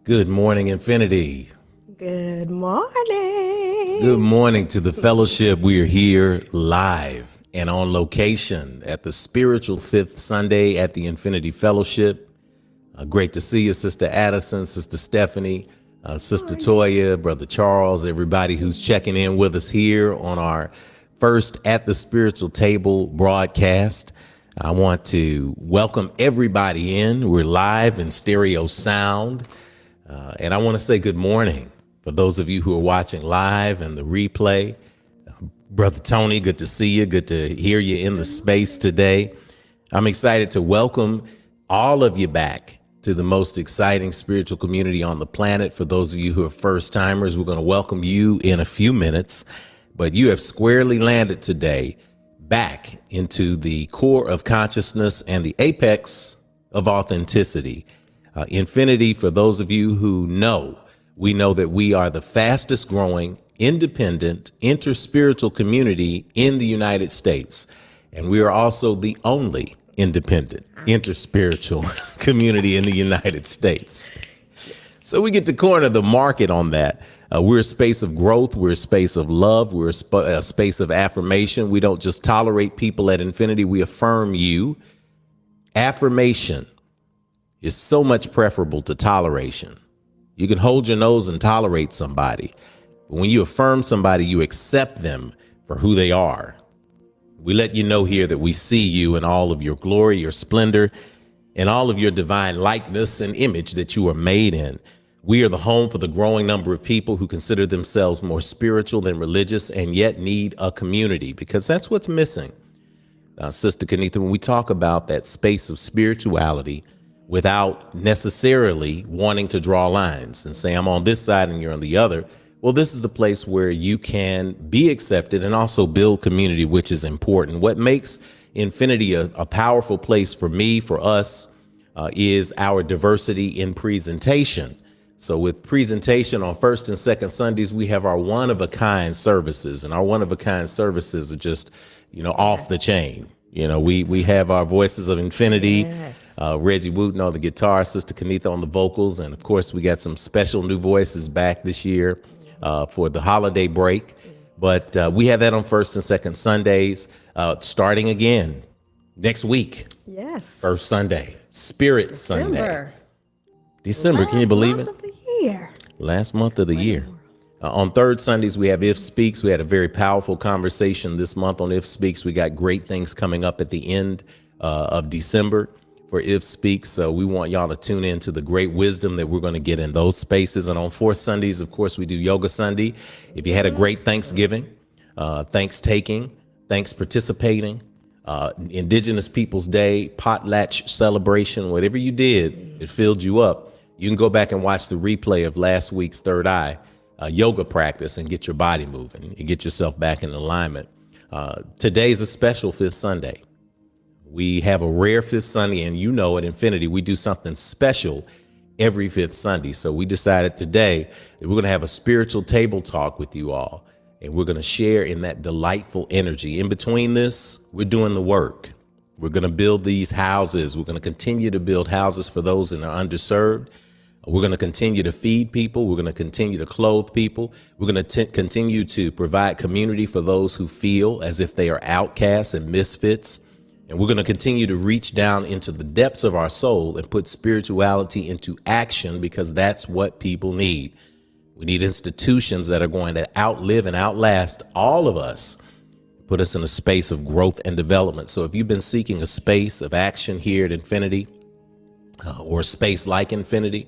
Good morning, Infinity. Good morning. Good morning to the fellowship. We are here live and on location at the spiritual fifth Sunday at the Infinity Fellowship. Great to see you, Sister Addison, Sister Stephanie, Sister Toya, Brother Charles, everybody who's checking in with us here on our first At the Spiritual Table broadcast. I want to welcome everybody in. We're live in stereo sound. And I want to say good morning for those of you who are watching live and the replay. Brother Tony, good to see you. Good to hear you in the space today. I'm excited to welcome all of you back to the most exciting spiritual community on the planet. For those of you who are first timers, we're going to welcome you in a few minutes. But you have squarely landed today back into the core of consciousness and the apex of authenticity. Infinity, for those of you who know, we know that we are the fastest growing, independent, interspiritual community in the United States. And we are also the only independent, interspiritual community in the United States. So we get to corner the market on that. We're a space of growth. We're a space of love. We're a space of affirmation. We don't just tolerate people at Infinity. We affirm you. Affirmation is so much preferable to toleration. You can hold your nose and tolerate somebody, but when you affirm somebody, you accept them for who they are. We let you know here that we see you in all of your glory, your splendor, and all of your divine likeness and image that you are made in. We are the home for the growing number of people who consider themselves more spiritual than religious and yet need a community, because that's what's missing. Sister Kanitha, when we talk about that space of spirituality, without necessarily wanting to draw lines and say, I'm on this side and you're on the other. Well, this is the place where you can be accepted and also build community, which is important. What makes Infinity a powerful place for me, for us, is our diversity in presentation. So with presentation on first and second Sundays, we have our one-of-a-kind services, and our one-of-a-kind services are just, off the chain. We have our Voices of Infinity, Yes. Reggie Wooten on the guitar, Sister Kanitha on the vocals. And of course, we got some special new voices back this year for the holiday break. But we have that on first and second Sundays, starting again next week. Yes. First Sunday, Spirit Sunday. December. December, can you believe it? Last month of the year. Last month of the year. On third Sundays, we have If Speaks. We had a very powerful conversation this month on If Speaks. We got great things coming up at the end of December for If Speaks. So we want y'all to tune in to the great wisdom that we're going to get in those spaces. And on fourth Sundays, of course, we do Yoga Sunday. If you had a great Thanksgiving, thanks taking, thanks participating, Indigenous Peoples Day, potlatch celebration, whatever you did, it filled you up. You can go back and watch the replay of last week's Third Eye yoga practice and get your body moving and get yourself back in alignment. Today's a special fifth Sunday. We have a rare fifth Sunday, and at Infinity, we do something special every fifth Sunday. So we decided today that we're going to have a spiritual table talk with you all, and we're going to share in that delightful energy. In between this, we're doing the work. We're going to build these houses. We're going to continue to build houses for those that are underserved. We're going to continue to feed people. We're going to continue to clothe people. We're going to continue to provide community for those who feel as if they are outcasts and misfits. And we're going to continue to reach down into the depths of our soul and put spirituality into action, because that's what people need. We need institutions that are going to outlive and outlast all of us, put us in a space of growth and development. So if you've been seeking a space of action here at Infinity, or a space like Infinity,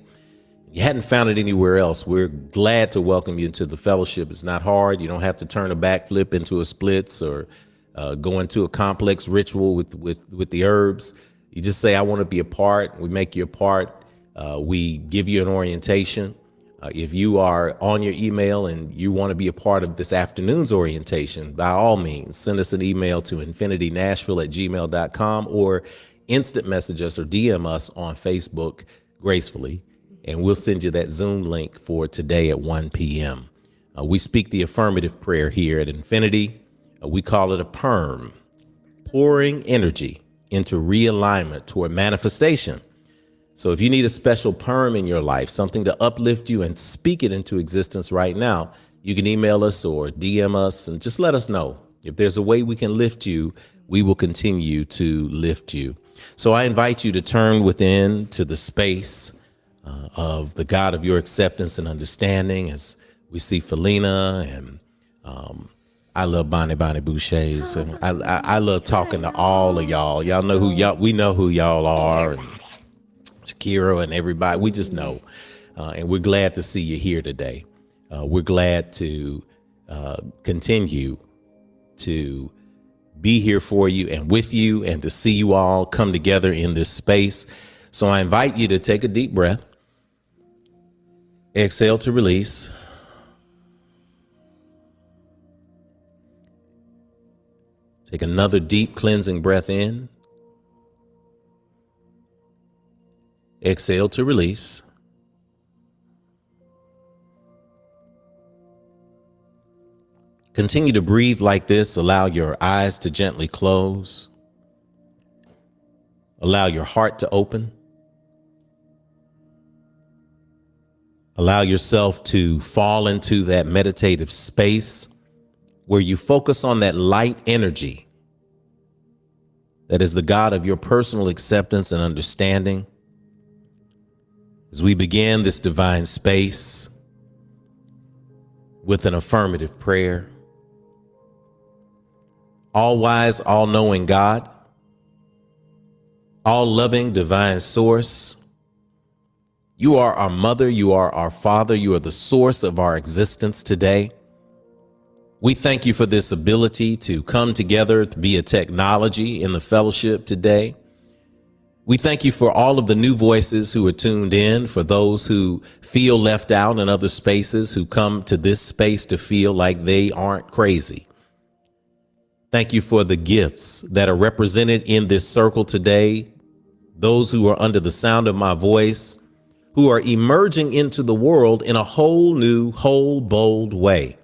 you hadn't found it anywhere else, we're glad to welcome you into the fellowship. It's not hard. You don't have to turn a backflip into a splits or go into a complex ritual with the herbs. You just say, I want to be a part. We make you a part. We give you an orientation. If you are on your email and you want to be a part of this afternoon's orientation, by all means, send us an email to infinitynashville@gmail.com or instant message us or DM us on Facebook gracefully, and we'll send you that Zoom link for today at 1 p.m. We speak the affirmative prayer here at Infinity. We call it a PERM, pouring energy into realignment toward manifestation. So if you need a special perm in your life, something to uplift you and speak it into existence right now, you can email us or DM us and just let us know. If there's a way we can lift you, we will continue to lift you. So I invite you to turn within to the space of the God of your acceptance and understanding, as we see Felina and I love Bonnie Boucher. So I love talking to all of y'all. Y'all know who y'all, we know who y'all are. And Shakira and everybody, we just know. And we're glad to see you here today. We're glad to continue to be here for you and with you and to see you all come together in this space. So I invite you to take a deep breath. Exhale to release. Take another deep cleansing breath in. Exhale to release. Continue to breathe like this. Allow your eyes to gently close. Allow your heart to open. Allow yourself to fall into that meditative space where you focus on that light energy that is the God of your personal acceptance and understanding. As we begin this divine space with an affirmative prayer, all wise, all knowing God, all loving divine source, you are our mother, you are our father, you are the source of our existence today. We thank you for this ability to come together via technology in the fellowship today. We thank you for all of the new voices who are tuned in, for those who feel left out in other spaces, who come to this space to feel like they aren't crazy. Thank you for the gifts that are represented in this circle today, those who are under the sound of my voice, who are emerging into the world in a whole new, whole bold way.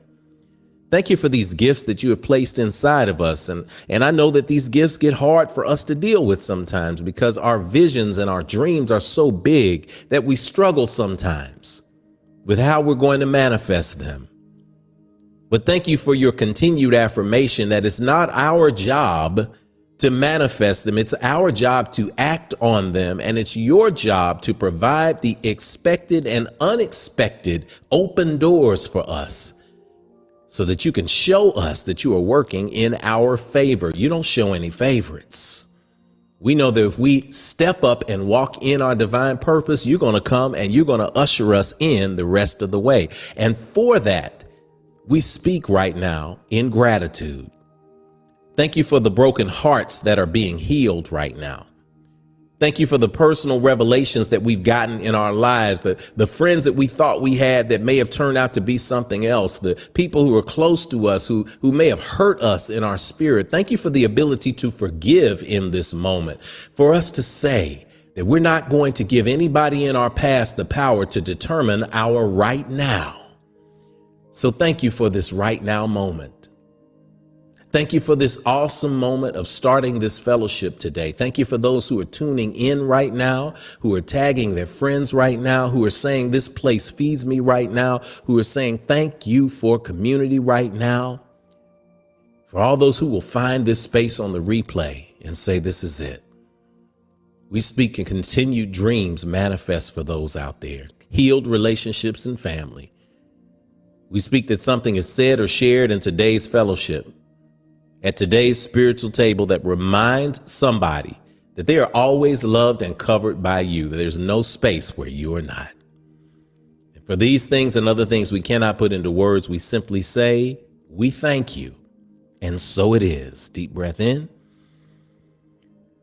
Thank you for these gifts that you have placed inside of us. And I know that these gifts get hard for us to deal with sometimes because our visions and our dreams are so big that we struggle sometimes with how we're going to manifest them. But thank you for your continued affirmation that it's not our job to manifest them. It's our job to act on them. And it's your job to provide the expected and unexpected open doors for us, so that you can show us that you are working in our favor. You don't show any favorites. We know that if we step up and walk in our divine purpose, you're going to come and you're going to usher us in the rest of the way. And for that, we speak right now in gratitude. Thank you for the broken hearts that are being healed right now. Thank you for the personal revelations that we've gotten in our lives, the friends that we thought we had that may have turned out to be something else, the people who are close to us who may have hurt us in our spirit. Thank you for the ability to forgive in this moment, for us to say that we're not going to give anybody in our past the power to determine our right now. So thank you for this right now moment. Thank you for this awesome moment of starting this fellowship today. Thank you for those who are tuning in right now, who are tagging their friends right now, who are saying this place feeds me right now, who are saying thank you for community right now. For all those who will find this space on the replay and say this is it. We speak and continued dreams manifest for those out there, healed relationships and family. We speak that something is said or shared in today's fellowship, at today's spiritual table, that reminds somebody that they are always loved and covered by you, that there's no space where you are not. And for these things and other things we cannot put into words, we simply say, we thank you. And so it is. Deep breath in.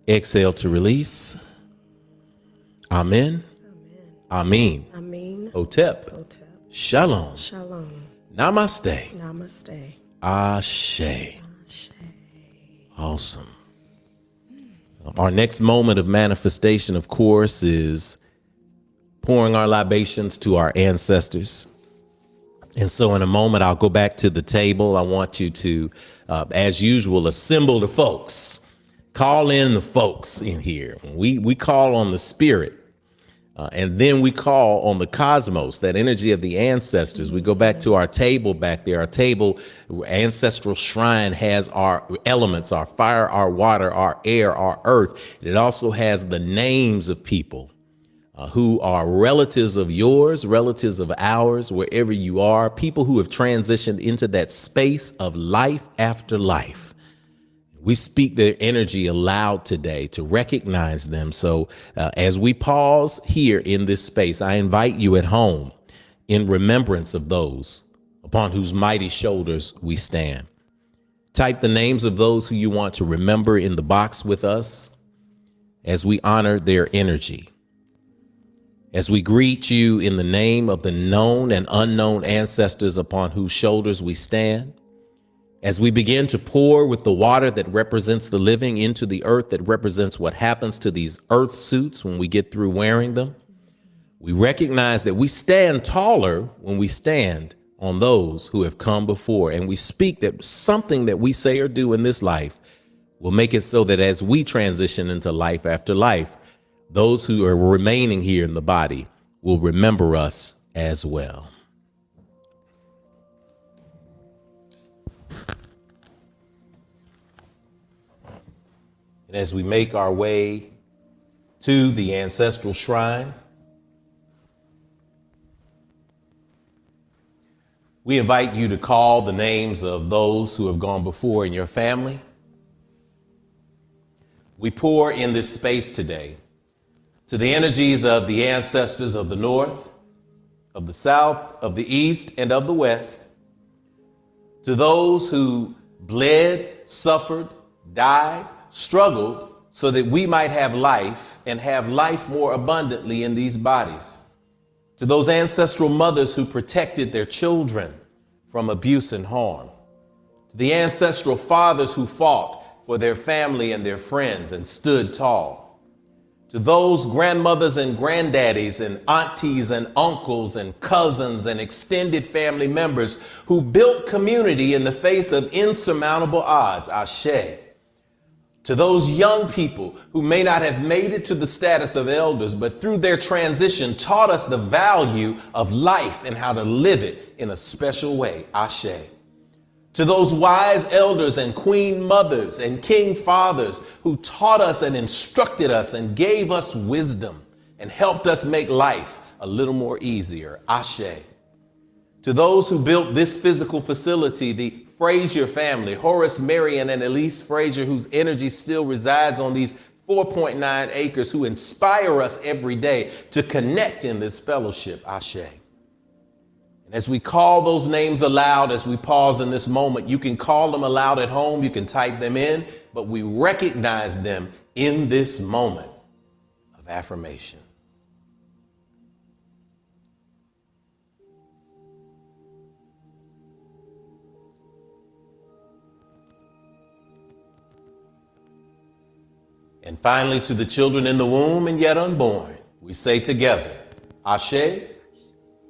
Exhale to release. Amen. Amen. Amen. Hotep. Hotep. Shalom. Shalom. Namaste. Namaste. Ashe. Awesome. Our next moment of manifestation, of course, is pouring our libations to our ancestors. And so in a moment, I'll go back to the table. I want you to, as usual, assemble the folks. Call in the folks in here. We call on the spirit And then we call on the cosmos, that energy of the ancestors. We go back to our table back there. Our table, ancestral shrine, has our elements, our fire, our water, our air, our earth. It also has the names of people who are relatives of yours, relatives of ours, wherever you are, people who have transitioned into that space of life after life. We speak their energy aloud today to recognize them. So as we pause here in this space, I invite you at home in remembrance of those upon whose mighty shoulders we stand. Type the names of those who you want to remember in the box with us as we honor their energy. As we greet you in the name of the known and unknown ancestors upon whose shoulders we stand. As we begin to pour with the water that represents the living into the earth that represents what happens to these earth suits when we get through wearing them, we recognize that we stand taller when we stand on those who have come before. And we speak that something that we say or do in this life will make it so that as we transition into life after life, those who are remaining here in the body will remember us as well. And as we make our way to the ancestral shrine, we invite you to call the names of those who have gone before in your family. We pour in this space today to the energies of the ancestors of the North, of the South, of the East, and of the West, to those who bled, suffered, died, struggled so that we might have life and have life more abundantly in these bodies. To those ancestral mothers who protected their children from abuse and harm. To the ancestral fathers who fought for their family and their friends and stood tall. To those grandmothers and granddaddies and aunties and uncles and cousins and extended family members who built community in the face of insurmountable odds, Ashe. To those young people who may not have made it to the status of elders, but through their transition taught us the value of life and how to live it in a special way, Ashe. To those wise elders and queen mothers and king fathers who taught us and instructed us and gave us wisdom and helped us make life a little more easier, Ashe. To those who built this physical facility, the Frazier family, Horace, Marion, and Elise Frazier, whose energy still resides on these 4.9 acres, who inspire us every day to connect in this fellowship, Ashe. And as we call those names aloud, as we pause in this moment, you can call them aloud at home, you can type them in, but we recognize them in this moment of affirmation. And finally, to the children in the womb and yet unborn, we say together, Ashe,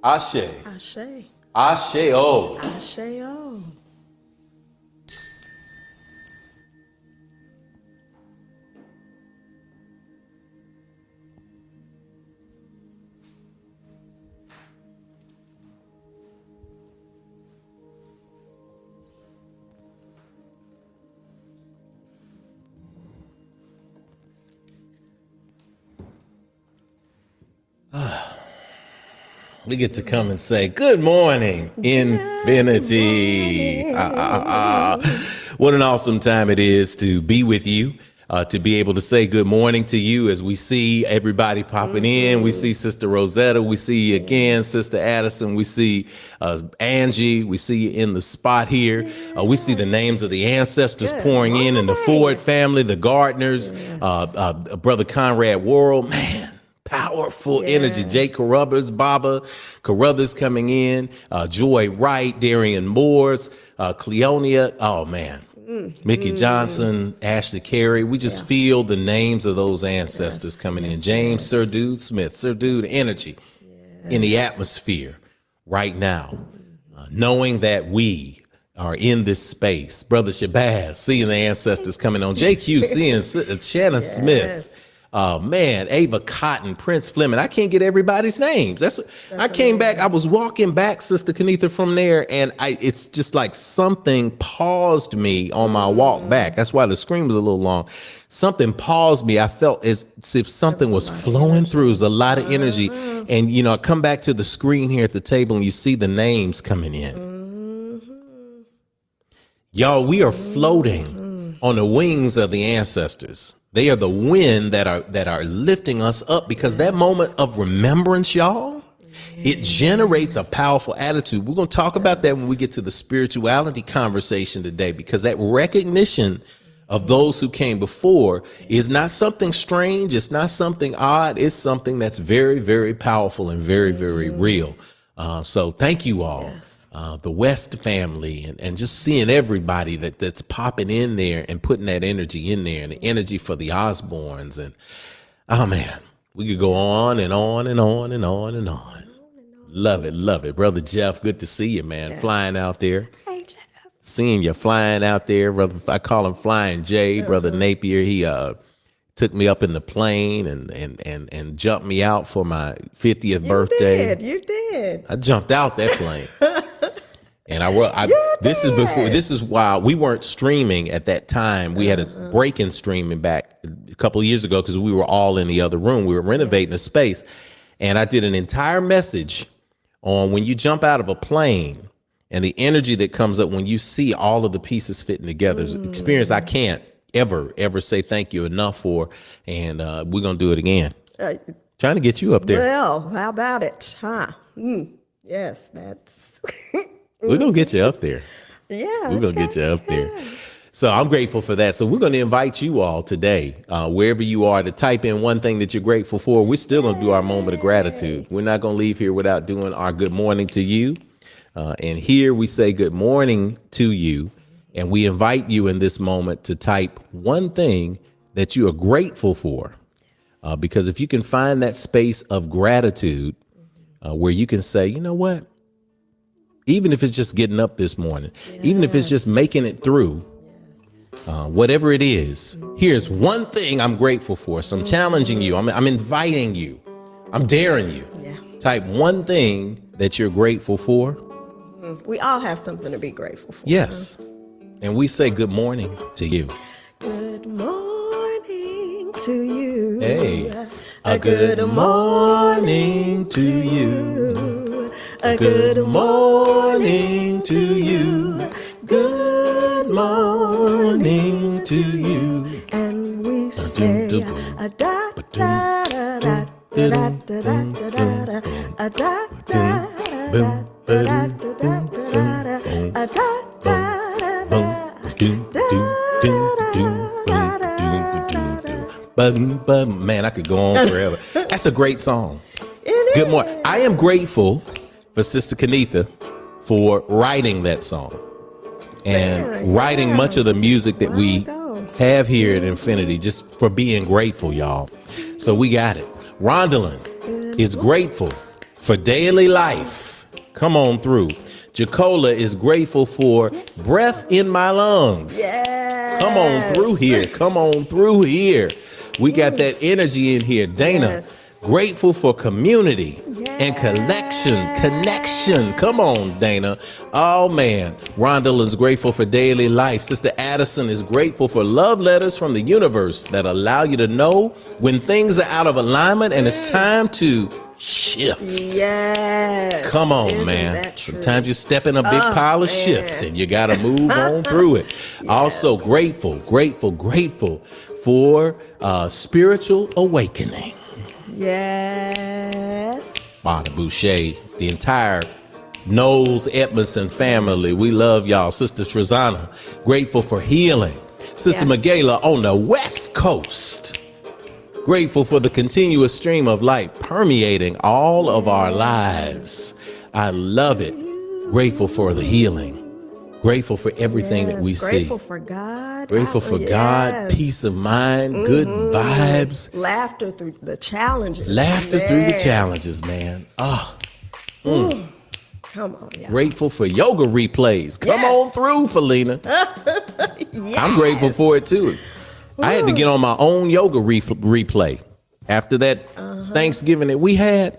Ashe, Ashe. Ashe, oh. Ashe, oh. We get to come and say, good morning, infinity. What an awesome time it is to be with you, to be able to say good morning to you as we see everybody popping in. We see Sister Rosetta. We see you again, Sister Addison. We see Angie. We see you in the spot here. We see the names of the ancestors pouring in and the Ford family, the Gardners, Brother Conrad Worrell. Man. Powerful energy. Jake Carruthers, Baba Carruthers coming in, Joy Wright, Darian Moores, Cleonia. Oh, man. Mickey Johnson, Ashley Carey. We just feel the names of those ancestors coming in. James Sir Dude Smith, Sir Dude energy in the atmosphere right now, knowing that we are in this space. Brother Shabazz, seeing the ancestors coming on. JQ, seeing Shannon Smith. Man, Ava Cotton, Prince Fleming. I can't get everybody's names. I came back. I was walking back, Sister Kenitha, from there, and it's just like something paused me on my walk back. That's why the scream was a little long. Something paused me. I felt as if something was flowing through. It was a lot of energy. And, you know, I come back to the screen here at the table and you see the names coming in. Y'all, we are floating on the wings of the ancestors. They are the wind that are lifting us up, because that moment of remembrance, y'all, it generates a powerful attitude. We're going to talk about that when we get to the spirituality conversation today, because that recognition of those who came before is not something strange. It's not something odd. It's something that's very, very powerful and very, very real. So thank you all. The West family, and just seeing everybody that's popping in there and putting that energy in there, and the energy for the Osborns. And oh man, we could go on and on and on and on and on. Love it. Love it. Brother Jeff, good to see you, man. Flying out there. Hey, Jeff. Seeing you flying out there, brother. I call him Flying J. Brother Napier, he took me up in the plane and jumped me out for my 50th birthday. You did. I jumped out that plane. And this is why we weren't streaming at that time. We had a break in streaming back a couple of years ago, because we were all in the other room. We were renovating the space. And I did an entire message on when you jump out of a plane and the energy that comes up when you see all of the pieces fitting together. It's an experience I can't ever say thank you enough for. And we're going to do it again. Trying to get you up there. Well, how about it? Huh? Yes, that's... We're going to get you up there. Yeah. We're going to get you up there. So I'm grateful for that. So we're going to invite you all today, wherever you are, to type in one thing that you're grateful for. We're still going to do our moment of gratitude. We're not going to leave here without doing our good morning to you. And here we say good morning to you. And we invite you in this moment to type one thing that you are grateful for. Because if you can find that space of gratitude where you can say, you know what? Even if it's just getting up this morning, even if it's just making it through, whatever it is, here's one thing I'm grateful for. So I'm challenging you. I'm inviting you. I'm daring you. Type one thing that you're grateful for. We all have something to be grateful for. Yes. And we say good morning to you. Good morning to you. Hey, a good morning to you. A good morning to you. Good morning to you. And we say a da da da da da da da da a da da da da da da. Man, I could go on forever. That's a great song. Good morning. I am grateful for Sister Kenitha for writing that song and writing much of the music that we have here at Infinity, just for being grateful, y'all. So we got it. Rondalyn is grateful for daily life. Come on through. Jacola is grateful for breath in my lungs. Yes. Come on through here. Come on through here. We got that energy in here. Dana, grateful for community and connection. Come on, Dana. Oh, man. Rondalyn's grateful for daily life. Sister Addison is grateful for love letters from the universe that allow you to know when things are out of alignment and it's time to shift. Yes. Come on, man. Sometimes you step in a big pile of shifts and you got to move on through it. Also grateful for spiritual awakening. Yes. Father Boucher, the entire Knowles Edmondson family, we love y'all. Sister Trezana, grateful for healing. Sister Michaela on the West Coast, grateful for the continuous stream of light permeating all of our lives. I love it. Grateful for the healing. Grateful for everything that we see. Grateful for God. Grateful for God, peace of mind, good vibes. Laughter through the challenges. Laughter through the challenges, man. Oh. Come on, y'all. Grateful for yoga replays. Come on through, Felina. I'm grateful for it too. I had to get on my own yoga replay After that Thanksgiving that we had,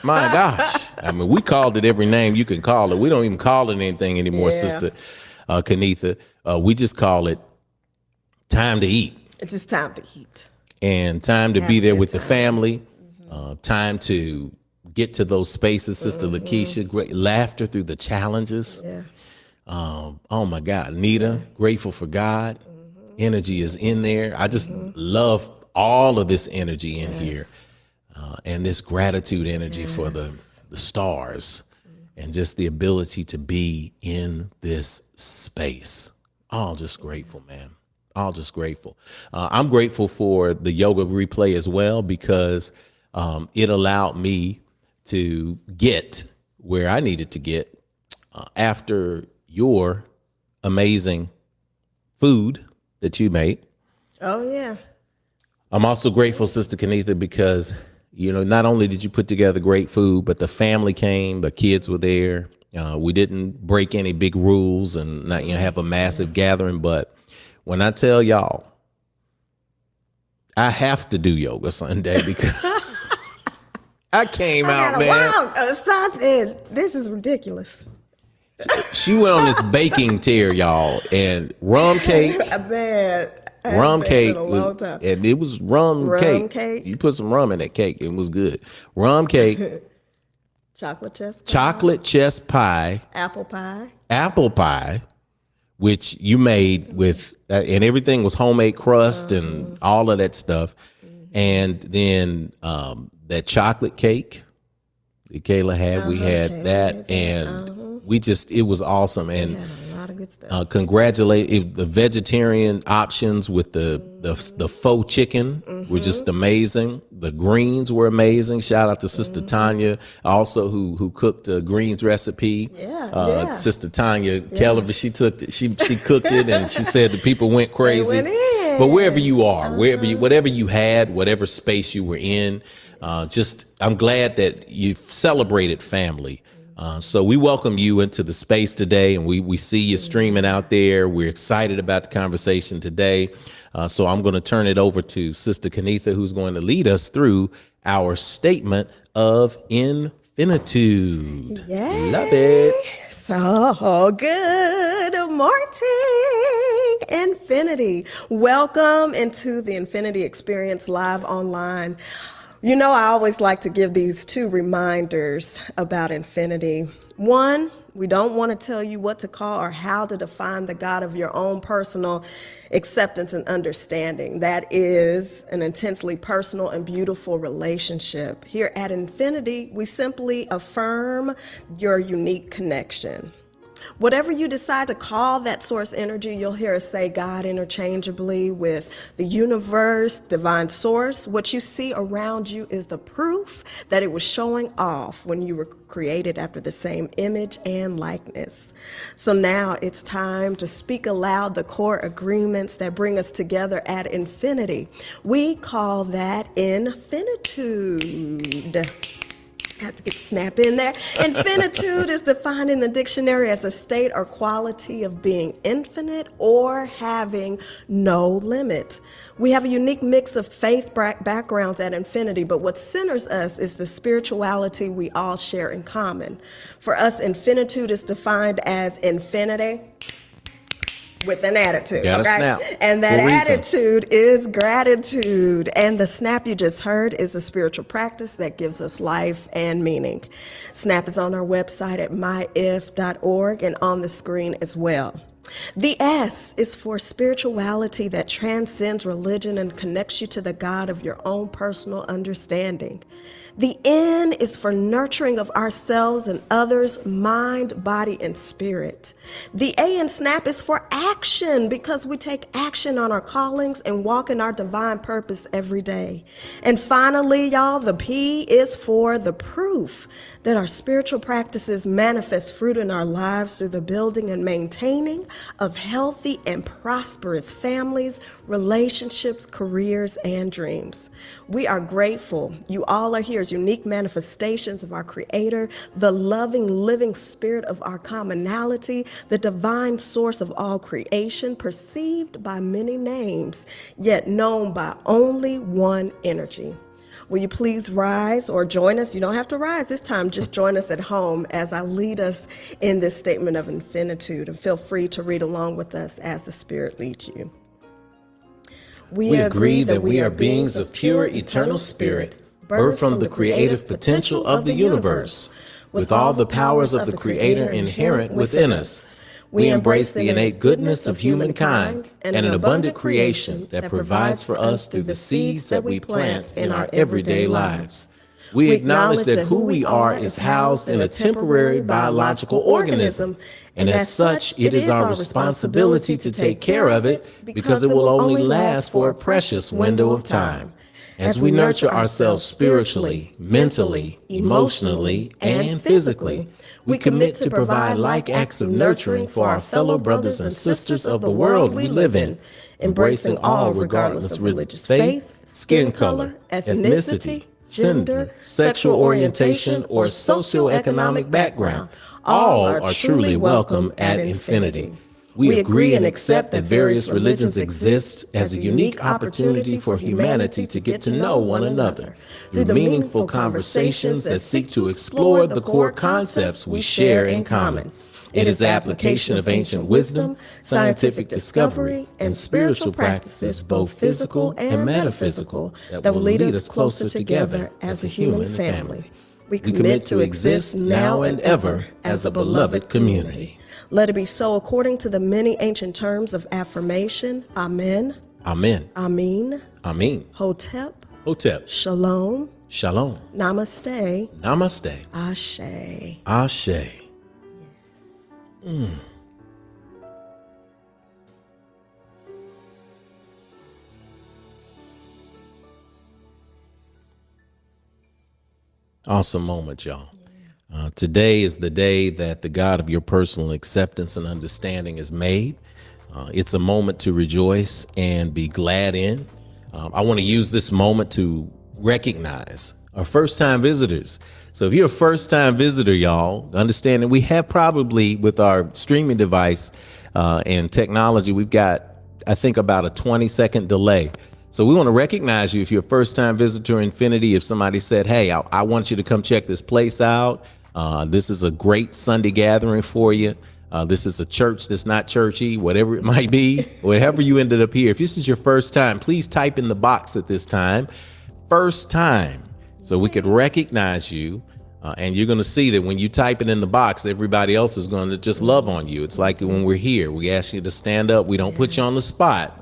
my gosh, I mean, we called it every name you can call it. We don't even call it anything anymore, Yeah. Sister Kenitha. We just call it time to eat. It's just time to eat. And time to Have be there that with the time. family, time to get to those spaces, Sister Lakeisha, great laughter through the challenges. Yeah. Oh my God, Nita, grateful for God. Energy is in there. I just love all of this energy in here, and this gratitude energy for the stars, and just the ability to be in this space. All just grateful, man. All just grateful. I'm grateful for the yoga replay as well, because it allowed me to get where I needed to get after your amazing food that you made. Oh, yeah. I'm also grateful, Sister Kenitha, because, you know, not only did you put together great food, but the family came, the kids were there. We didn't break any big rules and not, have a massive gathering. But when I tell y'all, I have to do yoga Sunday because I came out, man. Something. This is ridiculous. She went on this baking tear, y'all, and rum cake. Man, Rum cake, in a long time. and it was rum cake. You put some rum in that cake, it was good. Rum cake, Chocolate chess pie, apple pie, which you made with, and everything was homemade crust and all of that stuff, and then that chocolate cake that Kayla had, we had that, and we just, it was awesome. And a lot of good stuff. Congratulate the vegetarian options with the faux chicken were just amazing. The greens were amazing. Shout out to Sister Tanya, also who cooked the greens recipe. Sister Tanya Keller, she took it, she cooked it, and she said the people went crazy. But wherever you are, whatever you had, whatever space you were in, I'm glad that you've celebrated family. So we welcome you into the space today, and we see you streaming out there. We're excited about the conversation today. So I'm going to turn it over to Sister Kenitha, who's going to lead us through our statement of infinitude. Yay. Love it. So good morning, Infinity. Welcome into the Infinity Experience live online. You know, I always like to give these two reminders about infinity. One, we don't want to tell you what to call or how to define the God of your own personal acceptance and understanding. That is an intensely personal and beautiful relationship. Here at Infinity, we simply affirm your unique connection. Whatever you decide to call that source energy, you'll hear us say God interchangeably with the universe, divine source. What you see around you is the proof that it was showing off when you were created after the same image and likeness. So now it's time to speak aloud the core agreements that bring us together at infinity. We call that infinitude. Have to get the snap in there. Infinitude is defined in the dictionary as a state or quality of being infinite or having no limit. We have a unique mix of faith backgrounds at Infinity, but what centers us is the spirituality we all share in common. For us, infinitude is defined as infinity with an attitude. Got a snap. And that attitude is gratitude. And the snap you just heard is a spiritual practice that gives us life and meaning. Snap is on our website at myif.org and on the screen as well. The S is for spirituality that transcends religion and connects you to the God of your own personal understanding. The N is for nurturing of ourselves and others, mind, body, and spirit. The A in SNAP is for action, because we take action on our callings and walk in our divine purpose every day. And finally, y'all, the P is for the proof that our spiritual practices manifest fruit in our lives through the building and maintaining of healthy and prosperous families, relationships, careers, and dreams. We are grateful you all are here as unique manifestations of our Creator, the loving, living spirit of our commonality, the divine source of all creation, perceived by many names, yet known by only one energy. Will you please rise or join us? You don't have to rise this time, just join us at home as I lead us in this statement of infinitude, and feel free to read along with us as the Spirit leads you. We agree that we are beings of pure, eternal spirit, birthed from the creative potential of the universe, with all the powers of the Creator inherent within us. We embrace the innate goodness of humankind and an abundant creation that provides for us through the seeds that we plant in our everyday lives. We acknowledge that who we are is housed in a temporary biological organism, and as such, it is our responsibility to take care of it because it will only last for a precious window of time. As we nurture ourselves spiritually, mentally, emotionally, and physically, we commit to provide like acts of nurturing for our fellow brothers and sisters of the world we live in, embracing all regardless of religious faith, skin color, ethnicity, gender, sexual orientation, or socioeconomic background. All are truly welcome at Infinity. We agree and accept that various religions exist as a unique opportunity for humanity to get to know one another through meaningful conversations that seek to explore the core concepts we share in common. It is the application of ancient wisdom, scientific discovery, and spiritual practices, both physical and metaphysical, that will lead us closer together as a human family. We commit to exist now and ever as a beloved community. Let it be so according to the many ancient terms of affirmation. Amen. Amen. Amin. Amen. Hotep. Hotep. Shalom. Shalom. Namaste. Namaste. Ashe. Ashe. Awesome moment, y'all. Today is the day that the God of your personal acceptance and understanding is made. It's a moment to rejoice and be glad in. I want to use this moment to recognize our first-time visitors. So if you're a first-time visitor, y'all, understand that we have probably, with our streaming device and technology, we've got, I think, about a 20-second delay. So we want to recognize you if you're a first-time visitor to Infinity. If somebody said, hey, I want you to come check this place out. This is a great Sunday gathering for you. This is a church that's not churchy, whatever it might be, wherever you ended up here. If this is your first time, please type in the box at this time, first time, so we could recognize you. And you're going to see that when you type it in the box, everybody else is going to just love on you. It's like when we're here, we ask you to stand up. We don't put you on the spot,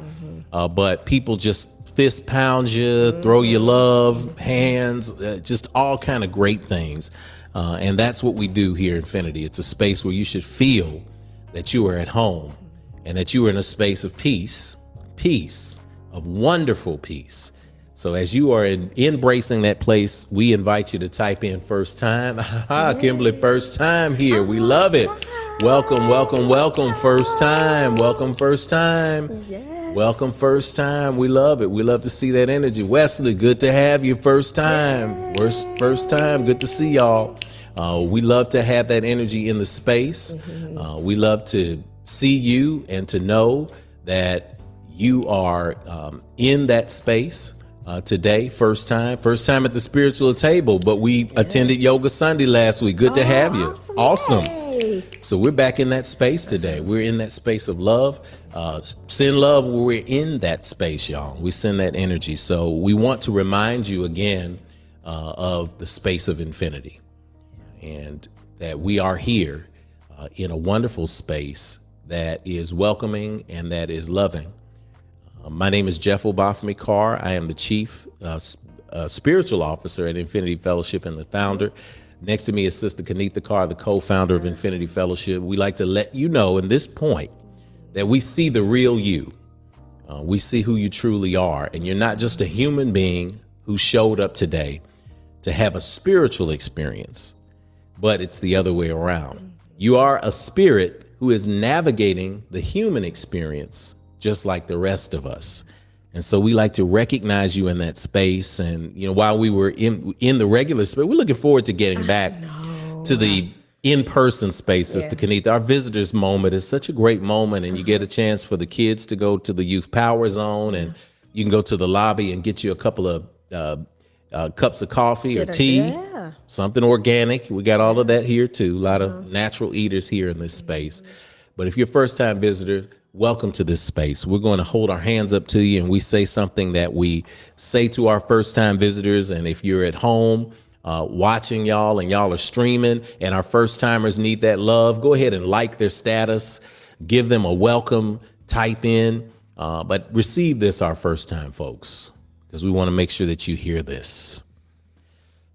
but people just fist pound you, throw you love, hands, just all kind of great things. And that's what we do here at Infinity. It's a space where you should feel that you are at home and that you are in a space of peace, of wonderful peace. So as you are embracing that place, we invite you to type in first time. Kimberly, first time here. We love it. Welcome, welcome, welcome. First time. Welcome, first time. Yes. Welcome, first time. We love it. We love to see that energy. Wesley, good to have you. First time. First time. Good to see y'all. We love to have that energy in the space. We love to see you and to know that you are in that space. Today, first time at the spiritual table, but we attended Yoga Sunday last week. Good to have you. Awesome. Yay. So we're back in that space today. We're in that space of love. Send love where we're in that space, y'all. We send that energy. So we want to remind you again of the space of infinity, and that we are here in a wonderful space that is welcoming and that is loving. My name is Jeff Obafemi Carr. I am the Chief Spiritual Officer at Infinity Fellowship and the founder. Next to me is Sister Kanitha Carr, the co-founder of Infinity Fellowship. We like to let you know in this point that we see the real you. We see who you truly are. And you're not just a human being who showed up today to have a spiritual experience, but it's the other way around. You are a spirit who is navigating the human experience just like the rest of us. And so we like to recognize you in that space. And, while we were in the regular space, we're looking forward to getting back to the in-person spaces, to Kenita. Our visitors moment is such a great moment. And you get a chance for the kids to go to the youth power zone, and you can go to the lobby and get you a couple of cups of coffee or tea, something organic. We got all of that here too. A lot of natural eaters here in this space. But if you're a first-time visitor, welcome to this space. We're going to hold our hands up to you, and we say something that we say to our first-time visitors. And if you're at home watching y'all, and y'all are streaming, and our first-timers need that love, go ahead and like their status, give them a welcome, type in, but receive this, our first-time folks, because we want to make sure that you hear this.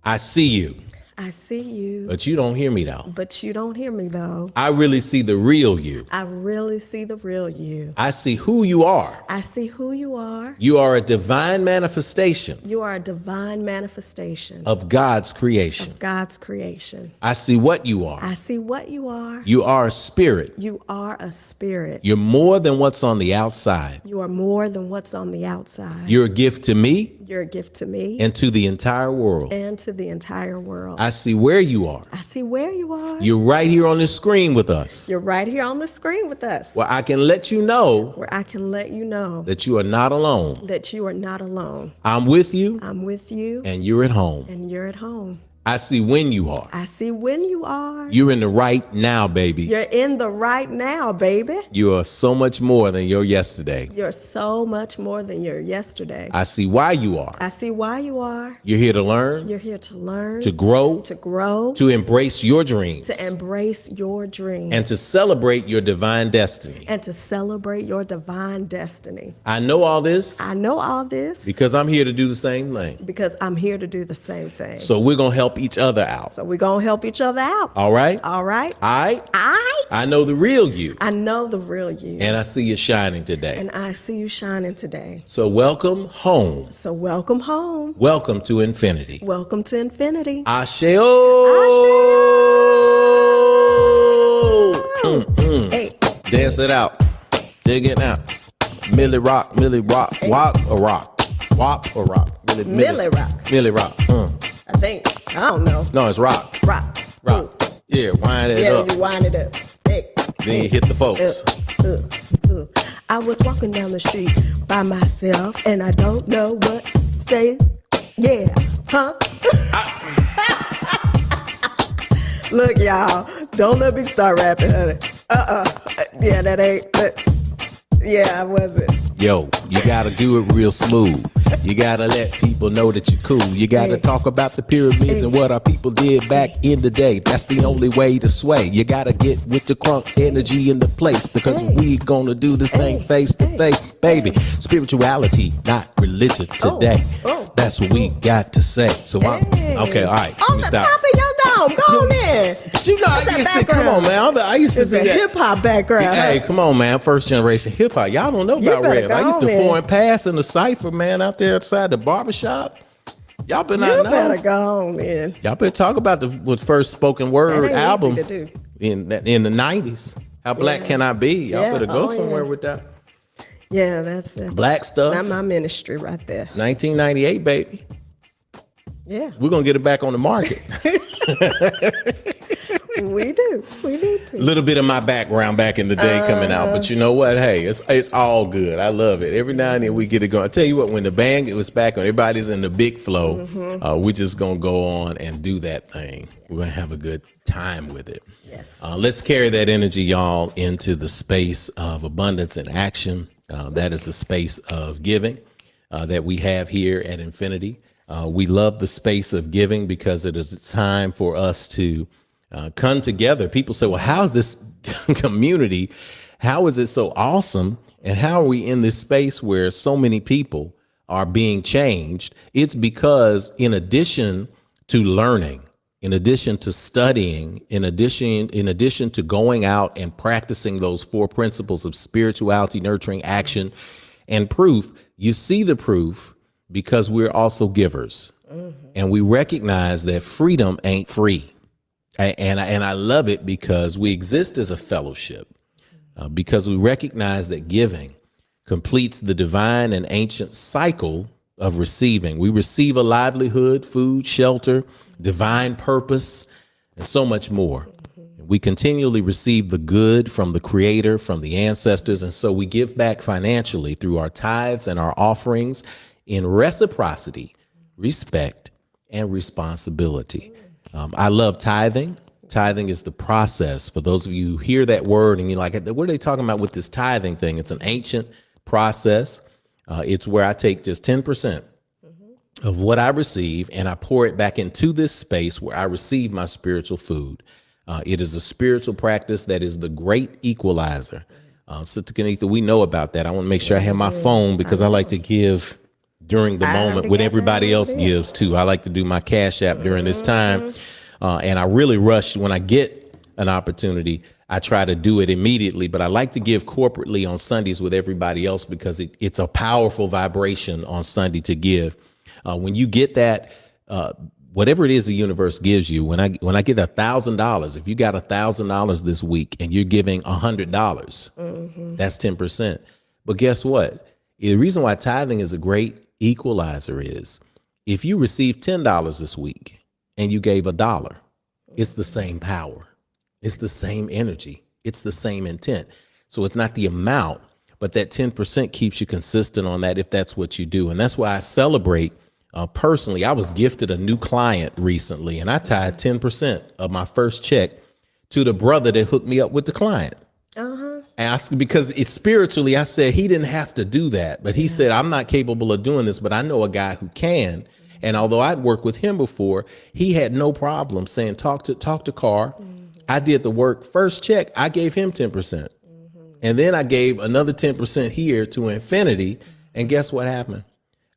I see you. I see you. But you don't hear me, though. But you don't hear me, though. I really see the real you. I really see the real you. I see who you are. I see who you are. You are a divine manifestation. You are a divine manifestation of God's creation. Of God's creation. I see what you are. I see what you are. You are a spirit. You are a spirit. You're more than what's on the outside. You are more than what's on the outside. You're a gift to me. You're a gift to me. And to the entire world. And to the entire world. I see where you are. I see where you are. You're right here on the screen with us. You're right here on the screen with us. Where I can let you know. Where I can let you know. That you are not alone. That you are not alone. I'm with you. I'm with you. And you're at home. And you're at home. I see when you are. I see when you are. You're in the right now, baby. You're in the right now, baby. You are so much more than your yesterday. You're so much more than your yesterday. I see why you are. I see why you are. You're here to learn. You're here to learn. To grow. To grow. To embrace your dreams. To embrace your dreams. And to celebrate your divine destiny. And to celebrate your divine destiny. I know all this. I know all this. Because I'm here to do the same thing. Because I'm here to do the same thing. So we're going to help each other out. So we're going to help each other out. All right? All right. I know the real you. I know the real you. And I see you shining today. And I see you shining today. So welcome home. So welcome home. Welcome to infinity. Welcome to infinity. Asheo. Asheo. Hey. Dance it out. Dig it out. Millie rock, hey. Wop or rock. Wop or rock. Millie rock. Millie rock. I think. I don't know. No, it's rock. Rock. Yeah, wind it up. Yeah, you wind it up. Hey. Then you hit the folks. I was walking down the street by myself, and I don't know what to say. Yeah, huh? Look, y'all, don't let me start rapping, honey. Yeah, that ain't. Yeah, I wasn't. Yo, you gotta do it real smooth. You gotta let people know that you're cool. You gotta talk about the pyramids and what our people did back in the day. That's the only way to sway. You gotta get with the crunk energy in the place, because we gonna do this thing face to face, baby. Spirituality, not religion today. That's what we got to say. So okay, all right. On the top of your dome, go on in. You know, I used to, come on, man. I used to be a hip hop background. Hey, come on, man. First generation hip hop. Y'all don't know about rap. I used to foreign pass in the cipher, man, out there outside the barbershop. Y'all been out now. You better go on in. Y'all better talk about the first spoken word album in the 90s. How black can I be? Y'all better go somewhere with that. Yeah, that's black stuff. Not my ministry right there. 1998, baby. Yeah. We're going to get it back on the market. We do. We need to. A little bit of my background back in the day coming out. But you know what? Hey, it's all good. I love it. Every now and then we get it going. I tell you what, when the band was back, when everybody's in the big flow, we're just going to go on and do that thing. We're going to have a good time with it. Yes. Let's carry that energy, y'all, into the space of abundance and action. That is the space of giving that we have here at Infinity. We love the space of giving because it is a time for us to come together. People say, well, how is this community? How is it so awesome? And how are we in this space where so many people are being changed? It's because in addition to learning, in addition to studying, in addition to going out and practicing those 4 principles of spirituality, nurturing, action, and proof, you see the proof because we're also givers. And we recognize that freedom ain't free. And I love it because we exist as a fellowship. because we recognize that giving completes the divine and ancient cycle of receiving. We receive a livelihood, food, shelter, divine purpose, and so much more. We continually receive the good from the Creator, from the ancestors, and so we give back financially through our tithes and our offerings in reciprocity, respect, and responsibility. I love tithing. Tithing is the process. For those of you who hear that word and you're like, what are they talking about with this tithing thing? It's an ancient process. It's where I take just 10% of what I receive and I pour it back into this space where I receive my spiritual food. It is a spiritual practice that is the great equalizer. Sister Kenitha, we know about that. I want to make sure I have my phone because I like to give during the moment when everybody else gives too. I like to do my Cash App during this time. And I really rush when I get an opportunity. I try to do it immediately, but I like to give corporately on Sundays with everybody else because it's a powerful vibration on Sunday to give. When you get that, whatever it is the universe gives you, when I get $1,000, if you got $1,000 this week and you're giving $100, that's 10%. But guess what? The reason why tithing is a great equalizer is if you receive $10 this week and you gave $1, it's the same power. It's the same energy. It's the same intent. So it's not the amount, but that 10% keeps you consistent on that if that's what you do. And that's why I celebrate. Personally, I was gifted a new client recently, and I tied 10% of my first check to the brother that hooked me up with the client. Because it's spiritually, I said he didn't have to do that, but he said, I'm not capable of doing this, but I know a guy who can. And although I'd worked with him before, he had no problem saying, talk to Carr. I did the work. First check, I gave him 10%. And then I gave another 10% here to Infinity. And guess what happened?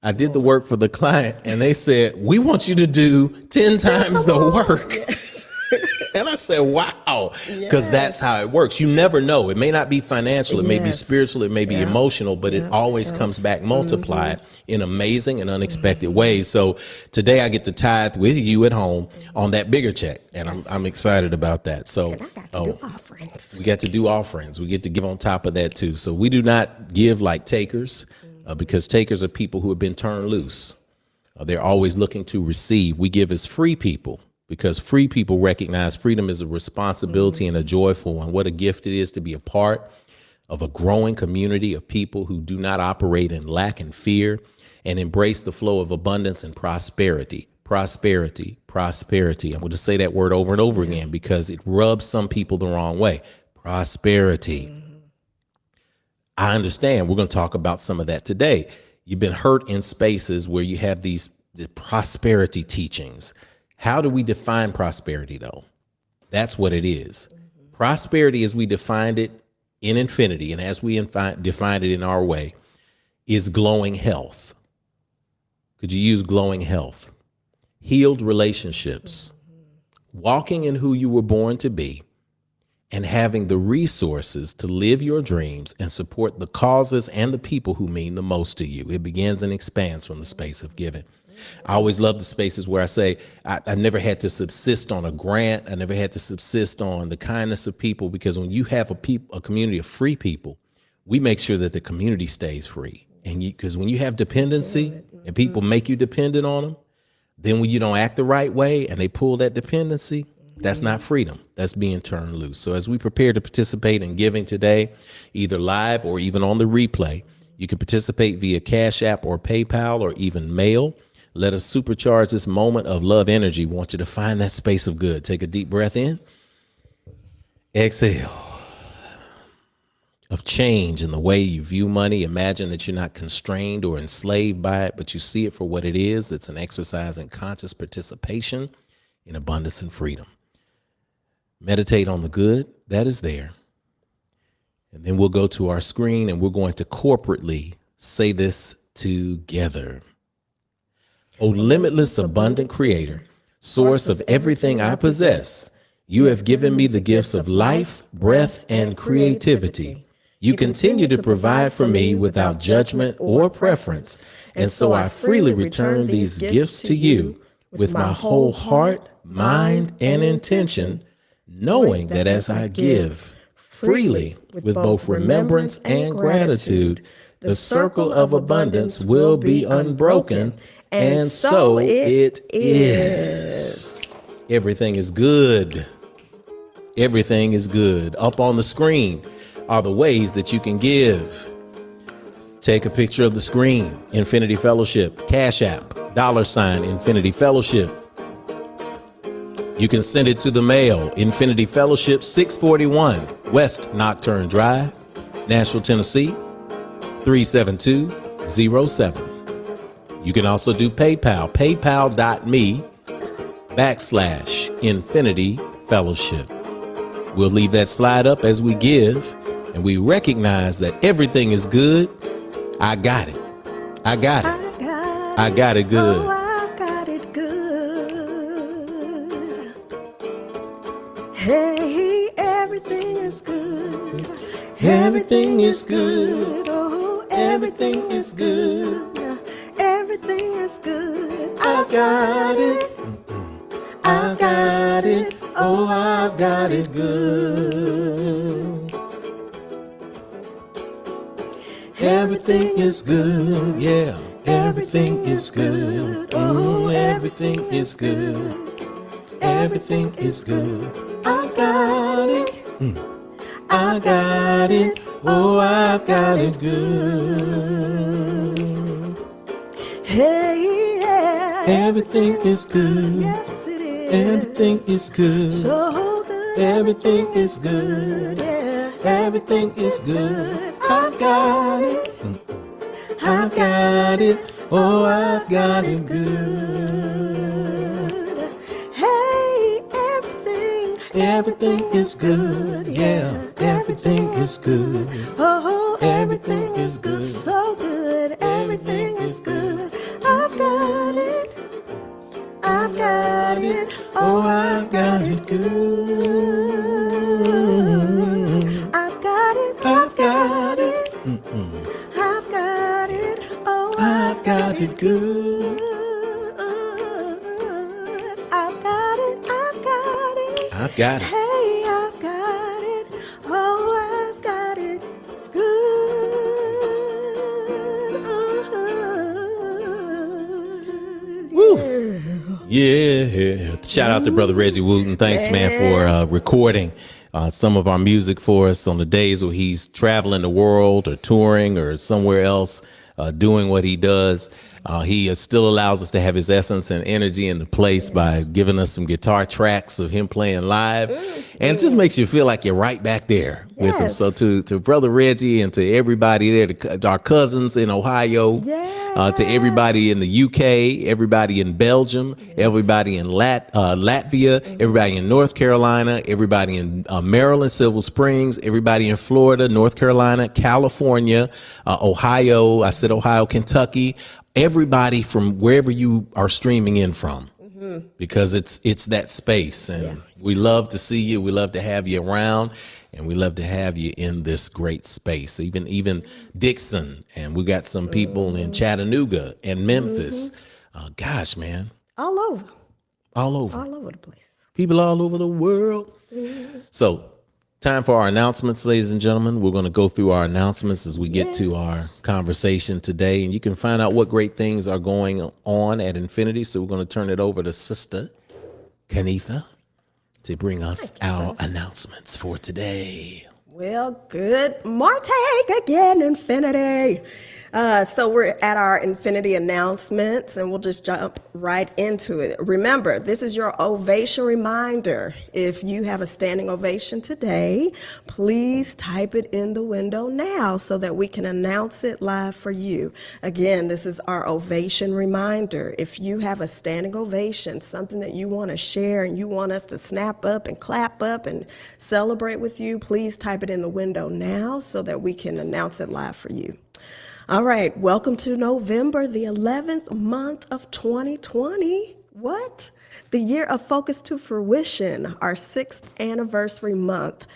I did the work for the client and they said, we want you to do 10 times the work. And I said, wow, because that's how it works. You never know. It may not be financial. It may be spiritual. It may be emotional, but it always comes back multiplied in amazing and unexpected ways. So today I get to tithe with you at home on that bigger check. And I'm excited about that. So And I got to do offerings. we got to do offerings. We get to give on top of that too. So we do not give like takers because takers are people who have been turned loose. They're always looking to receive. We give as free people, because free people recognize freedom is a responsibility and a joyful one. What a gift it is to be a part of a growing community of people who do not operate in lack and fear and embrace the flow of abundance and prosperity. Prosperity, prosperity. I'm going to say that word over and over again because it rubs some people the wrong way. Prosperity. I understand. We're going to talk about some of that today. You've been hurt in spaces where you have the prosperity teachings. How do we define prosperity, though? That's what it is. Prosperity, as we defined it in Infinity, and as we defined it in our way, is glowing health. Could you use glowing health? Healed relationships, walking in who you were born to be, and having the resources to live your dreams and support the causes and the people who mean the most to you. It begins and expands from the space of giving. I always love the spaces where I say I never had to subsist on a grant. I never had to subsist on the kindness of people, because when you have a community of free people, we make sure that the community stays free. And because when you have dependency and people make you dependent on them, then when you don't act the right way and they pull that dependency, that's not freedom. That's being turned loose. So as we prepare to participate in giving today, either live or even on the replay, you can participate via Cash App or PayPal or even mail. Let us supercharge this moment of love energy. We want you to find that space of good. Take a deep breath in. Exhale. Of change in the way you view money. Imagine that you're not constrained or enslaved by it, but you see it for what it is. It's an exercise in conscious participation in abundance and freedom. Meditate on the good that is there. And then we'll go to our screen and we're going to corporately say this together. O limitless, abundant Creator, source of everything I possess, you have given me the gifts of life, breath, and creativity. You continue to provide for me without judgment or preference, and so I freely return these gifts to you with my whole heart, mind, and intention, knowing that as I give freely, with both remembrance and gratitude, the circle of abundance will be unbroken, and so it is. Everything is good. Everything is good. Up on the screen are the ways that you can give. Take a picture of the screen. Infinity Fellowship, Cash App, $ Infinity Fellowship. You can send it to the mail. Infinity Fellowship, 641 West Nocturne Drive, Nashville, Tennessee, 37207. You can also do PayPal, paypal.me/Infinity Fellowship. We'll leave that slide up as we give, and we recognize that everything is good. I got it. I got it. I got it good. Oh, I got it good. Hey, everything is good. Everything is good. Oh, everything is good. Everything is good. I got it. I've got it. Oh, I've got it good. Everything is good. Yeah. Everything is good. Oh, everything is good. Everything is good. I got it. I got it. Oh, I've got it good. Hey, yeah. Everything is good. Yes, it is. Everything is good. So good. Everything is good. Yeah. Everything is good. I've got it. I've got it. Oh, I've got it good. Hey, everything. Everything is good. Yeah. Everything is good. Oh, everything is good. So good. Everything is good. I've got it. I've got it. Oh, I've got it good. I've got it. I've got it. I've got it. Oh, I've got it good. I've got it. I've got it. I've got it. Hey, I've got it. Oh, I've got it good. Woo. Yeah. Shout out to Brother Reggie Wooten. Thanks, man, for recording some of our music for us on the days where he's traveling the world or touring or somewhere else doing what he does. He still allows us to have his essence and energy in the place by giving us some guitar tracks of him playing live. And it just makes you feel like you're right back there with him. Yes. So to Brother Reggie and to everybody there, to our cousins in Ohio, to everybody in the UK, everybody in Belgium, everybody in Latvia, everybody in North Carolina, everybody in Maryland, Silver Springs, everybody in Florida, North Carolina, California, Ohio, I said Ohio, Kentucky, everybody from wherever you are streaming in from, because it's that space, and we love to see you. We love to have you around, and we love to have you in this great space. Even Dixon, and we got some people in Chattanooga and Memphis. Gosh, man, All over. all over, All over the place. people all over the world. So, time for our announcements, ladies and gentlemen. We're going to go through our announcements as we get to our conversation today. And you can find out what great things are going on at Infinity. So we're going to turn it over to Sister Kanifa to bring us our announcements for today. Well, good morning again, Infinity. So we're at our Infinity announcements, and we'll just jump right into it. Remember, this is your ovation reminder. If you have a standing ovation today, please type it in the window now so that we can announce it live for you. Again, this is our ovation reminder. If you have a standing ovation, something that you want to share and you want us to snap up and clap up and celebrate with you, please type it in the window now so that we can announce it live for you. All right, welcome to November, the 11th month of 2020. What? The year of Focus to Fruition, our 6th anniversary month.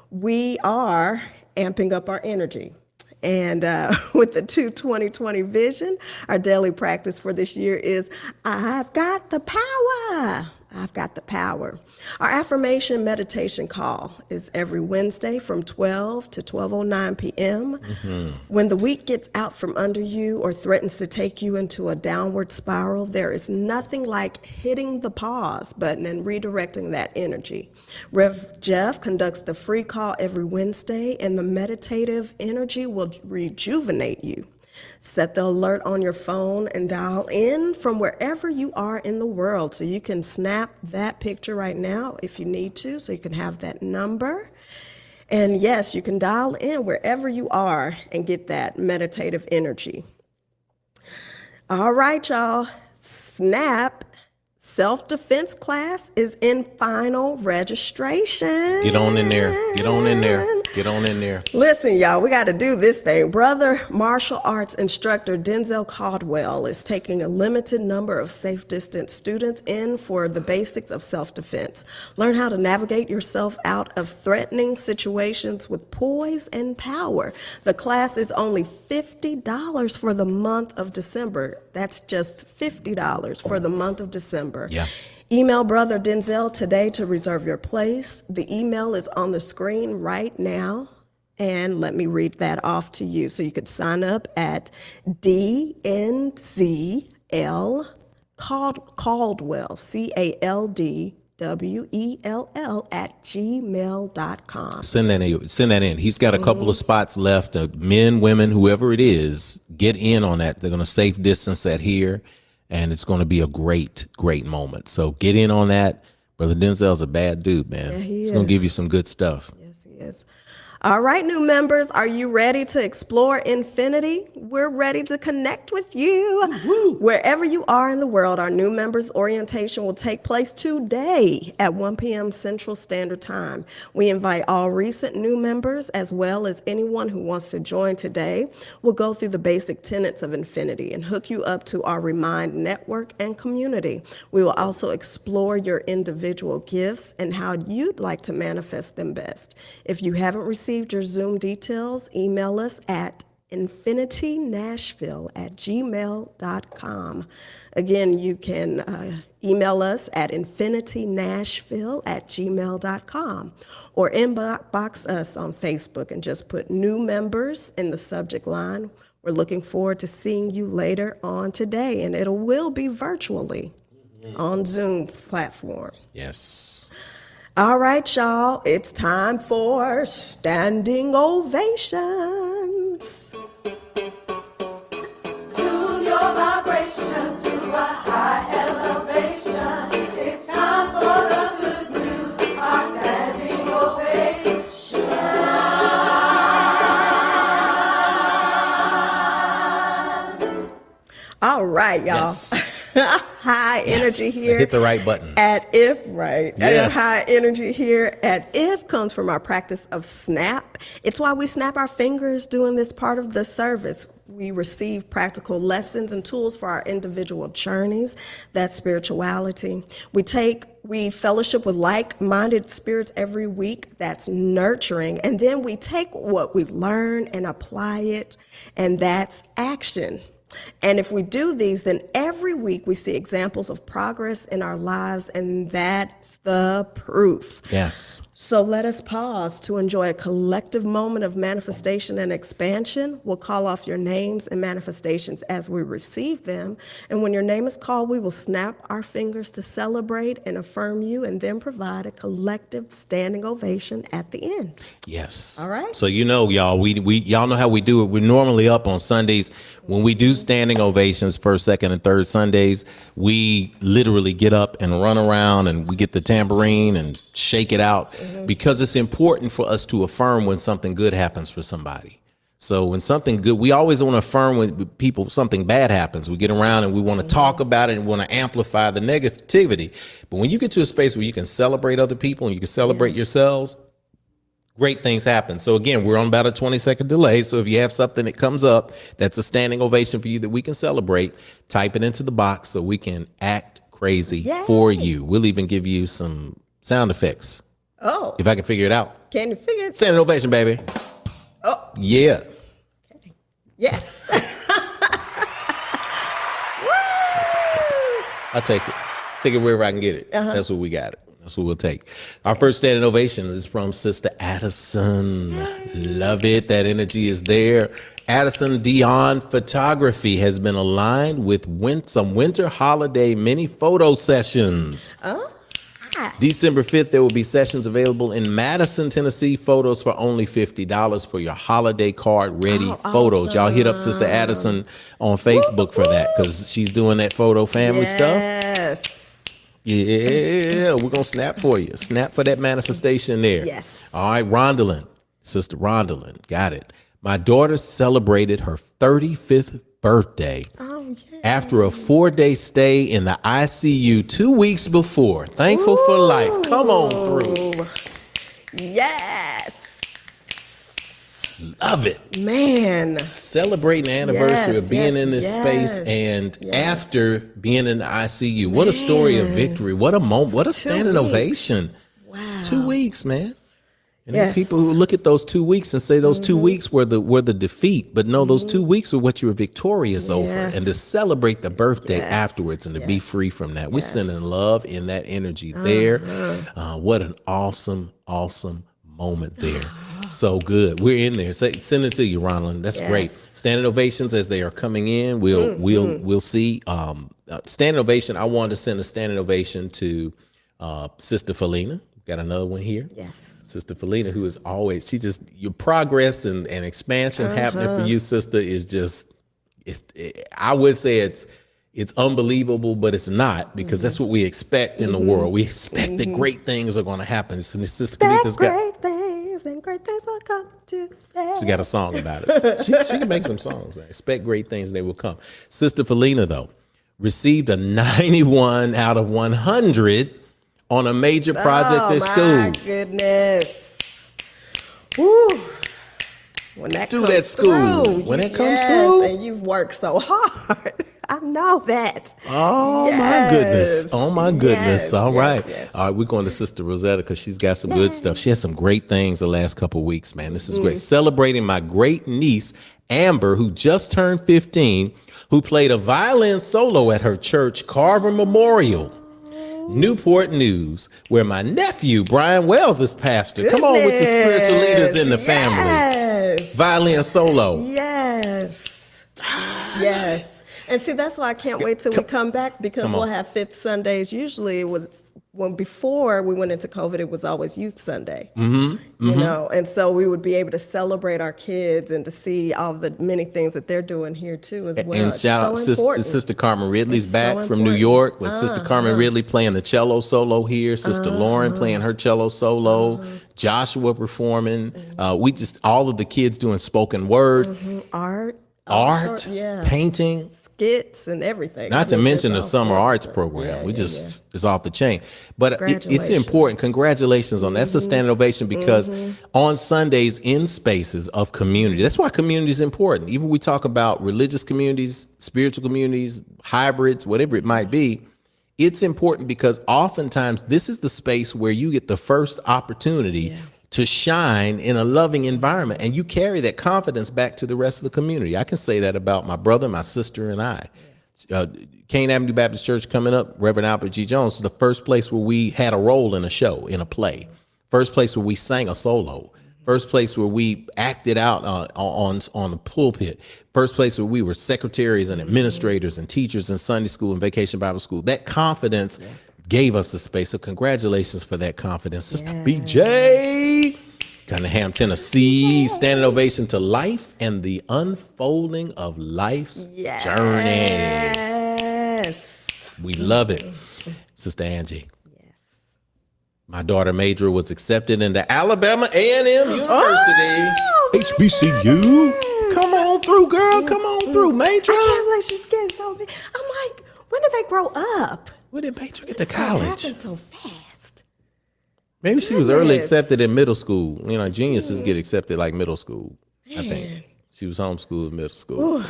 We are amping up our energy. And with the 2020 vision, our daily practice for this year is, I've got the power. I've got the power. Our affirmation meditation call is every Wednesday from 12 to 12:09 p.m. When the week gets out from under you or threatens to take you into a downward spiral, there is nothing like hitting the pause button and redirecting that energy. Rev Jeff conducts the free call every Wednesday, and the meditative energy will rejuvenate you. Set the alert on your phone and dial in from wherever you are in the world. So you can snap that picture right now if you need to, so you can have that number. And yes, you can dial in wherever you are and get that meditative energy. All right, y'all. Snap self-defense class is in final registration. Get on in there. Get on in there. Get on in there. Listen, y'all, we got to do this thing. Brother martial arts instructor Denzel Caldwell is taking a limited number of safe distance students in for the basics of self-defense. Learn how to navigate yourself out of threatening situations with poise and power. The class is only $50 for the month of December. That's just $50 for the month of December. Yeah. Email Brother Denzel today to reserve your place. The email is on the screen right now. And let me read that off to you. So you could sign up at DNZL Caldwell, CALDWELL at gmail.com. Send that in. He's got a couple of spots left. Men, women, whoever it is, get in on that. They're going to safe distance that here. And it's going to be a great, great moment. So get in on that. Brother Denzel's a bad dude, man. Yeah, He's going to give you some good stuff. Yes, he is. All right, new members, are you ready to explore infinity? We're ready to connect with you. Woo-hoo. Wherever you are in the world, our new members orientation will take place today at 1 p.m. Central Standard Time. We invite all recent new members as well as anyone who wants to join today. We'll go through the basic tenets of infinity and hook you up to our Remind network and community. We will also explore your individual gifts and how you'd like to manifest them best. If you haven't received your Zoom details, email us at infinitynashville@gmail.com. Again, you can email us at infinitynashville@gmail.com or inbox us on Facebook and just put new members in the subject line. We're looking forward to seeing you later on today, and it will be virtually on Zoom platform. Yes. All right, y'all, it's time for Standing Ovations. Tune your vibration to a high elevation. It's time for the good news, our standing ovation. All right, y'all. Yes. High energy here. Hit the right button. At If, right. Yes. High energy here at If comes from our practice of snap. It's why we snap our fingers during this part of the service. We receive practical lessons and tools for our individual journeys. That's spirituality. We fellowship with like-minded spirits every week. That's nurturing. And then we take what we learn and apply it, and that's action. And if we do these, then every week we see examples of progress in our lives, and that's the proof. Yes. So let us pause to enjoy a collective moment of manifestation and expansion. We'll call off your names and manifestations as we receive them. And when your name is called, we will snap our fingers to celebrate and affirm you, and then provide a collective standing ovation at the end. Yes. All right. So y'all, y'all know how we do it. We're normally up on Sundays. When we do standing ovations, first, second, and third Sundays, we literally get up and run around and we get the tambourine and shake it out, because it's important for us to affirm when something good happens for somebody. So when something good, we always want to affirm when people, something bad happens. We get around and we want to talk about it and want to amplify the negativity. But when you get to a space where you can celebrate other people and you can celebrate yourselves, great things happen. So again, we're on about a 20-second delay. So if you have something that comes up that's a standing ovation for you that we can celebrate, type it into the box so we can act crazy for you. We'll even give you some sound effects. Oh, If I can figure it out. can you figure it? Standing ovation, baby. Oh, Yeah. yes. Woo! I'll take it. Take it wherever I can get it. That's what we got it. That's what we'll take. Our first standing ovation is from Sister Addison. Love it. That energy is there. Addison Dion Photography has been aligned with some winter holiday mini photo sessions. December 5th, there will be sessions available in Madison, Tennessee. Photos for only $50 for your holiday card ready photos. Y'all hit up Sister Addison on Facebook for that because she's doing that photo family stuff. Yes. Yeah, we're going to snap for you. Snap for that manifestation there. Yes. All right, Rondalyn. Sister Rondalyn. Got it. My daughter celebrated her 35th birthday after a 4-day stay in the ICU 2 weeks before. Thankful for life. Come on through. Yes. Love it. Man. Celebrating the anniversary of being in this space and after being in the ICU. What a story of victory. What a moment. What a standing ovation. Wow. 2 weeks, man. And there are people who look at those 2 weeks and say those 2 weeks were the defeat, but no, those 2 weeks were what you were victorious over. And to celebrate the birthday afterwards and to be free from that. We're sending love in that energy there. What an awesome, awesome moment there. So good. We're in there. Send it to you, Ronald. That's great. Standing ovations as they are coming in. We'll see. Standing ovation. I wanted to send a standing ovation to Sister Felina. Got another one here. Yes. Sister Felina, who is always, your progress and expansion happening for you, sister, is just, I would say it's unbelievable, but it's not, because that's what we expect in the world. We expect that great things are going to happen. So Sister Felina's great things and great things will come to pass. She got a song about it. She can make some songs. Expect great things and they will come. Sister Felina, though, received a 91 out of 100 on a major project at school. Oh, my goodness. Woo. When that comes through. When it comes through. And you've worked so hard. I know that. Oh, my goodness. Oh, my goodness. Yes, All right. yes. All right, we're going to Sister Rosetta because she's got some good stuff. She has some great things the last couple of weeks, man. This is great. Celebrating my great niece, Amber, who just turned 15, who played a violin solo at her church, Carver Memorial, Newport News, where my nephew, Brian Wells, is pastor. Come on with the spiritual leaders in the family. Violin solo. Yes. Yes. And see, that's why I can't wait till we come back, because we'll have Fifth Sundays. Usually it was, before we went into COVID, it was always Youth Sunday, you know, and so we would be able to celebrate our kids and to see all the many things that they're doing here too as well. And shout out Sister Carmen Ridley's back from New York, with Sister Carmen Ridley playing the cello solo here, Sister Lauren playing her cello solo, Joshua performing. We just, all of the kids doing spoken word, art, painting, skits, and everything. Not to mention the summer arts program. It's off the chain. But it's important. Congratulations on that. That's a standing ovation, because on Sundays in spaces of community, that's why community is important. Even we talk about religious communities, spiritual communities, hybrids, whatever it might be. It's important because oftentimes this is the space where you get the first opportunity to shine in a loving environment, and you carry that confidence back to the rest of the community. I can say that about my brother, my sister, and I. Kane Avenue Baptist Church coming up, Reverend Albert G. Jones is the first place where we had a role in a show, in a play. First place where we sang a solo. First place where we acted out on the pulpit. First place where we were secretaries and administrators and teachers in Sunday school and Vacation Bible School. That confidence gave us a space. So congratulations for that confidence. Sister BJ, Cunningham, Tennessee, standing ovation to life and the unfolding of life's journey. Yes. We love it. Sister Angie. My daughter Madra was accepted into Alabama A&M University. HBCU. Come on through, girl. Come on through, Madra. I can't believe she's getting so big. I'm like, when did they grow up? When did Madra get to college? It happened so fast. Maybe she was early accepted in middle school. You know, geniuses get accepted like middle school. I think she was homeschooled in middle school.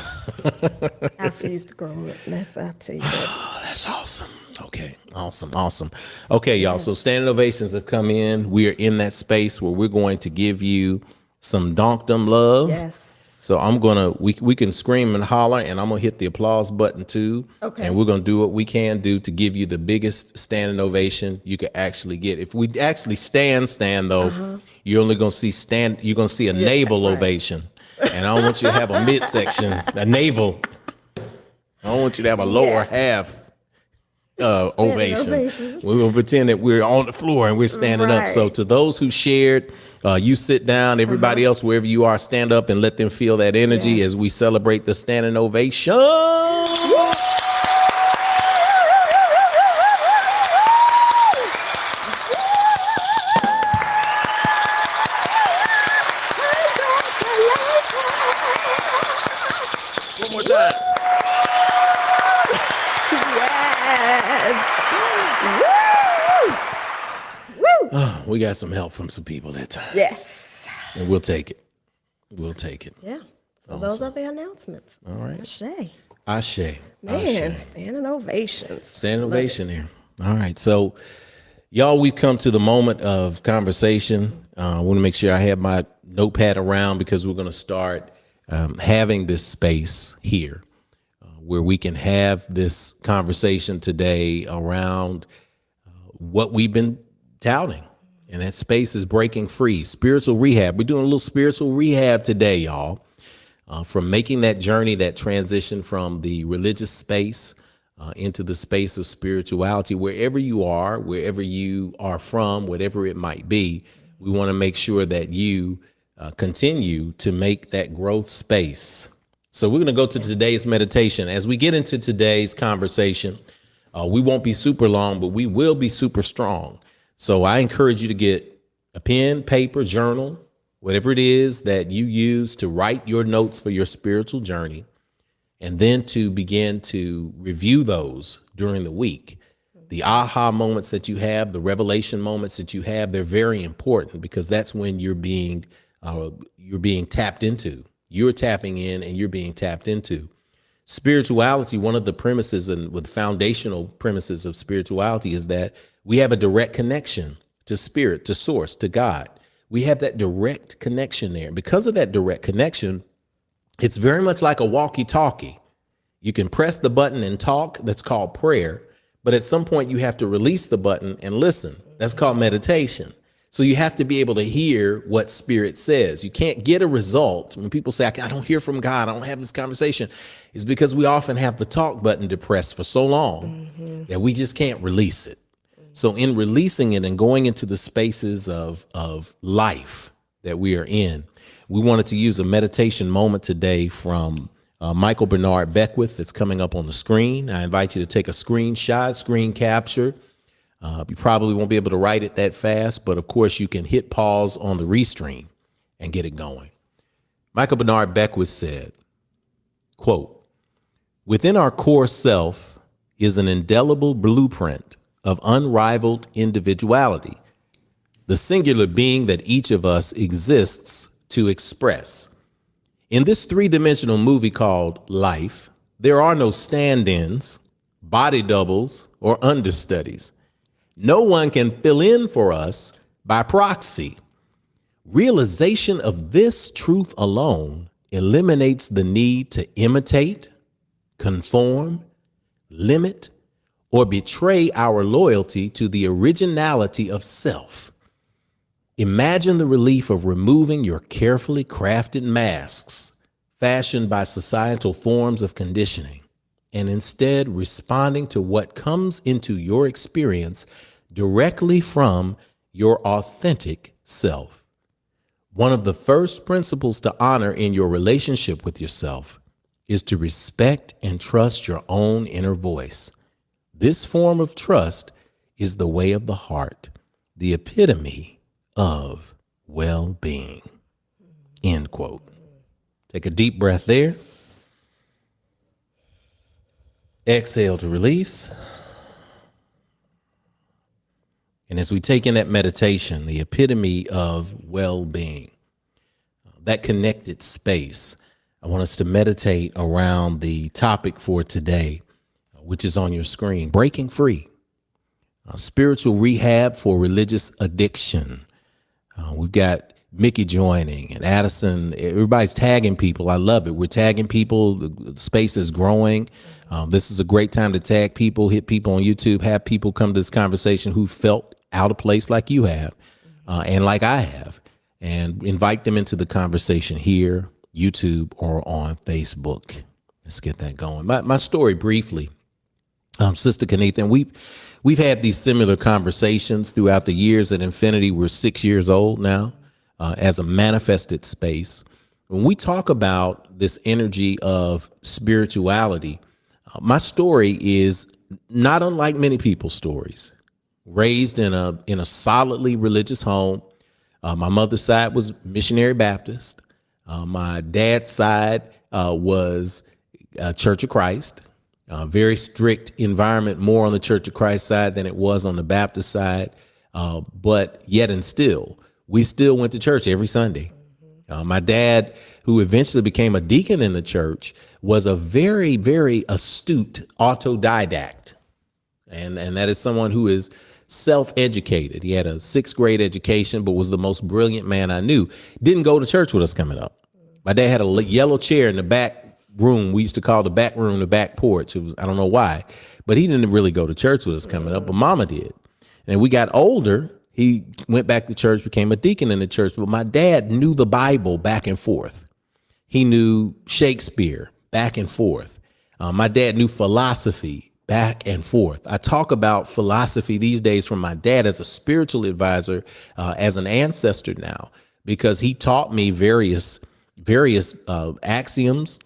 I refused to grow up. I'll tell you that. Oh, that's awesome. Okay, awesome. Okay, y'all. So standing ovations have come in. We are in that space where we're going to give you some donkdom love. So we can scream and holler, and I'm gonna hit the applause button too. Okay. And we're gonna do what we can do to give you the biggest standing ovation you could actually get. If we actually stand though, you're only gonna see you're gonna see a navel ovation. And I don't want you to have a midsection, a navel. I don't want you to have a lower half ovation. We're gonna pretend that we're on the floor and we're standing up. So to those who shared, you sit down. Everybody else, wherever you are, stand up and let them feel that energy as we celebrate the standing ovation. One more time. We got some help from some people that time. Yes. And we'll take it. We'll take it. Yeah. So those are the announcements. All right. Ashe. Man, standing ovations. Standing ovation here. All right. So, y'all, we've come to the moment of conversation. I want to make sure I have my notepad around because we're going to start having this space here where we can have this conversation today around what we've been touting. And that space is breaking free. Spiritual rehab. We're doing a little spiritual rehab today, y'all. From making that journey, that transition from the religious space into the space of spirituality, wherever you are from, whatever it might be, we want to make sure that you continue to make that growth space. So we're going to go to today's meditation. As we get into today's conversation, we won't be super long, but we will be super strong. So I encourage you to get a pen, paper, journal, whatever it is that you use to write your notes for your spiritual journey, and then to begin to review those during the week. The aha moments that you have, the revelation moments that you have, they're very important because that's when you're being tapped into. You're tapping in and you're being tapped into. Spirituality, one of the premises and with foundational premises of spirituality is that we have a direct connection to spirit, to source, to God. We have that direct connection there. Because of that direct connection, it's very much like a walkie-talkie. You can press the button and talk. That's called prayer. But at some point, you have to release the button and listen. That's called meditation. So you have to be able to hear what spirit says. You can't get a result. When people say, I don't hear from God, I don't have this conversation, it's because we often have the talk button depressed for so long that we just can't release it. So in releasing it and going into the spaces of life that we are in, we wanted to use a meditation moment today from Michael Bernard Beckwith that's coming up on the screen. I invite you to take a screenshot, screen capture. You probably won't be able to write it that fast, but of course you can hit pause on the restream and get it going. Michael Bernard Beckwith said, quote, "Within our core self is an indelible blueprint of unrivaled individuality, the singular being that each of us exists to express. In this three-dimensional movie called Life, there are no stand-ins, body doubles, or understudies. No one can fill in for us by proxy. Realization of this truth alone eliminates the need to imitate, conform, limit, or betray our loyalty to the originality of self. Imagine the relief of removing your carefully crafted masks fashioned by societal forms of conditioning, and instead responding to what comes into your experience directly from your authentic self. One of the first principles to honor in your relationship with yourself is to respect and trust your own inner voice. This form of trust is the way of the heart, the epitome of well-being." End quote. Take a deep breath there. Exhale to release. And as we take in that meditation, the epitome of well-being, that connected space, I want us to meditate around the topic for today, which is on your screen, breaking free, spiritual rehab for religious addiction. We've got Mickey joining and Addison, everybody's tagging people. I love it. We're tagging people. The space is growing. This is a great time to tag people, hit people on YouTube, have people come to this conversation who felt out of place like you have and like I have, and invite them into the conversation here, YouTube, or on Facebook. Let's get that going. My story briefly, Sister Kanitha, and we've had these similar conversations throughout the years at Infinity. We're 6 years old now. As a manifested space. When we talk about this energy of spirituality, my story is not unlike many people's stories. Raised in a solidly religious home. My mother's side was missionary Baptist. My dad's side was Church of Christ. Very strict environment, more on the Church of Christ side than it was on the Baptist side. But yet and still, we still went to church every Sunday. My dad, who eventually became a deacon in the church, was a very, very astute autodidact. And that is someone who is self-educated. He had a 6th grade education, but was the most brilliant man I knew. Didn't go to church with us coming up. My dad had a yellow chair in the back room. We used to call the back room the back porch. It was, I don't know why, but he didn't really go to church with us coming up, but Mama did. And we got older. He went back to church, became a deacon in the church, but my dad knew the Bible back and forth. He knew Shakespeare back and forth. My dad knew philosophy back and forth. I talk about philosophy these days from my dad as a spiritual advisor, as an ancestor now, because he taught me various axioms,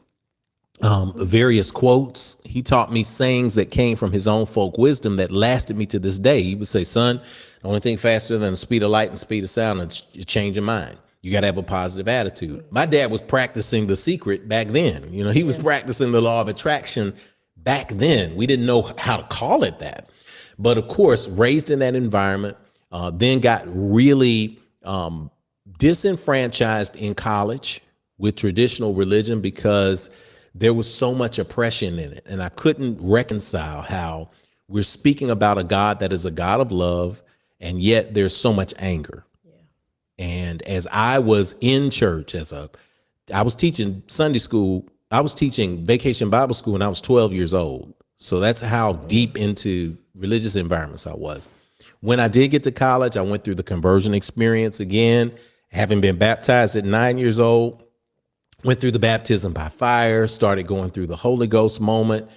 various quotes. He taught me sayings that came from his own folk wisdom that lasted me to this day. He would say, son, the only thing faster than the speed of light and speed of sound is you change your mind. You got to have a positive attitude. My dad was practicing The Secret back then. You know, he was practicing the law of attraction back then. We didn't know how to call it that. But of course, raised in that environment, then got really disenfranchised in college with traditional religion because there was so much oppression in it. And I couldn't reconcile how we're speaking about a God that is a God of love, and yet there's so much anger. Yeah. And as I was in church, I was teaching Sunday school, I was teaching Vacation Bible School when I was 12 years old. So that's how deep into religious environments I was. When I did get to college, I went through the conversion experience again, having been baptized at 9 years old, went through the baptism by fire, started going through the Holy Ghost moment,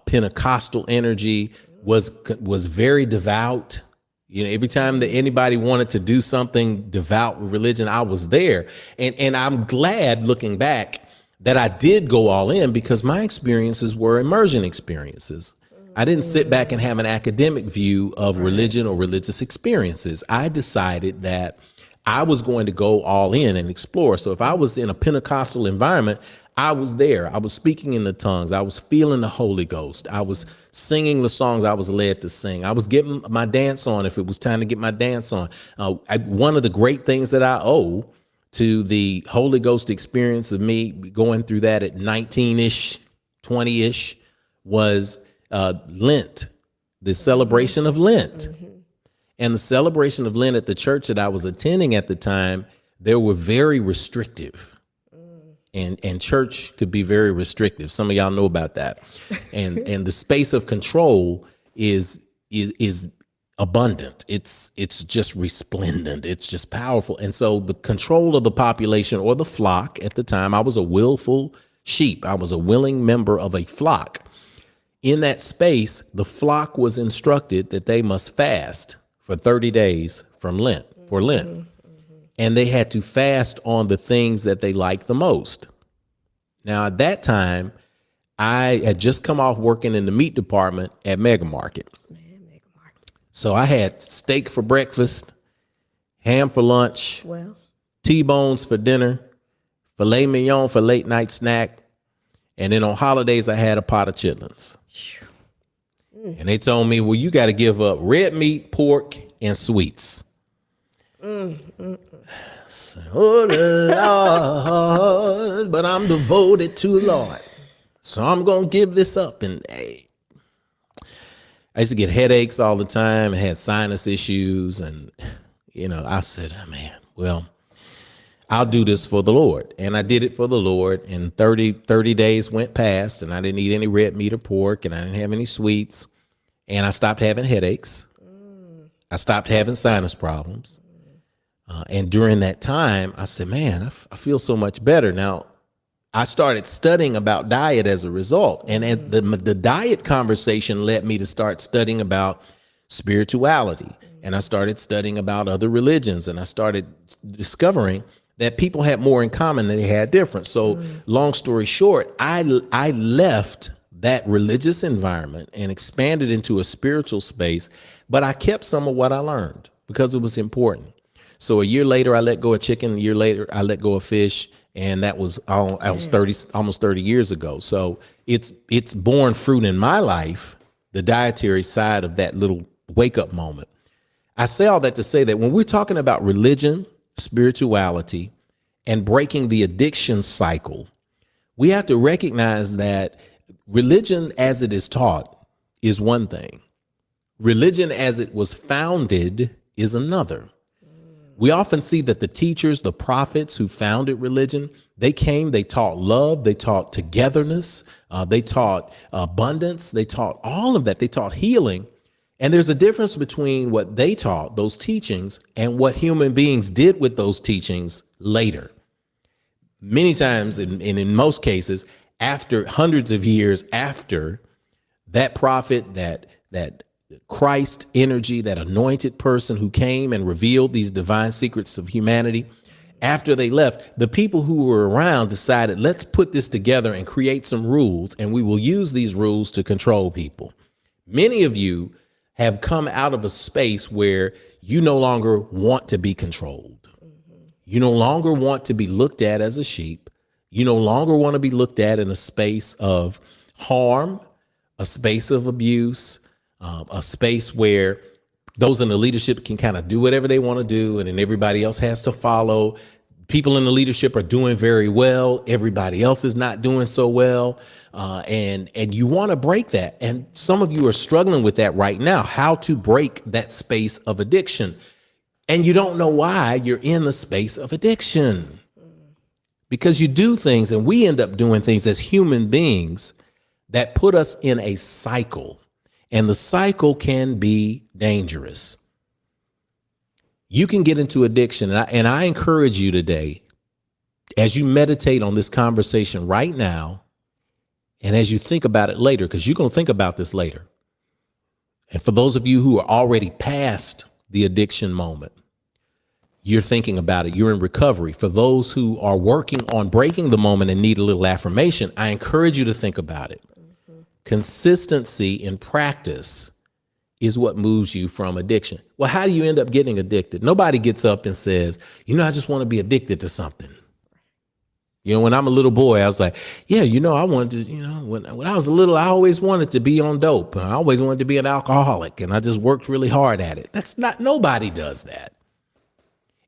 Pentecostal energy, was very devout. You know, every time that anybody wanted to do something devout with religion, I was there. And I'm glad looking back that I did go all in, because my experiences were immersion experiences. I didn't sit back and have an academic view of religion or religious experiences. I decided that I was going to go all in and explore. So if I was in a Pentecostal environment, I was there. I was speaking in the tongues. I was feeling the Holy Ghost. I was singing the songs I was led to sing. I was getting my dance on if it was time to get my dance on. One of the great things that I owe to the Holy Ghost experience of me going through that at 19-ish, 20-ish was Lent, the celebration of Lent. And the celebration of Lent at the church that I was attending at the time, they were very restrictive. And church could be very restrictive. Some of y'all know about that. And the space of control is abundant. It's just resplendent. It's just powerful. And so the control of the population or the flock at the time, I was a willful sheep. I was a willing member of a flock. In that space, the flock was instructed that they must fast for 30 days for Lent. And they had to fast on the things that they liked the most. Now, at that time, I had just come off working in the meat department at Mega Market. So I had steak for breakfast, ham for lunch, T-bones for dinner, filet mignon for late night snack. And then on holidays, I had a pot of chitlins. And they told me, well, you got to give up red meat, pork, and sweets. So, oh, Lord, but I'm devoted to the Lord. So I'm going to give this up. And hey, I used to get headaches all the time and had sinus issues. And, you know, I said, oh, man, well, I'll do this for the Lord. And I did it for the Lord. And 30 days went past, and I didn't eat any red meat or pork, and I didn't have any sweets. And I stopped having headaches. I stopped having sinus problems. And during that time, I said, man, I feel so much better. Now, I started studying about diet as a result. And the diet conversation led me to start studying about spirituality. And I started studying about other religions. And I started discovering that people had more in common than they had different. So long story short, I left that religious environment and expanded into a spiritual space. But I kept some of what I learned because it was important. So a year later, I let go of chicken. A year later, I let go of fish. And that was almost 30 years ago. So it's borne fruit in my life, the dietary side of that little wake up moment. I say all that to say that when we're talking about religion, spirituality, and breaking the addiction cycle, we have to recognize that religion as it is taught is one thing. Religion as it was founded is another. We often see that the teachers, the prophets who founded religion, they taught love, they taught togetherness, they taught abundance, they taught all of that, they taught healing. And there's a difference between what they taught, those teachings, and what human beings did with those teachings later. Many times, and in most cases, after hundreds of years after that prophet, that Christ energy, that anointed person who came and revealed these divine secrets of humanity, after they left, the people who were around decided, let's put this together and create some rules, and we will use these rules to control people. Many of you have come out of a space where you no longer want to be controlled. You no longer want to be looked at as a sheep. You no longer want to be looked at in a space of harm, a space of abuse, a space where those in the leadership can kind of do whatever they want to do, and then everybody else has to follow. People in the leadership are doing very well. Everybody else is not doing so well. And you want to break that. And some of you are struggling with that right now, how to break that space of addiction. And you don't know why you're in the space of addiction. Because you do things, and we end up doing things as human beings that put us in a cycle. And the cycle can be dangerous. You can get into addiction. And I encourage you today, as you meditate on this conversation right now, and as you think about it later, because you're going to think about this later. And for those of you who are already past the addiction moment, you're thinking about it. You're in recovery. For those who are working on breaking the moment and need a little affirmation, I encourage you to think about it. Consistency in practice is what moves you from addiction. Well, how do you end up getting addicted? Nobody gets up and says, I just want to be addicted to something. When I'm a little boy, I was like, I wanted to, when I was little, I always wanted to be on dope. I always wanted to be an alcoholic, and I just worked really hard at it. Nobody does that.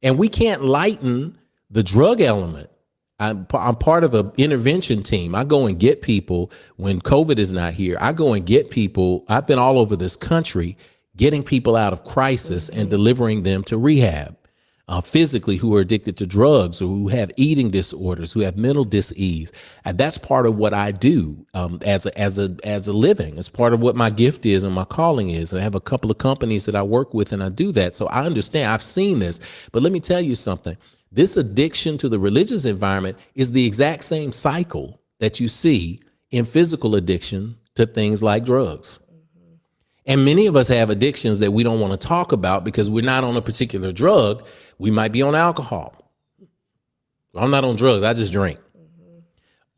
And we can't lighten the drug element. I'm part of an intervention team. I go and get people when COVID is not here. I go and get people. I've been all over this country getting people out of crisis and delivering them to rehab, physically, who are addicted to drugs or who have eating disorders, who have mental dis-ease. And that's part of what I do as a living. It's part of what my gift is and my calling is. And I have a couple of companies that I work with, and I do that. So I understand. I've seen this. But let me tell you something. This addiction to the religious environment is the exact same cycle that you see in physical addiction to things like drugs. And many of us have addictions that we don't want to talk about because we're not on a particular drug. We might be on alcohol. I'm not on drugs. I just drink.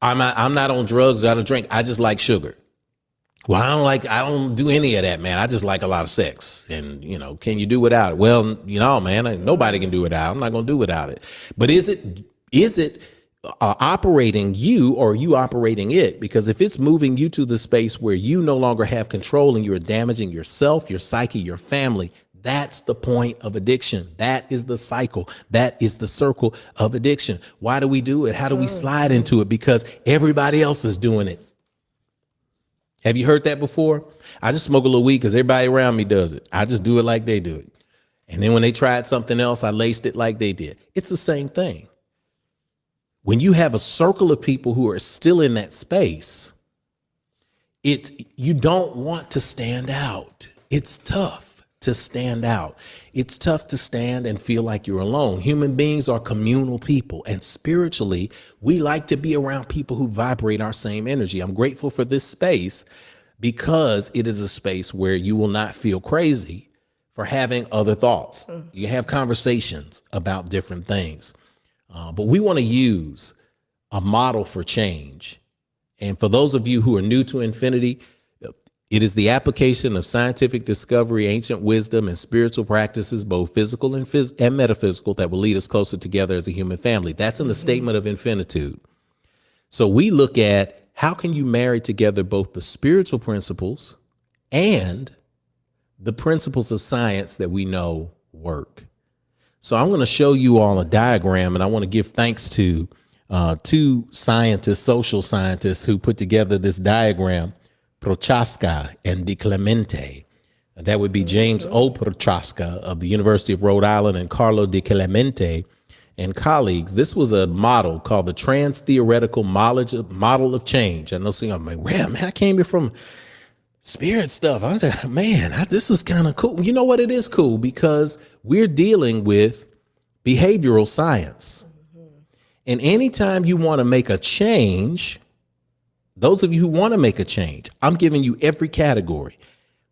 I'm not on drugs. I don't drink. I just like sugar. Well, I don't do any of that, man. I just like a lot of sex. And, can you do without it? Well, man, nobody can do without it. I'm not going to do without it. But is it operating you, or are you operating it? Because if it's moving you to the space where you no longer have control and you're damaging yourself, your psyche, your family, that's the point of addiction. That is the cycle. That is the circle of addiction. Why do we do it? How do we slide into it? Because everybody else is doing it. Have you heard that before? I just smoke a little weed because everybody around me does it. I just do it like they do it. And then when they tried something else, I laced it like they did. It's the same thing. when you have a circle of people who are still in that space, you don't want to stand out. It's tough to stand out. It's tough to stand and feel like you're alone. Human beings are communal people, and spiritually, we like to be around people who vibrate our same energy. I'm grateful for this space because it is a space where you will not feel crazy for having other thoughts. You have conversations about different things, but we want to use a model for change. And for those of you who are new to Infinity, it is the application of scientific discovery, ancient wisdom, and spiritual practices, both physical and metaphysical, that will lead us closer together as a human family. That's in the statement of infinitude. So we look at how can you marry together both the spiritual principles and the principles of science that we know work. So I'm going to show you all a diagram, and I want to give thanks to two scientists, social scientists, who put together this diagram, Prochaska and De Clemente. That would be James O. Prochaska of the University of Rhode Island and Carlo De Clemente and colleagues. This was a model called the Trans-Theoretical Model of Change. I know some of you are like, man, I came here from spirit stuff. This is kind of cool. You know what? It is cool because we're dealing with behavioral science. And anytime you want to make a change, those of you who want to make a change, I'm giving you every category.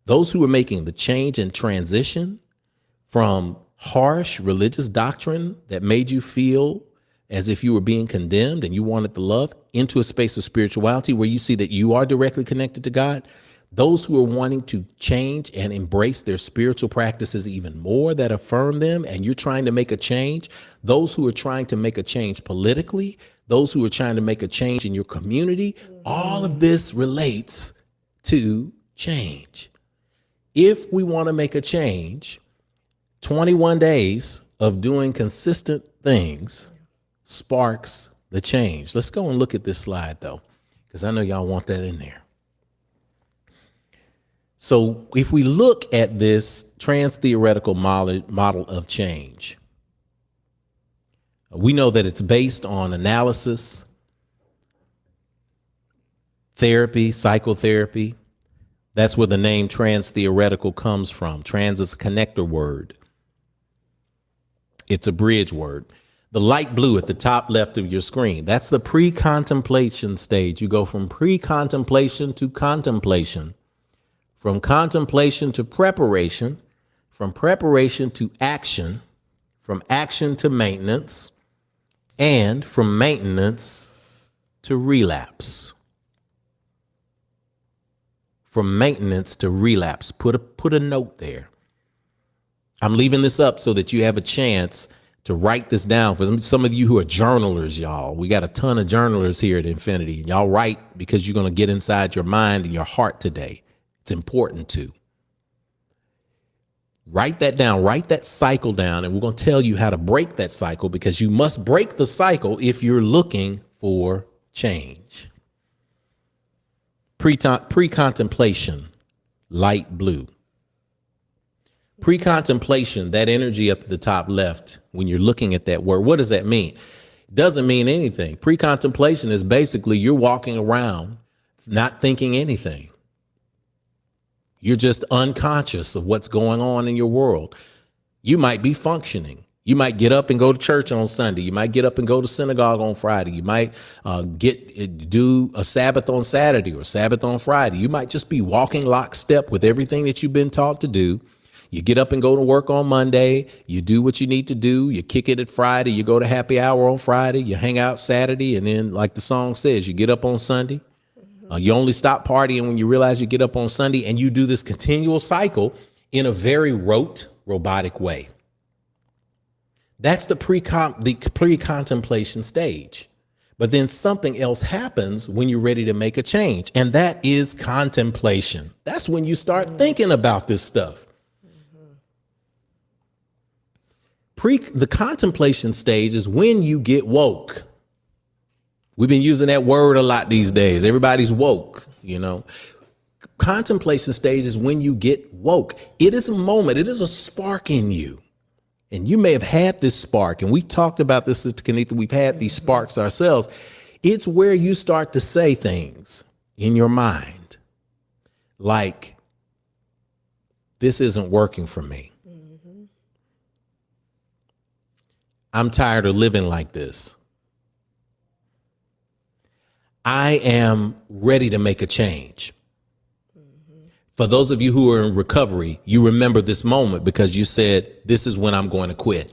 Those who are making the change and transition from harsh religious doctrine that made you feel as if you were being condemned and you wanted the love, into a space of spirituality where you see that you are directly connected to God. Those who are wanting to change and embrace their spiritual practices even more that affirm them, and you're trying to make a change. Those who are trying to make a change politically, those who are trying to make a change in your community, all of this relates to change. If we want to make a change, 21 days of doing consistent things sparks the change. Let's go and look at this slide, though, because I know y'all want that in there. So if we look at this trans-theoretical model of change, we know that it's based on analysis, therapy, psychotherapy. That's where the name trans-theoretical comes from. Trans is a connector word. It's a bridge word. The light blue at the top left of your screen, that's the pre-contemplation stage. You go from pre-contemplation to contemplation, from contemplation to preparation, from preparation to action, from action to maintenance, and from maintenance to relapse. From maintenance to relapse. Put a note there. I'm leaving this up so that you have a chance to write this down. For some of you who are journalers, y'all, we got a ton of journalers here at Infinity. Y'all write because you're going to get inside your mind and your heart today. It's important to write that down, write that cycle down, and we're going to tell you how to break that cycle, because you must break the cycle if you're looking for change. Pre-contemplation, light blue. Pre-contemplation, that energy up at the top left, when you're looking at that word, what does that mean? It doesn't mean anything. Pre-contemplation is basically you're walking around not thinking anything. You're just unconscious of what's going on in your world. You might be functioning. You might get up and go to church on Sunday. You might get up and go to synagogue on Friday. You might do a Sabbath on Saturday or Sabbath on Friday. You might just be walking lockstep with everything that you've been taught to do. You get up and go to work on Monday. You do what you need to do. You kick it at Friday. You go to happy hour on Friday. You hang out Saturday. And then, like the song says, you get up on Sunday. You only stop partying when you realize you get up on Sunday, and you do this continual cycle in a very rote, robotic way. That's the pre-contemplation stage. But then something else happens when you're ready to make a change, and that is contemplation. That's when you start thinking about this stuff. The contemplation stage is when you get woke. We've been using that word a lot these days. Everybody's woke, you know. Contemplation stage is when you get woke. It is a moment. It is a spark in you. And you may have had this spark, and we've talked about this, Sister Kenitha. We've had these sparks ourselves. It's where you start to say things in your mind like, this isn't working for me. I'm tired of living like this. I am ready to make a change. For those of you who are in recovery, you remember this moment because you said, this is when I'm going to quit.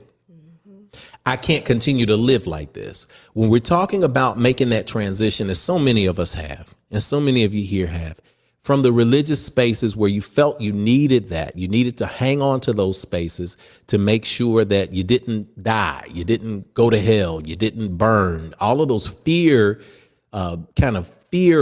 I can't continue to live like this. When we're talking about making that transition, as so many of us have, and so many of you here have, from the religious spaces where you felt you needed that, you needed to hang on to those spaces to make sure that you didn't die, you didn't go to hell, you didn't burn, all of those fear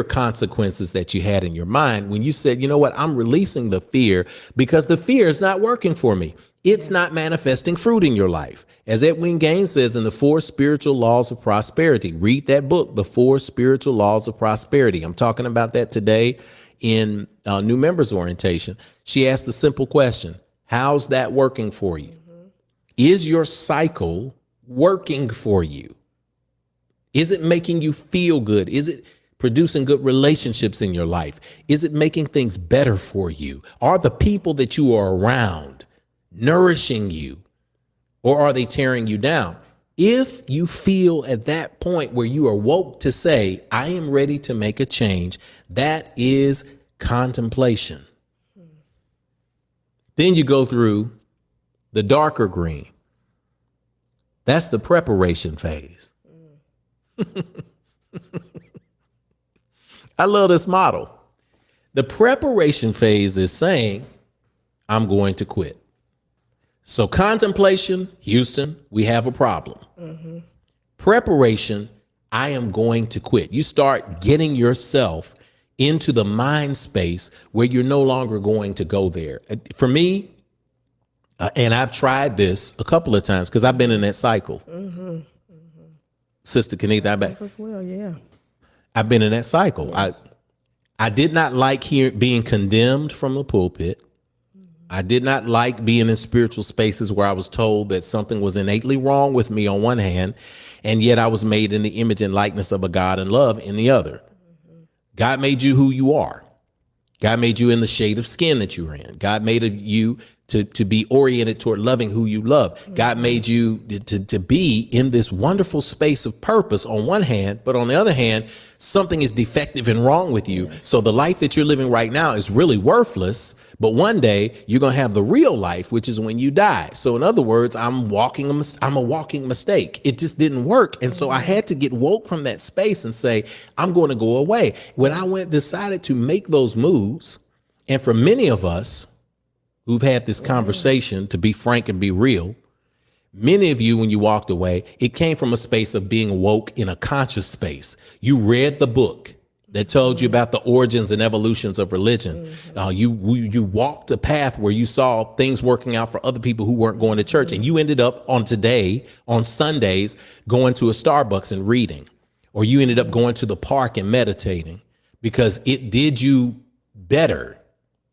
consequences that you had in your mind. When you said, you know what, I'm releasing the fear because the fear is not working for me. It's not manifesting fruit in your life. As Edwin Gaines says in the 4 Spiritual Laws of Prosperity, read that book, The 4 Spiritual Laws of Prosperity. I'm talking about that today in new members orientation. She asked the simple question, how's that working for you? Is your cycle working for you? Is it making you feel good? Is it producing good relationships in your life? Is it making things better for you? Are the people that you are around nourishing you, or are they tearing you down? If you feel at that point where you are woke to say, I am ready to make a change, that is contemplation. Then you go through the darker green. That's the preparation phase. I love this model. The preparation phase is saying, I'm going to quit. So contemplation, Houston, we have a problem. Preparation, I am going to quit. You start getting yourself into the mind space where you're no longer going to go there. For me, and I've tried this a couple of times because I've been in that cycle. Sister Kenitha, I've been in that cycle. I did not like being condemned from the pulpit. I did not like being in spiritual spaces where I was told that something was innately wrong with me on one hand, and yet I was made in the image and likeness of a God and love in the other. God made you who you are. God made you in the shade of skin that you're in. God made you to be oriented toward loving who you love. God made you to be in this wonderful space of purpose on one hand, but on the other hand, something is defective and wrong with you. So the life that you're living right now is really worthless. But one day you're going to have the real life, which is when you die. So in other words, I'm a walking mistake. It just didn't work. And so I had to get woke from that space and say, I'm going to go away. When I decided to make those moves, and for many of us who've had this conversation, to be frank and be real, many of you, when you walked away, it came from a space of being woke in a conscious space. You read the book that told you about the origins and evolutions of religion. You walked a path where you saw things working out for other people who weren't going to church. And you ended up on Sundays, going to a Starbucks and reading, or you ended up going to the park and meditating because it did you better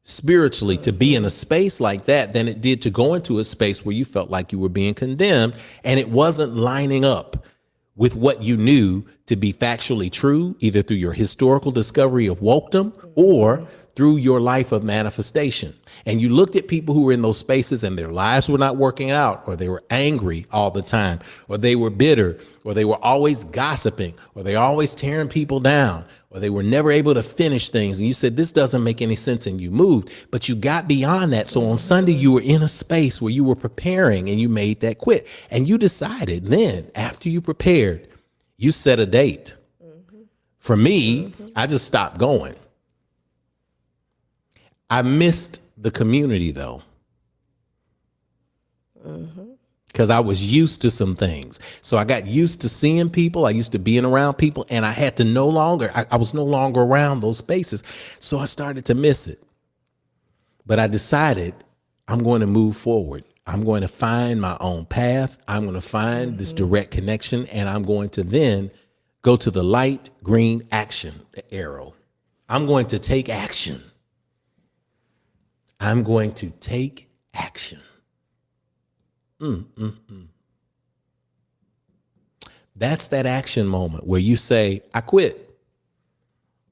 spiritually to be in a space like that than it did to go into a space where you felt like you were being condemned and it wasn't lining up with what you knew to be factually true, either through your historical discovery of wokedom or through your life of manifestation. And you looked at people who were in those spaces and their lives were not working out, or they were angry all the time, or they were bitter, or they were always gossiping, or they always tearing people down, or they were never able to finish things. And you said, this doesn't make any sense. And you moved, but you got beyond that. So on Sunday, you were in a space where you were preparing and you made that quit. And you decided then, after you prepared, you set a date. For me, I just stopped going. I missed the community though, because I was used to some things. So I got used to seeing people. I used to being around people, and I had to I was no longer around those spaces. So I started to miss it. But I decided I'm going to move forward. I'm going to find my own path. I'm going to find this direct connection, and I'm going to then go to the light green action, the arrow. I'm going to take action. I'm going to take action. That's that action moment where you say, I quit.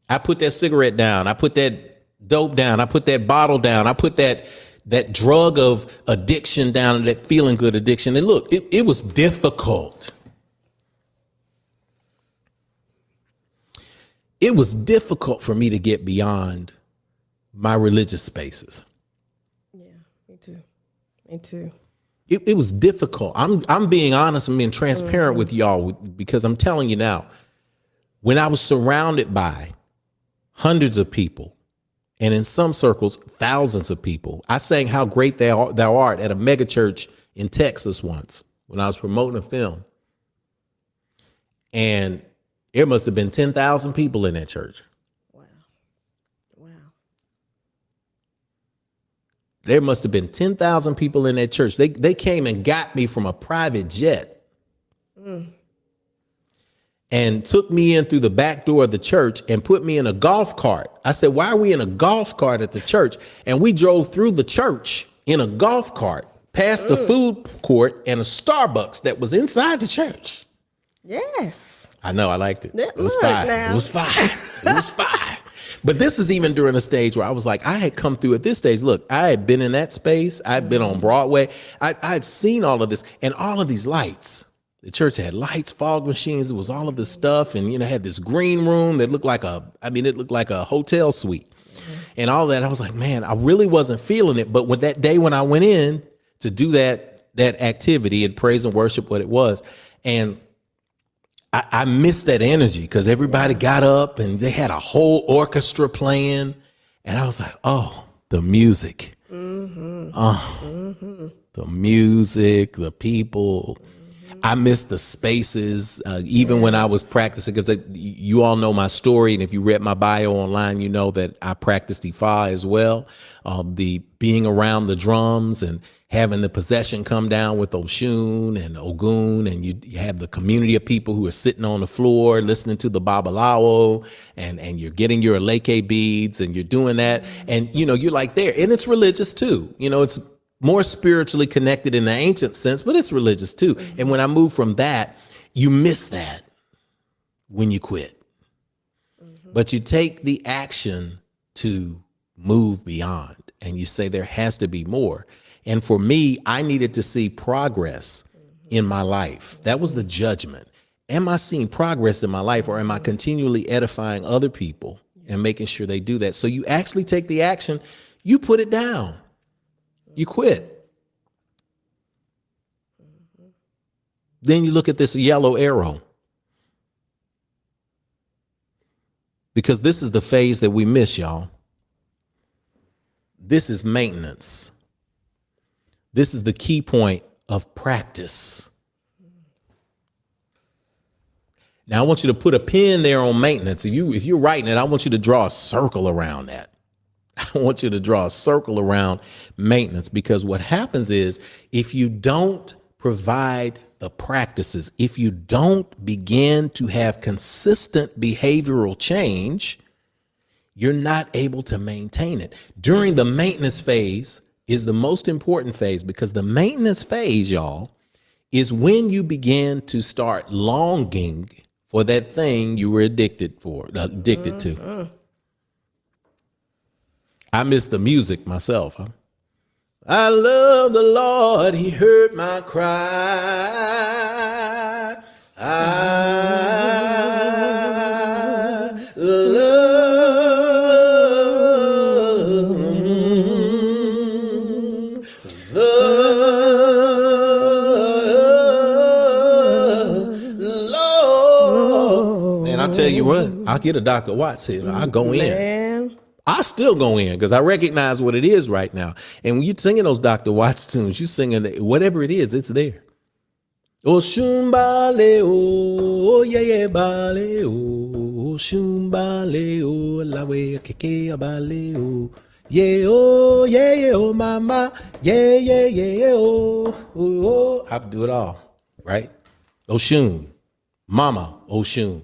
I put that cigarette down. I put that dope down. I put that bottle down. I put that drug of addiction down, that feeling good addiction. And look, it was difficult. It was difficult for me to get beyond my religious spaces. Yeah, me too. Me too. It was difficult. I'm being honest and being transparent with y'all because I'm telling you now, when I was surrounded by hundreds of people, and in some circles, thousands of people, I sang How Great Thou Art at a mega church in Texas once when I was promoting a film. And there must have been 10,000 people in that church. Wow. Wow. There must have been 10,000 people in that church. They came and got me from a private jet and took me in through the back door of the church and put me in a golf cart. I said, why are we in a golf cart at the church? And we drove through the church in a golf cart, past the food court and a Starbucks that was inside the church. Yes. I know, I liked it. It was Look fire. now. It was fire. It was fire. But this is even during a stage where I was like, I had come through at this stage. Look, I had been in that space. I'd been on Broadway. I had seen all of this and all of these lights. The church had lights, fog machines. It was all of this stuff. And, had this green room that looked like it looked like a hotel suite and all that. I was like, man, I really wasn't feeling it. But with that day when I went in to do that activity and praise and worship, what it was, and I missed that energy because everybody got up and they had a whole orchestra playing. And I was like, oh, the music. The music, the people. I missed the spaces, even when I was practicing, because you all know my story. And if you read my bio online, you know that I practiced Ifa as well. The being around the drums and having the possession come down with Oshun and Ogun, and you have the community of people who are sitting on the floor listening to the Babalawo, and you're getting your Aleke beads and you're doing that. And, you're like there. And it's religious too. It's more spiritually connected in the ancient sense, but it's religious too. And when I moved from that, you miss that when you quit. But you take the action to move beyond and you say there has to be more. And for me, I needed to see progress in my life. That was the judgment. Am I seeing progress in my life, or am I continually edifying other people and making sure they do that? So you actually take the action, you put it down. You quit. Then you look at this yellow arrow. Because this is the phase that we miss, y'all. This is maintenance. This is the key point of practice. Now, I want you to put a pin there on maintenance. If you're writing it, I want you to draw a circle around that. I want you to draw a circle around maintenance, because what happens is if you don't provide the practices, if you don't begin to have consistent behavioral change, you're not able to maintain it. During the maintenance phase is the most important phase, because the maintenance phase, y'all, is when you begin to start longing for that thing you were addicted to. I miss the music myself. Huh? I love the Lord. He heard my cry. I love the Lord. And I'll tell you what, I'll get a Dr. Watts here. I'll go in. I still go in because I recognize what it is right now. And when you're singing those Dr. Watts tunes, you're singing whatever it is, it's there. Oh, shumbale, oh, yeah, bale, oh, shumbale, oh, la way, keke, bale, oh, yeah, oh, mama, yeah, oh. I do it all, right? Oshun, mama, Oshun.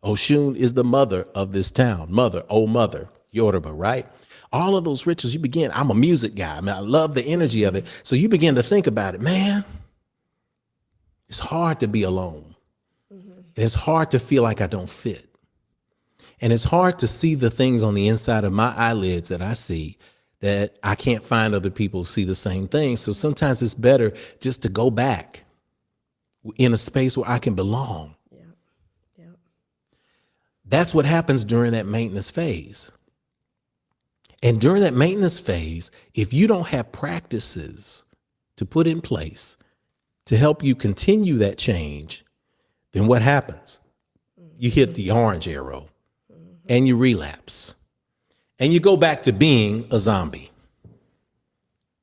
Oshun is the mother of this town. Mother, oh, mother. Yoruba, right? All of those rituals, you begin, I'm a music guy. I love the energy of it. So you begin to think about it, man, It's hard to be alone. And it's hard to feel like I don't fit. And it's hard to see the things on the inside of my eyelids that I see that I can't find other people who see the same thing. So sometimes it's better just to go back in a space where I can belong. Yeah. That's what happens during that maintenance phase. And during that maintenance phase, if you don't have practices to put in place to help you continue that change, then what happens? You hit the orange arrow and you relapse and you go back to being a zombie.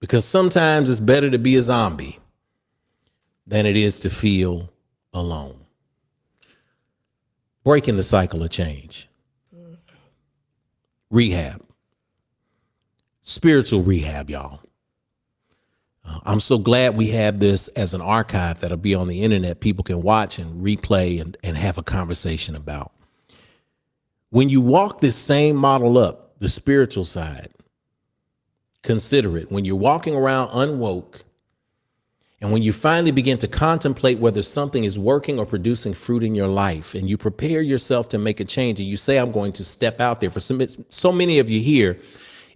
Because sometimes it's better to be a zombie than it is to feel alone. Breaking the cycle of change. Rehab. Spiritual rehab, y'all. I'm so glad we have this as an archive that'll be on the internet. People can watch and replay and have a conversation about. When you walk this same model up, the spiritual side, consider it. When you're walking around unwoke, and when you finally begin to contemplate whether something is working or producing fruit in your life, and you prepare yourself to make a change, and you say, I'm going to step out there. For so many of you here,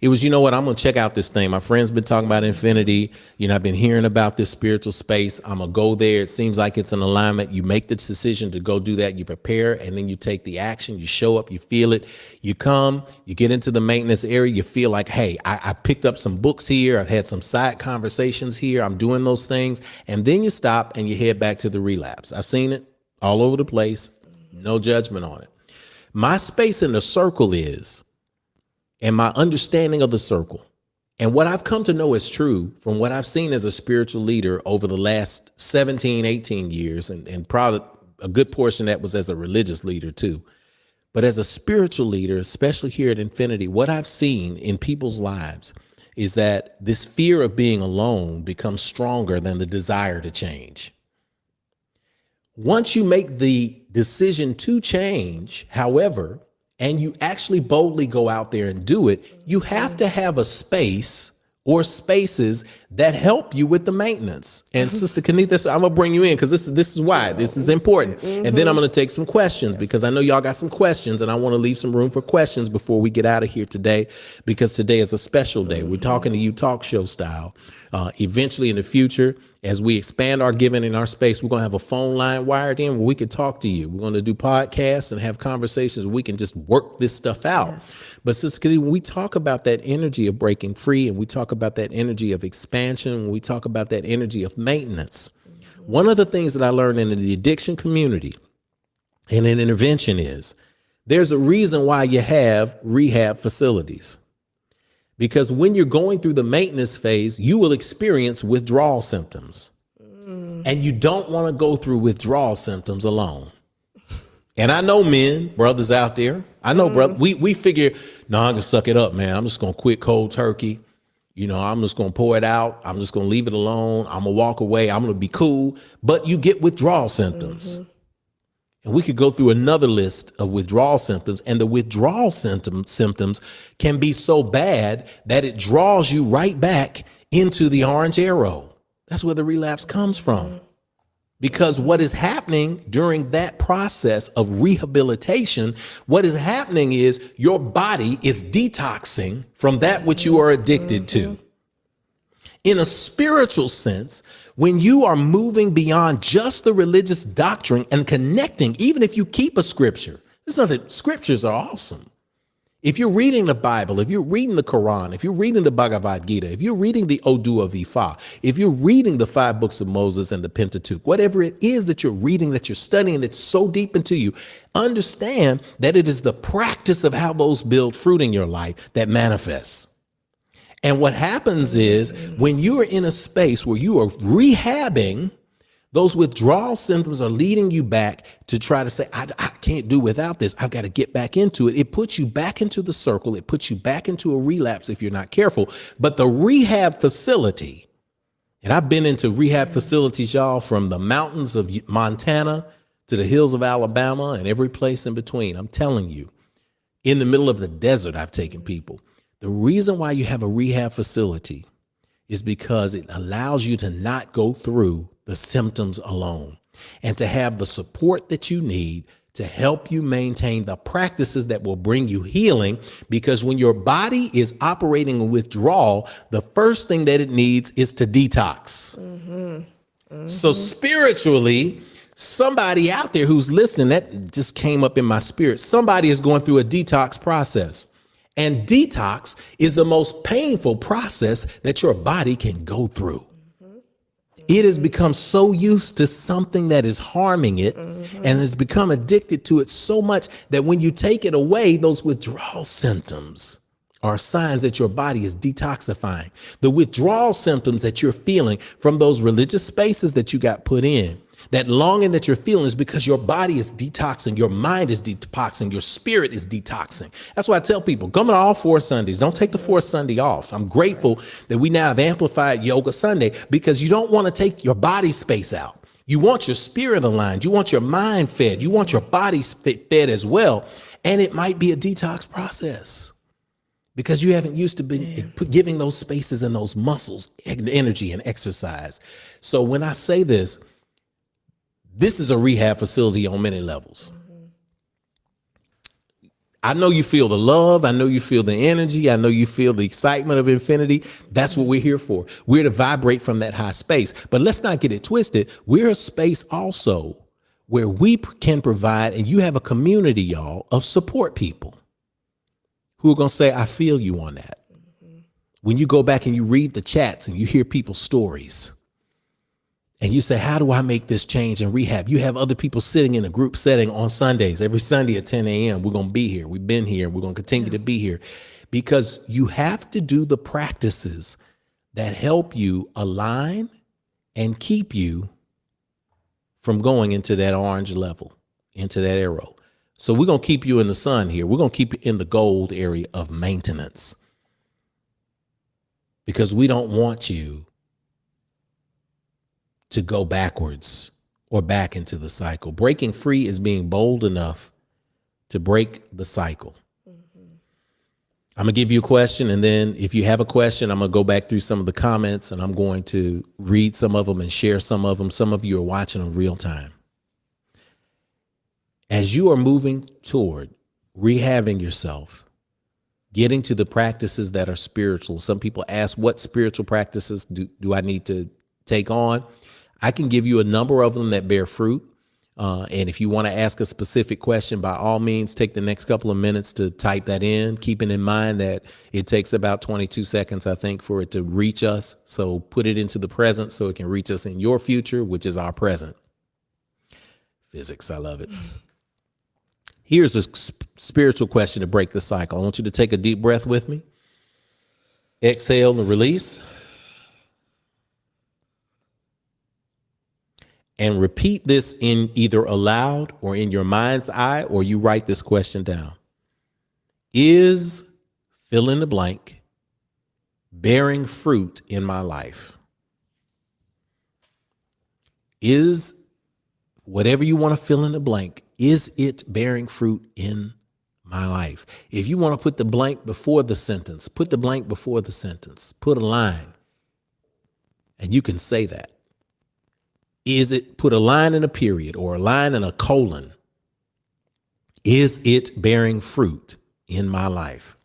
it was, you know what, I'm going to check out this thing. My friend's been talking about infinity. You know, I've been hearing about this spiritual space. I'm going to go there. It seems like it's an alignment. You make the decision to go do that. You prepare, and then you take the action. You show up. You feel it. You come. You get into the maintenance area. You feel like, hey, I picked up some books here. I've had some side conversations here. I'm doing those things. And then you stop and you head back to the relapse. I've seen it all over the place. No judgment on it. My space in the circle is, and my understanding of the circle, and what I've come to know is true from what I've seen as a spiritual leader over the last 17, 18 years, and probably a good portion of that was as a religious leader too. But as a spiritual leader, especially here at Infinity, what I've seen in people's lives is that this fear of being alone becomes stronger than the desire to change. Once you make the decision to change, however, and you actually boldly go out there and do it, you have to have a space or spaces that help you with the maintenance. And Sister Kanita, I'm gonna bring you in because this is why this is important. And then I'm gonna take some questions because I know y'all got some questions, and I want to leave some room for questions before we get out of here today, because today is a special day. We're talking to you talk show style. Eventually in the future, as we expand our giving in our space, we're going to have a phone line wired in where we can talk to you. We're going to do podcasts and have conversations where we can just work this stuff out. Yes. But Sister Kitty, when we talk about that energy of breaking free, and we talk about that energy of expansion, when we talk about that energy of maintenance, one of the things that I learned in the addiction community and in intervention is there's a reason why you have rehab facilities. Because when you're going through the maintenance phase, you will experience withdrawal symptoms. And you don't want to go through withdrawal symptoms alone. And I know men, brothers out there, I know brother, we figure, no, I'm gonna suck it up, man. I'm just gonna quit cold turkey. You know, I'm just gonna pour it out. I'm just gonna leave it alone. I'm gonna walk away. I'm gonna be cool. But you get withdrawal symptoms. And we could go through another list of withdrawal symptoms, and the withdrawal symptoms can be so bad that it draws you right back into the orange arrow. That's where the relapse comes from. Because what is happening during that process of rehabilitation, what is happening is your body is detoxing from that which you are addicted to. In a spiritual sense, when you are moving beyond just the religious doctrine and connecting, even if you keep a scripture, there's nothing, scriptures are awesome. If you're reading the Bible, if you're reading the Quran, if you're reading the Bhagavad Gita, if you're reading the Odu of Ifa, if you're reading the 5 books of Moses and the Pentateuch, whatever it is that you're reading, that you're studying, that's so deep into you, understand that it is the practice of how those build fruit in your life that manifests. And what happens is when you are in a space where you are rehabbing, those withdrawal symptoms are leading you back to try to say, I can't do without this. I've got to get back into it. It puts you back into the circle. It puts you back into a relapse if you're not careful. But the rehab facility, and I've been into rehab facilities, y'all, from the mountains of Montana to the hills of Alabama and every place in between. I'm telling you, in the middle of the desert, I've taken people. The reason why you have a rehab facility is because it allows you to not go through the symptoms alone. and to have the support that you need to help you maintain the practices that will bring you healing. Because when your body is operating in withdrawal, the first thing that it needs is to detox. So spiritually, somebody out there who's listening, that just came up in my spirit. Somebody is going through a detox process. And detox is the most painful process that your body can go through. It has become so used to something that is harming it and has become addicted to it so much that when you take it away, those withdrawal symptoms are signs that your body is detoxifying. The withdrawal symptoms that you're feeling from those religious spaces that you got put in, that longing that you're feeling, is because your body is detoxing, your mind is detoxing, your spirit is detoxing. That's why I tell people, come to all 4 Sundays. Don't take the 4th Sunday off. I'm grateful that we now have amplified Yoga Sunday, because you don't want to take your body space out. You want your spirit aligned. You want your mind fed. You want your body fed as well. And it might be a detox process, because you haven't used to be giving those spaces and those muscles energy and exercise. So when I say this is a rehab facility on many levels. I know you feel the love. I know you feel the energy. I know you feel the excitement of infinity. That's what we're here for. We're to vibrate from that high space. But let's not get it twisted. We're a space also where we can provide, and you have a community, y'all, of support people who are going to say, I feel you on that. When you go back and you read the chats and you hear people's stories, and you say, how do I make this change in rehab? You have other people sitting in a group setting on Sundays. Every Sunday at 10 a.m., we're going to be here. We've been here. We're going to continue to be here, because you have to do the practices that help you align and keep you from going into that orange level, into that arrow. So we're going to keep you in the sun here. We're going to keep you in the gold area of maintenance, because we don't want you to go backwards or back into the cycle. Breaking free is being bold enough to break the cycle. I'm going to give you a question, and then if you have a question, I'm going to go back through some of the comments, and I'm going to read some of them and share some of them. Some of you are watching in real time. As you are moving toward rehabbing yourself, getting to the practices that are spiritual. Some people ask, what spiritual practices do I need to take on? I can give you a number of them that bear fruit. And if you want to ask a specific question, by all means, take the next couple of minutes to type that in, keeping in mind that it takes about 22 seconds, I think, for it to reach us. So put it into the present so it can reach us in your future, which is our present. Physics, I love it. Here's a spiritual question to break the cycle. I want you to take a deep breath with me. Exhale and release. And repeat this in either aloud or in your mind's eye, or you write this question down. Is fill in the blank bearing fruit in my life? Is whatever you want to fill in the blank, is it bearing fruit in my life? If you want to put the blank before the sentence, put the blank before the sentence, put a line, and you can say that. Is it, put a line and a period or a line and a colon. Is it bearing fruit in my life?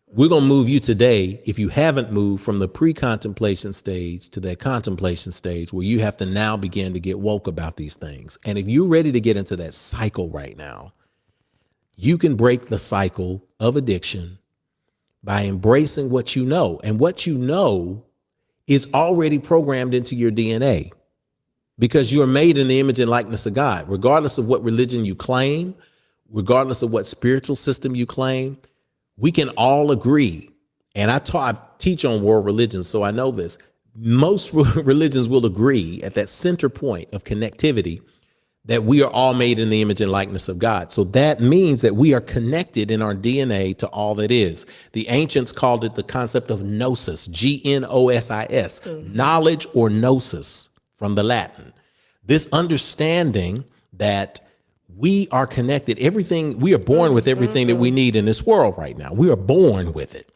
We're going to move you today, if you haven't moved from the pre-contemplation stage to that contemplation stage, where you have to now begin to get woke about these things. And if you're ready to get into that cycle right now, you can break the cycle of addiction by embracing what you know. And what you know is already programmed into your DNA, because you're made in the image and likeness of God. Regardless of what religion you claim, regardless of what spiritual system you claim, we can all agree. And I teach on world religions, so I know this. Most religions will agree at that center point of connectivity that we are all made in the image and likeness of God. So that means that we are connected in our DNA to all that is. The ancients called it the concept of gnosis, Gnosis, knowledge or gnosis from the Latin. This understanding that we are connected, everything, we are born with everything that we need in this world right now. We are born with it.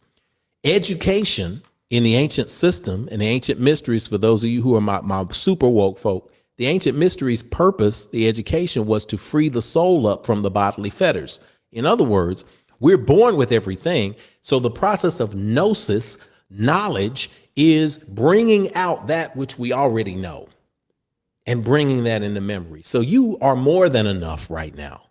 Education in the ancient system and the ancient mysteries, for those of you who are my super woke folk, The ancient mysteries' purpose, the education, was to free the soul up from the bodily fetters. In other words, we're born with everything. So the process of gnosis, knowledge, is bringing out that which we already know and bringing that into memory. So you are more than enough right now.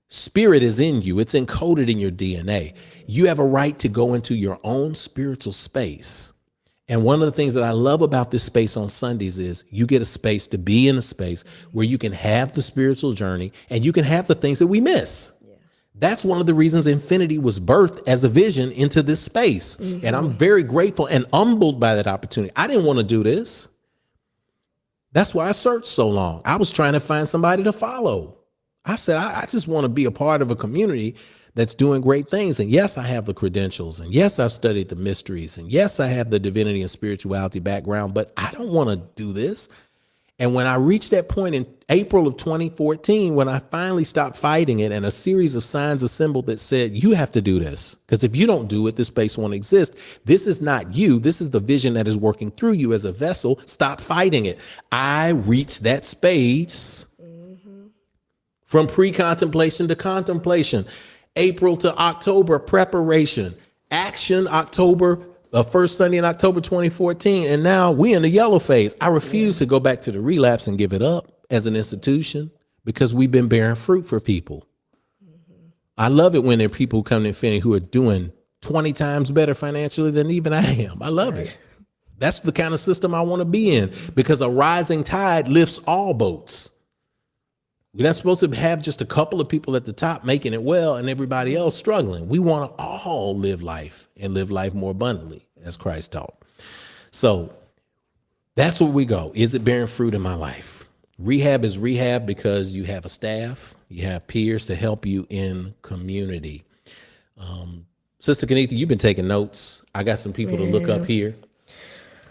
Spirit is in you. It's encoded in your DNA. You have a right to go into your own spiritual space. And one of the things that I love about this space on Sundays is you get a space to be in a space where you can have the spiritual journey and you can have the things that we miss. Yeah. That's one of the reasons Infinity was birthed as a vision into this space. Mm-hmm. And I'm very grateful and humbled by that opportunity. I didn't want to do this. That's why I searched so long. I was trying to find somebody to follow. I said, I just want to be a part of a community that's doing great things. And yes, I have the credentials. And yes, I've studied the mysteries. And yes, I have the divinity and spirituality background, but I don't want to do this. And when I reached that point in April of 2014, when I finally stopped fighting it and a series of signs assembled that said, you have to do this, because if you don't do it, this space won't exist. This is not you. This is the vision that is working through you as a vessel. Stop fighting it. I reached that space from pre-contemplation to contemplation. April to October, preparation, action, October, first Sunday in October 2014. And now we in the yellow phase. I refuse to go back to the relapse and give it up as an institution because we've been bearing fruit for people. I love it when there are people who come to Infinity who are doing 20 times better financially than even I am. I love it. That's the kind of system I want to be in because a rising tide lifts all boats. We're not supposed to have just a couple of people at the top making it well and everybody else struggling. We want to all live life and live life more abundantly, as Christ taught. So that's where we go. Is it bearing fruit in my life? Rehab is rehab because you have a staff, you have peers to help you in community. Sister Kenitha, you've been taking notes. I got some people to look up here.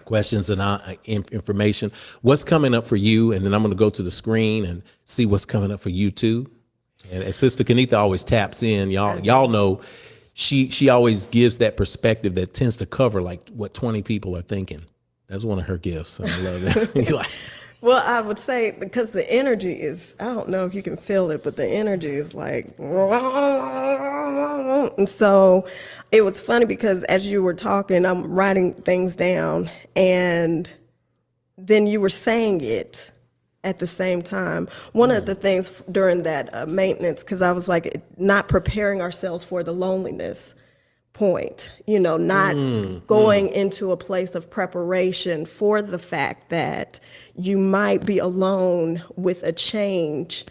Questions and information. What's coming up for you? And then I'm going to go to the screen and see what's coming up for you too. And Sister Kenitha always taps in. Y'all know she always gives that perspective that tends to cover like what 20 people are thinking. That's one of her gifts. I love it. Well, I would say because the energy is, I don't know if you can feel it, but the energy is like, and so it was funny because as you were talking, I'm writing things down and then you were saying it at the same time. One of the things during that maintenance, because I was like not preparing ourselves for the loneliness point, not going into a place of preparation for the fact that you might be alone with a change,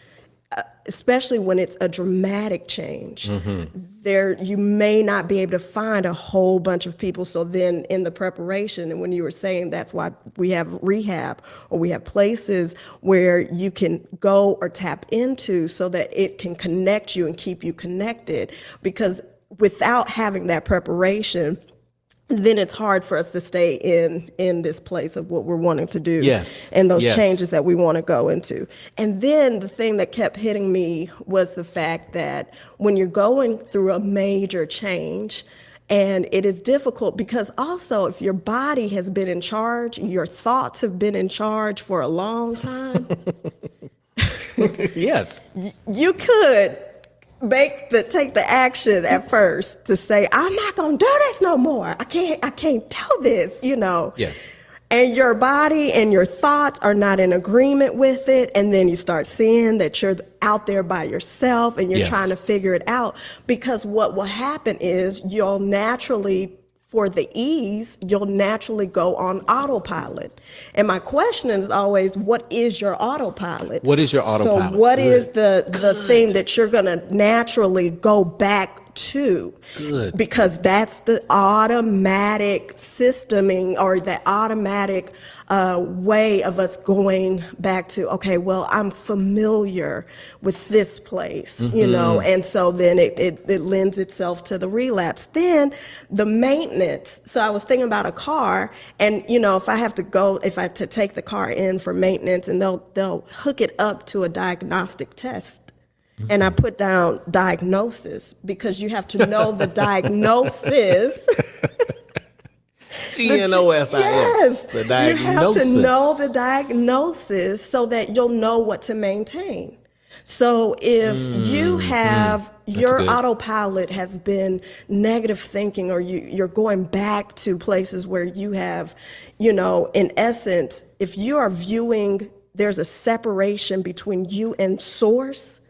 especially when it's a dramatic change. There, you may not be able to find a whole bunch of people. So then in the preparation, and when you were saying that's why we have rehab or we have places where you can go or tap into so that it can connect you and keep you connected, because without having that preparation, then it's hard for us to stay in this place of what we're wanting to do. Yes. And those changes that we want to go into. And then the thing that kept hitting me was the fact that when you're going through a major change, and it is difficult because also if your body has been in charge, your thoughts have been in charge for a long time. Yes. You could take the action at first to say, I'm not gonna do this no more. I can't do this, Yes. And your body and your thoughts are not in agreement with it. And then you start seeing that you're out there by yourself and you're trying to figure it out, because what will happen is you'll naturally, for the ease, you'll naturally go on autopilot. And my question is always, what is your autopilot? What is your autopilot? So what is the thing that you're gonna naturally go back to? Good. Because that's the automatic systeming or the automatic way of us going back to, okay, well, I'm familiar with this place, and so then it lends itself to the relapse. Then the maintenance. So I was thinking about a car, and if I have to take the car in for maintenance, and they'll hook it up to a diagnostic test. And I put down diagnosis because you have to know the diagnosis. G-N-O-S-I-S. Yes. The You have to diagnosis. know the diagnosis so that you'll know what to maintain. So if you have your good. autopilot has been negative thinking, or you're going back to places where you have, in essence, if you are viewing there's a separation between you and source,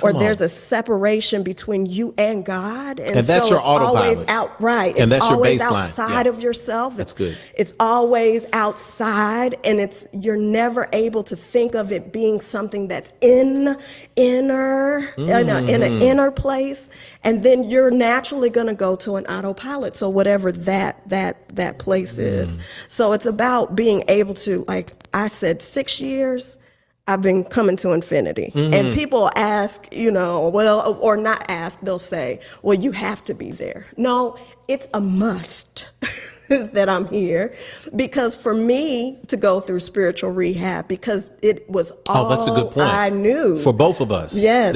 or on. there's a separation between you and God, And that's so your it's always autopilot. out, right? And It's that's your always baseline. outside Yeah. of yourself. That's good. It's always outside, and you're never able to think of it being something that's in an inner place, and then you're naturally going to go to an autopilot. So whatever that place is. So it's about being able to, like I said, 6 years. I've been coming to infinity. And people ask, well, or not ask, they'll say, well, you have to be there. No, it's a must that I'm here, because for me to go through spiritual rehab, because it was all That's a good point. I knew. For both of us. Yes.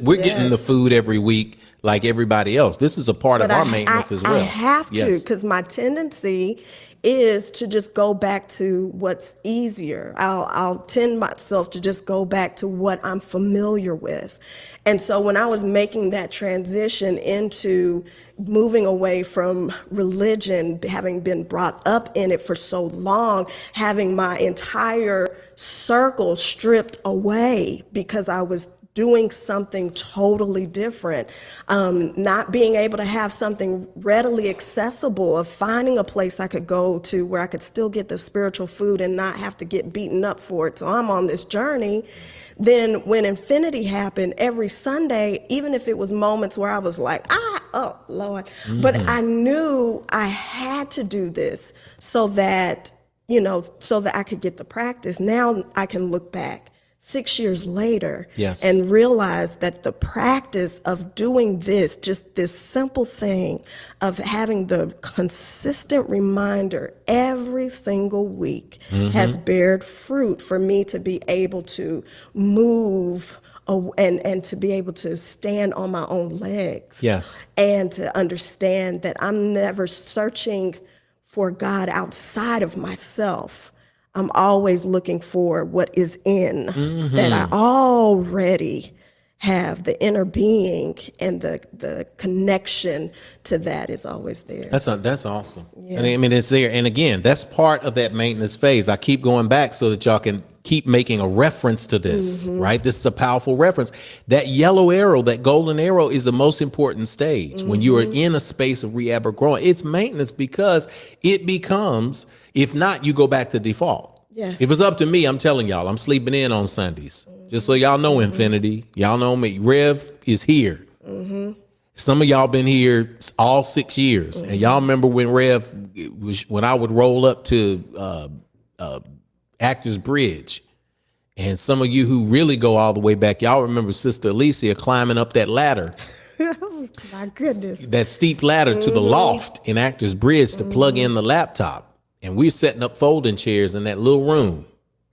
We're getting the food every week like everybody else. This is a part of our maintenance as well. I have to, Yes. because my tendency is to just go back to what's easier. I'll tend myself to just go back to what I'm familiar with. And so when I was making that transition into moving away from religion, having been brought up in it for so long, having my entire circle stripped away because I was doing something totally different, not being able to have something readily accessible, of finding a place I could go to where I could still get the spiritual food and not have to get beaten up for it. So I'm on this journey. Then when infinity happened, every Sunday, even if it was moments where I was like, oh Lord, but I knew I had to do this so that I could get the practice. Now I can look back 6 years later, Yes. and realize that the practice of doing this, just this simple thing of having the consistent reminder every single week, has bared fruit for me to be able to move and to be able to stand on my own legs. Yes. And to understand that I'm never searching for God outside of myself. I'm always looking for what is in, that I already have. The inner being and the connection to that is always there. That's awesome. Yeah. And I mean, it's there. And again, that's part of that maintenance phase. I keep going back so that y'all can keep making a reference to this, right? This is a powerful reference. That yellow arrow, that golden arrow, is the most important stage. When you are in a space of rehab or growing, it's maintenance, because it becomes, if not, you go back to default. Yes. If it's up to me, I'm telling y'all, I'm sleeping in on Sundays. Just so y'all know, infinity, y'all know me. Rev is here. Some of y'all been here all 6 years, and y'all remember when when I would roll up to Actors Bridge, and some of you who really go all the way back, y'all remember Sister Alicia climbing up that ladder. My goodness. That steep ladder to the loft in Actors Bridge to plug in the laptop. And we're setting up folding chairs in that little room.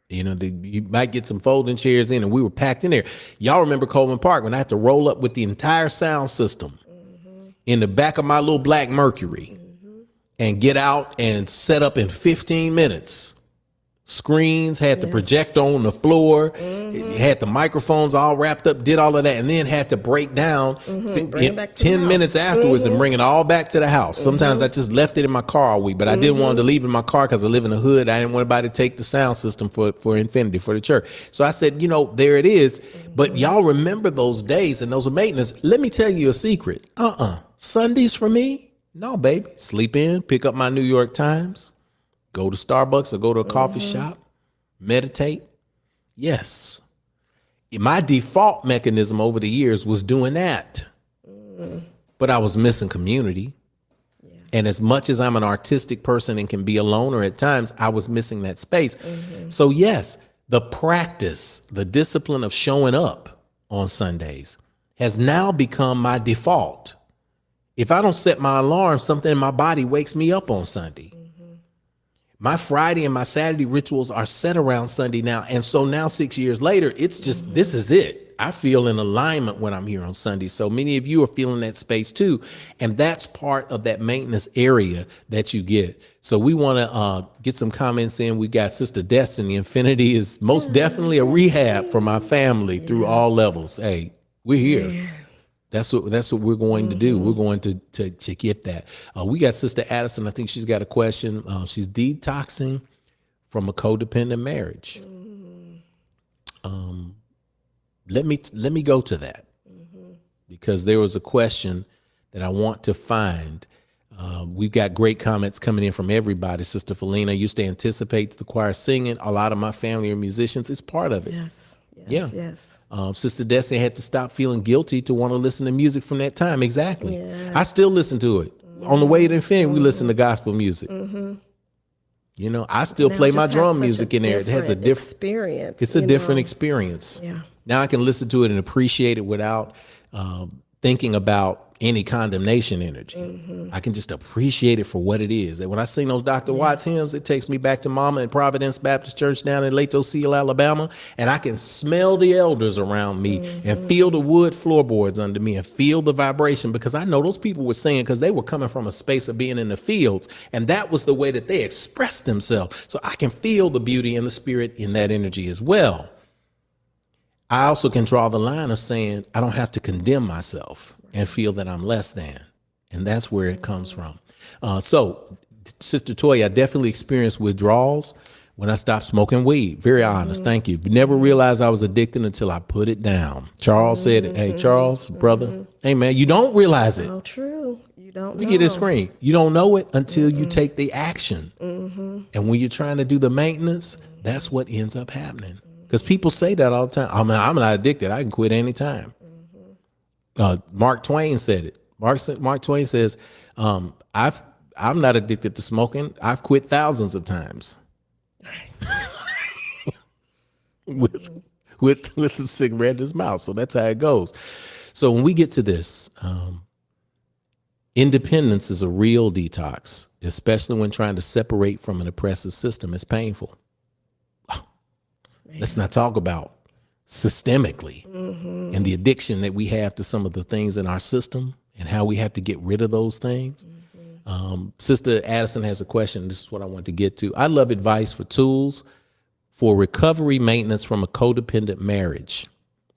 You might get some folding chairs in, and we were packed in there. Y'all remember Coleman Park when I had to roll up with the entire sound system in the back of my little black Mercury and get out and set up in 15 minutes. Screens, had the projector on the floor, had the microphones all wrapped up, did all of that, and then had to break down Bring it back to 10 the minutes house. afterwards and bring it all back to the house. Sometimes I just left it in my car all week, but I didn't want to leave it in my car because I live in the hood. I didn't want anybody to take the sound system for Infinity, for the church. So I said, there it is. But y'all remember those days and those are maintenance. Let me tell you a secret. Sundays for me? No, baby. Sleep in, pick up my New York Times, go to Starbucks or go to a coffee shop, meditate. Yes. My default mechanism over the years was doing that. But I was missing community. Yeah. And as much as I'm an artistic person and can be a loner at times, I was missing that space. So yes, the practice, the discipline of showing up on Sundays has now become my default. If I don't set my alarm, something in my body wakes me up on Sunday. My Friday and my Saturday rituals are set around Sunday now. And so now 6 years later, it's just, this is it. I feel in alignment when I'm here on Sunday. So many of you are feeling that space too. And that's part of that maintenance area that you get. So we want to get some comments in. We got Sister Destiny. Infinity is most definitely a rehab for my family through all levels. Hey, we're here. That's what we're going to do. We're going to get that. We got Sister Addison. I think she's got a question. She's detoxing from a codependent marriage. Let me go to that because there was a question that I want to find. We've got great comments coming in from everybody. Sister Felina used to anticipate the choir singing. A lot of my family are musicians. It's part of it. Yes. Sister Destiny had to stop feeling guilty to want to listen to music from that time. Exactly. Yes. I still listen to it. On the way to Infinity, we listen to gospel music. You know, I still Now play it my just has drum such music in there. It has a different experience. It's a different experience. Yeah. Now I can listen to it and appreciate it without thinking about any condemnation energy. I can just appreciate it for what it is. And when I sing those Dr. Watts hymns, it takes me back to Mama and Providence Baptist Church down in Lato Seal, Alabama, and I can smell the elders around me and feel the wood floorboards under me and feel the vibration, because I know those people were singing because they were coming from a space of being in the fields, and that was the way that they expressed themselves. So I can feel the beauty and the spirit in that energy as well. I also can draw the line of saying I don't have to condemn myself and feel that I'm less than. And that's where it comes from. So, Sister Toya, I definitely experienced withdrawals when I stopped smoking weed. Very honest. Thank you. But never realized I was addicted until I put it down. Charles said it. Hey, Charles, brother. Hey, man, you don't realize it. Oh, true. You don't know. Let me get this screen. You don't know it until you take the action. And when you're trying to do the maintenance, that's what ends up happening. Because people say that all the time. I'm not addicted. I can quit anytime. Mark Twain said it. Mark Twain says, I'm not addicted to smoking. I've quit thousands of times with a cigarette in his mouth. So that's how it goes. So when we get to this, independence is a real detox, especially when trying to separate from an oppressive system. It's painful. Let's not talk about systemically and the addiction that we have to some of the things in our system and how we have to get rid of those things. Sister Addison has a question. This is what I want to get to. I love advice for tools for recovery maintenance from a codependent marriage.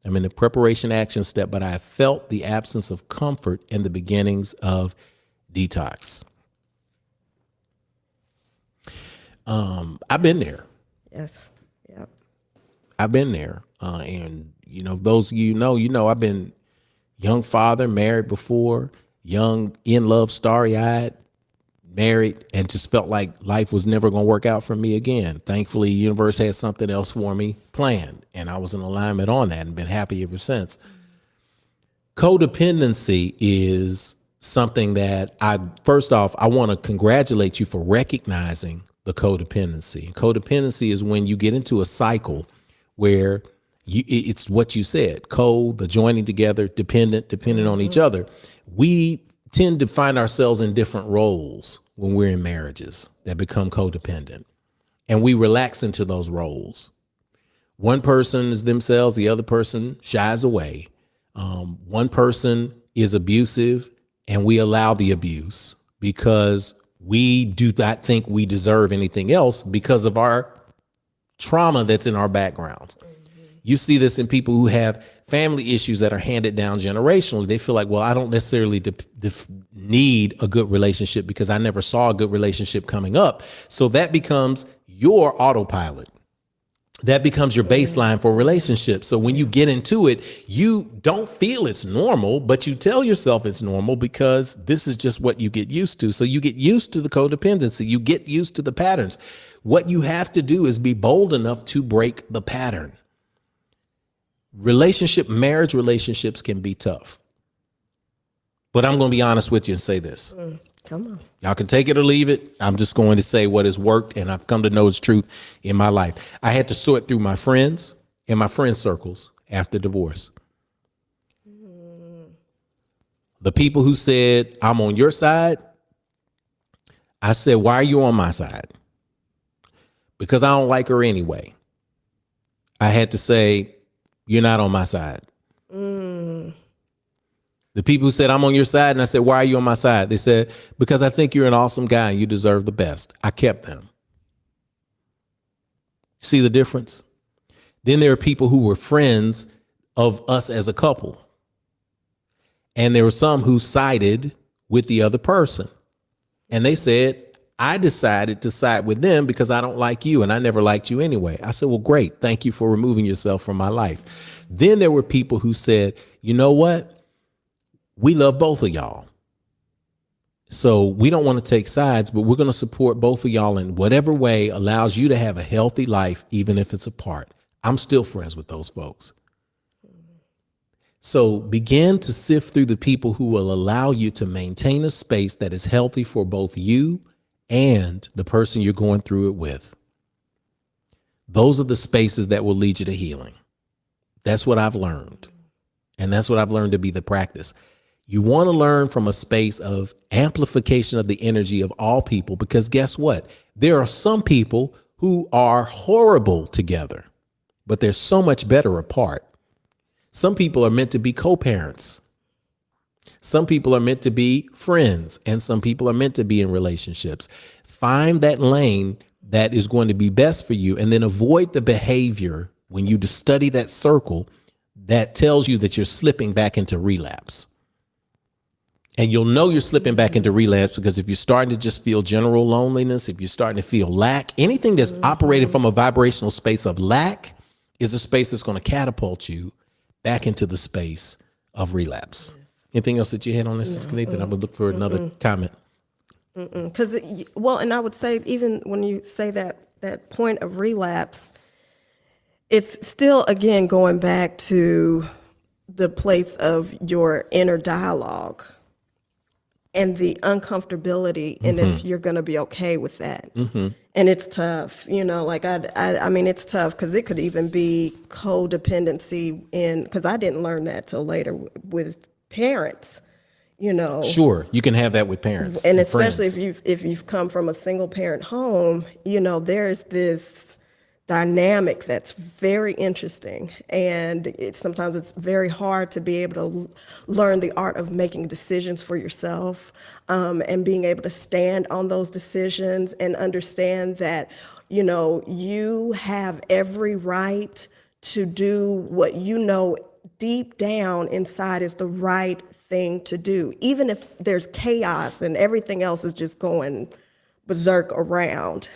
I'm in the preparation action step, but I have felt the absence of comfort in the beginnings of detox. I've been there. Yes. Yep. I've been there. And, you know, those of you know, I've been young father, married before, young, in love, starry-eyed, married, and just felt like life was never going to work out for me again. Thankfully, the universe had something else for me planned, and I was in alignment on that and been happy ever since. Codependency is something that first off, I want to congratulate you for recognizing the codependency. Codependency is when you get into a cycle where it's what you said, the joining together, dependent on each other. We tend to find ourselves in different roles when we're in marriages that become codependent, and we relax into those roles. One person is themselves, the other person shies away. One person is abusive, and we allow the abuse because we do not think we deserve anything else because of our trauma that's in our backgrounds. You see this in people who have family issues that are handed down generationally. They feel like, well, I don't necessarily need a good relationship because I never saw a good relationship coming up. So that becomes your autopilot. That becomes your baseline for relationships. So when you get into it, you don't feel it's normal, but you tell yourself it's normal because this is just what you get used to. So you get used to the codependency. You get used to the patterns. What you have to do is be bold enough to break the pattern. Marriage relationships can be tough. But I'm going to be honest with you and say this. Come on. Y'all can take it or leave it. I'm just going to say what has worked, and I've come to know its truth in my life. I had to sort through my friends and my friend circles after divorce. The people who said, I'm on your side, I said, why are you on my side? Because I don't like her anyway. I had to say, you're not on my side. The people who said, I'm on your side, and I said, why are you on my side? They said, because I think you're an awesome guy and you deserve the best. I kept them. See the difference? Then there are people who were friends of us as a couple. And there were some who sided with the other person. And they said, I decided to side with them because I don't like you and I never liked you anyway. I said, well, great. Thank you for removing yourself from my life. Then there were people who said, you know what? We love both of y'all. So we don't want to take sides, but we're going to support both of y'all in whatever way allows you to have a healthy life, even if it's apart. I'm still friends with those folks. So begin to sift through the people who will allow you to maintain a space that is healthy for both you and the person you're going through it with. Those are the spaces that will lead you to healing. That's what I've learned. And that's what I've learned to be the practice. You want to learn from a space of amplification of the energy of all people, because guess what? There are some people who are horrible together, but they're so much better apart. Some people are meant to be co-parents. Some people are meant to be friends, and some people are meant to be in relationships. Find that lane that is going to be best for you, and then avoid the behavior when you study that circle that tells you that you're slipping back into relapse. And you'll know you're slipping back into relapse because if you're starting to just feel general loneliness, if you're starting to feel lack, anything that's operating from a vibrational space of lack is a space that's going to catapult you back into the space of relapse. Anything else that you had on this, Sister Nathan? I'm going to look for another comment. Because, well, and I would say even when you say that point of relapse, it's still, again, going back to the place of your inner dialogue and the uncomfortability, and if you're going to be okay with that. And it's tough, like I mean, it's tough because it could even be codependency because I didn't learn that till later with parents, Sure, you can have that with parents. And especially friends. if you've come from a single parent home, there's this dynamic that's very interesting, and sometimes it's very hard to be able to learn the art of making decisions for yourself, and being able to stand on those decisions and understand that you have every right to do what deep down inside is the right thing to do, even if there's chaos and everything else is just going berserk around,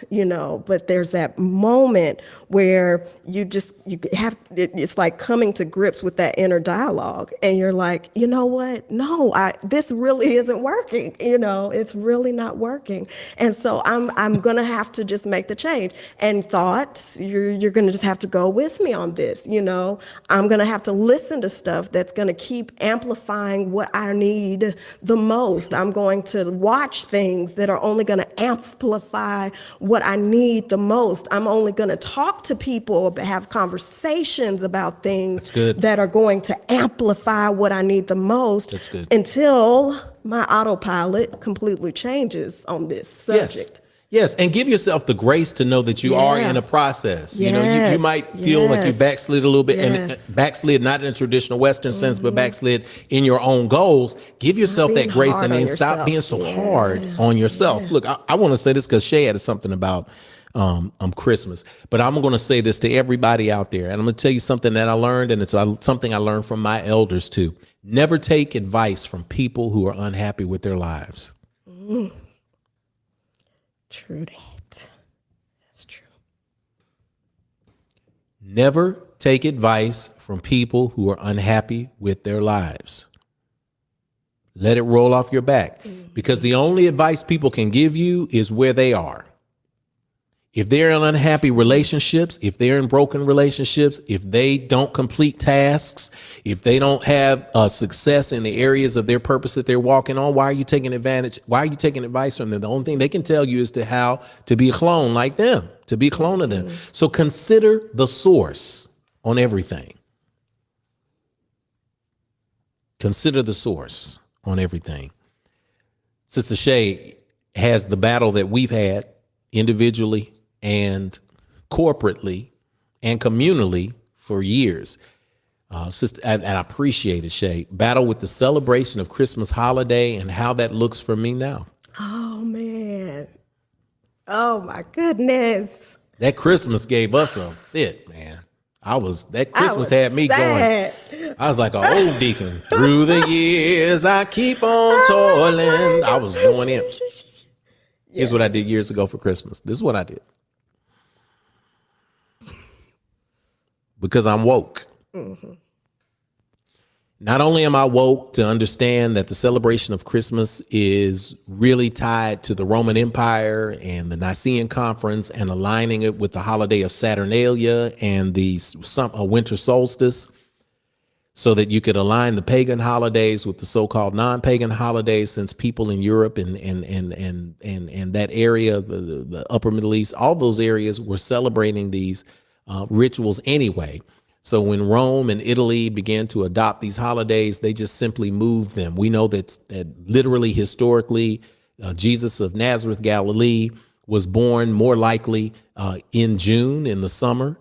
but there's that moment where it's like coming to grips with that inner dialogue, and you're like, you know what? No, this really isn't working. It's really not working. And so I'm going to have to just make the change. And thoughts, you're going to just have to go with me on this. I'm going to have to listen to stuff that's going to keep amplifying what I need the most. I'm going to watch things that are only going to amplify what I need the most. I'm only going to talk to people, have conversations about things that are going to amplify what I need the most. That's good. Until my autopilot completely changes on this subject. Yes, and give yourself the grace to know that you are in a process. You might feel like you backslid a little bit, and backslid not in a traditional Western sense, but backslid in your own goals. Give yourself that grace, and then stop being so hard on yourself. Look, I want to say this because Shay had something about Christmas, but I'm going to say this to everybody out there, and I'm going to tell you something that I learned, and it's something I learned from my elders too. Never take advice from people who are unhappy with their lives. True that. That's true. Never take advice from people who are unhappy with their lives. Let it roll off your back, because the only advice people can give you is where they are. If they're in unhappy relationships, if they're in broken relationships, if they don't complete tasks, if they don't have success in the areas of their purpose that they're walking on, why are you taking advantage? Why are you taking advice from them? The only thing they can tell you is how to be a clone like them, to be a clone of them. So consider the source on everything. Consider the source on everything. Sister Shay has the battle that we've had individually and corporately and communally for years. Sister, and I appreciate it, Shay. Battle with the celebration of Christmas holiday and how that looks for me now. Oh man. Oh my goodness. That Christmas gave us a fit, man. That Christmas had me sad. going. I was like an old deacon. Through the years, I keep on toiling. I was going in. Here's what I did years ago for Christmas. This is what I did. Because I'm woke. Mm-hmm. Not only am I woke to understand that the celebration of Christmas is really tied to the Roman Empire and the Nicene Conference and aligning it with the holiday of Saturnalia and the winter solstice, so that you could align the pagan holidays with the so-called non-pagan holidays, since people in Europe and that area, the Upper Middle East, all those areas were celebrating these rituals anyway. So when Rome and Italy began to adopt these holidays, they just simply moved them. We know that literally, historically, Jesus of Nazareth, Galilee, was born more likely in June, in the summer,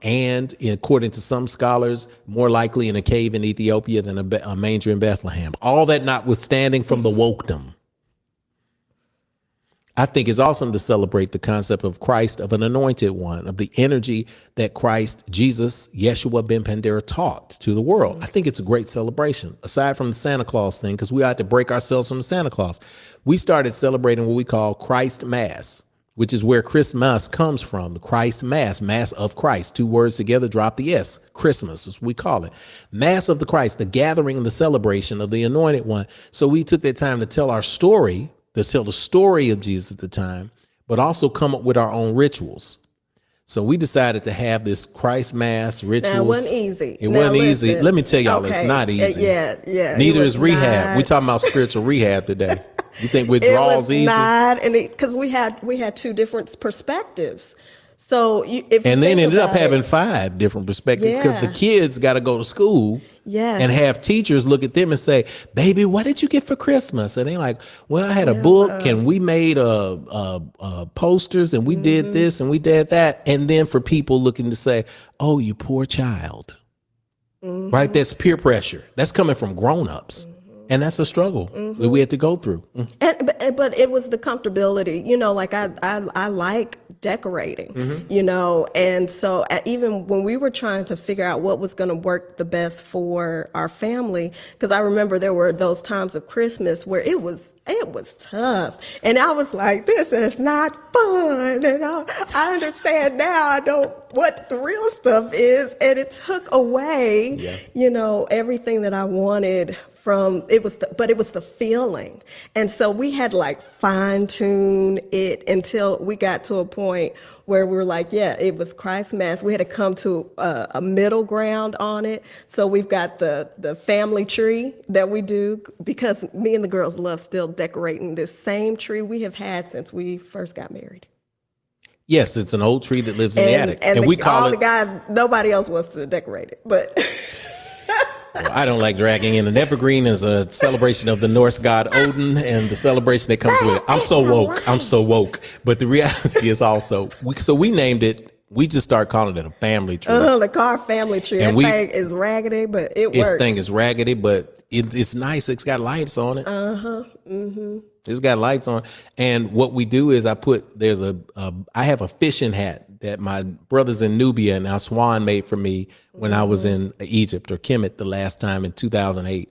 and according to some scholars, more likely in a cave in Ethiopia than a manger in Bethlehem. All that notwithstanding from the wokedom. I think it's awesome to celebrate the concept of Christ, of an anointed one, of the energy that Christ, Jesus, Yeshua ben Pandera taught to the world. I think it's a great celebration, aside from the Santa Claus thing, because we had to break ourselves from the Santa Claus. We started celebrating what we call Christ Mass, which is where Christmas comes from, the Christ Mass, Mass of Christ. 2 words together, drop the S. Christmas is what we call it. Mass of the Christ, the gathering and the celebration of the anointed one. So we took that time to tell our story, to tell the story of Jesus at the time, but also come up with our own rituals. So we decided to have this Christ Mass rituals. Now, it wasn't easy. It wasn't easy. Let me tell y'all, it's not easy. Yeah. Neither is rehab. We talking about spiritual rehab today. You think withdrawal's easy? Not, and because we had 2 different perspectives. So and then ended up having 5 different perspectives, because the kids got to go to school and have teachers look at them and say, "Baby, what did you get for Christmas?" And they're like, "Well, I had a book and we made posters and we did this and we did that." And then for people looking to say, "Oh, you poor child," right? That's peer pressure. That's coming from grown-ups. And that's a struggle that we had to go through. But it was the comfortability, like I like decorating, and so even when we were trying to figure out what was going to work the best for our family, because I remember there were those times of Christmas where it was tough, and I was like, this is not fun, and I understand now. I know what the real stuff is, and it took away, everything that I wanted from it. But it was the feeling, and so we had like fine tune it until we got to a point where we were like, it was Christ Mass. We had to come to a middle ground on it. So we've got the family tree that we do, because me and the girls love still decorating this same tree we have had since we first got married. Yes, it's an old tree that lives in the attic, and we call it. The guys, nobody else wants to decorate it, but. Well, I don't like dragging in an evergreen as a celebration of the Norse god Odin and the celebration that comes with it. I'm so woke. But the reality is also, we named it, we just started calling it a family tree. The Carr family tree. And that thing is raggedy, but it works. This thing is raggedy, but it's nice. It's got lights on it. It's got lights on. And what we do is I have a fishing hat that my brothers in Nubia and Aswan made for me when I was in Egypt, or Kemet, the last time in 2008.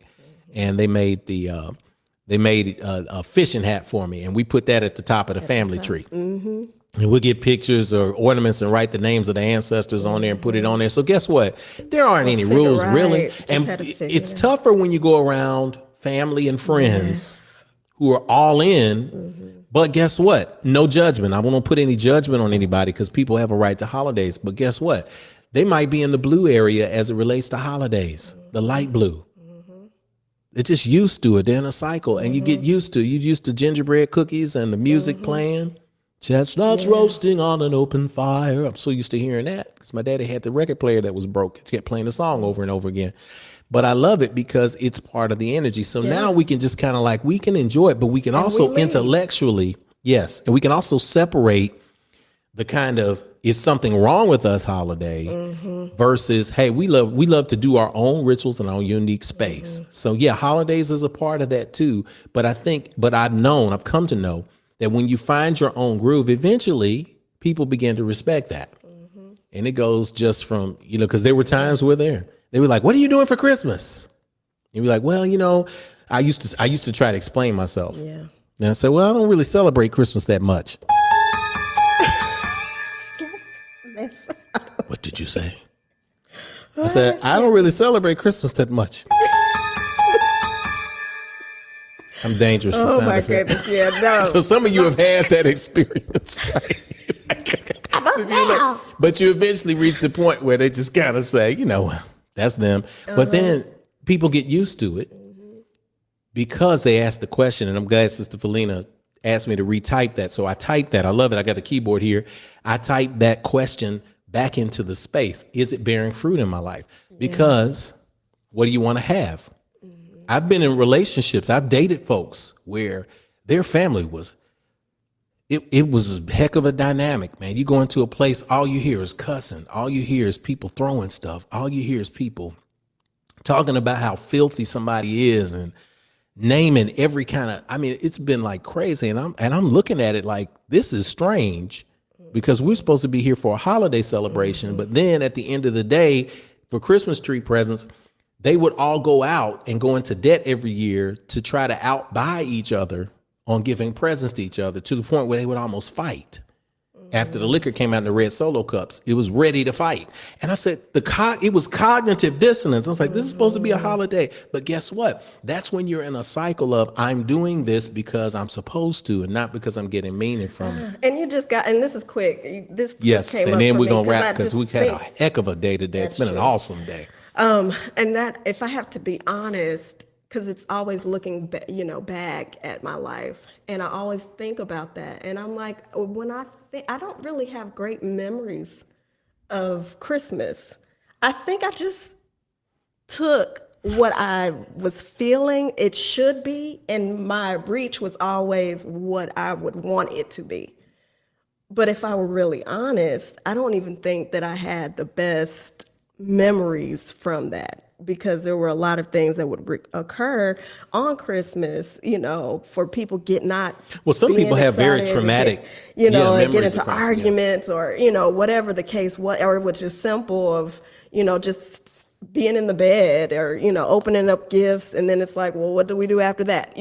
And they made a fishing hat for me, and we put that at the top of the family tree. And we'll get pictures or ornaments and write the names of the ancestors on there and put it on there. So guess what? There aren't any rules, really. And it's tougher when you go around family and friends who are all in. But guess what? No judgment. I won't put any judgment on anybody, because people have a right to holidays. But guess what? They might be in the blue area as it relates to holidays, the light blue. They're just used to it. They're in a cycle, and you get used to gingerbread cookies and the music playing. Chestnuts roasting on an open fire. I'm so used to hearing that, because my daddy had the record player that was broke. It kept playing the song over and over again. But I love it because it's part of the energy. So now we can just kind of we can enjoy it, but we can also intellectually, and we can also separate the kind of is something wrong with us holiday versus, hey, we love to do our own rituals in our own unique space. So yeah, holidays is a part of that too. But I've come to know that when you find your own groove, eventually people begin to respect that. And it goes just from, because there were times where they were like, what are you doing for Christmas? You'd be like, well, I used to try to explain myself. Yeah. And I said, well, I don't really celebrate Christmas that much. What did you say? I said, I don't really celebrate Christmas that much. I'm dangerous. Oh my goodness, yeah, no. So some of you have had that experience, right? But you eventually reach the point where they just kind of say, that's them. But then people get used to it because they ask the question. And I'm glad Sister Felina asked me to retype that. So I typed that. I love it. I got the keyboard here. I typed that question back into the space. Is it bearing fruit in my life? Because what do you want to have? I've been in relationships. I've dated folks where their family was, it was a heck of a dynamic, man. You go into a place, all you hear is cussing. All you hear is people throwing stuff. All you hear is people talking about how filthy somebody is and naming every kind of, it's been like crazy. And I'm looking at it like, this is strange because we're supposed to be here for a holiday celebration. But then at the end of the day, for Christmas tree presents, they would all go out and go into debt every year to try to outbuy each other on giving presents to each other, to the point where they would almost fight. After the liquor came out in the red Solo cups, it was ready to fight. And I said, it was cognitive dissonance. I was like, this is supposed to be a holiday. But guess what? That's when you're in a cycle of, I'm doing this because I'm supposed to, and not because I'm getting meaning from it. And you just and this is quick. This yes, came and up then for we're me, going to wrap because we had think a heck of a day today. It's been an awesome day. And that, if I have to be honest, because it's always looking, back at my life, and I always think about that, and I'm like, when I don't really have great memories of Christmas. I think I just took what I was feeling it should be, and my reach was always what I would want it to be. But if I were really honest, I don't even think that I had the best memories from that, because there were a lot of things that would occur on Christmas, for people some people have very traumatic, and get memories into arguments or, whatever the case was, or it was just simple of, just being in the bed or, opening up gifts. And then it's like, well, what do we do after that?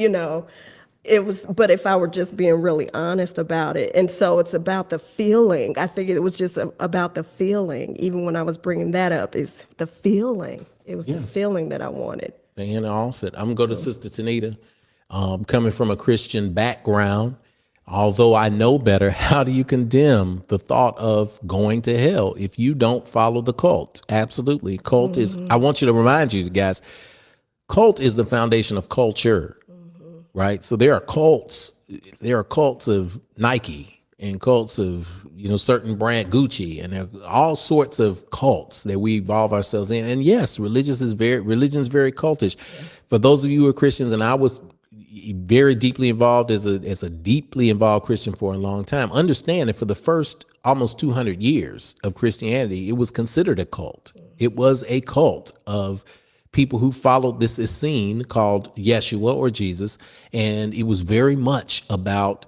But if I were just being really honest about it. And so it's about the feeling. I think it was just about the feeling. Even when I was bringing that up, is the feeling. It was the feeling that I wanted. And also, I'm going to go to Sister Tanita. Coming from a Christian background, although I know better, how do you condemn the thought of going to hell if you don't follow the cult? Absolutely. Cult is, I want you to remind you guys, cult is the foundation of culture. Right. So there are cults of Nike and cults of, certain brand Gucci, and there are all sorts of cults that we involve ourselves in. And yes, religion is very cultish. Yeah. For those of you who are Christians, and I was very deeply involved as a deeply involved Christian for a long time, understand that for the first almost 200 years of Christianity, it was considered a cult. It was a cult of people who followed this Essene called Yeshua or Jesus, and it was very much about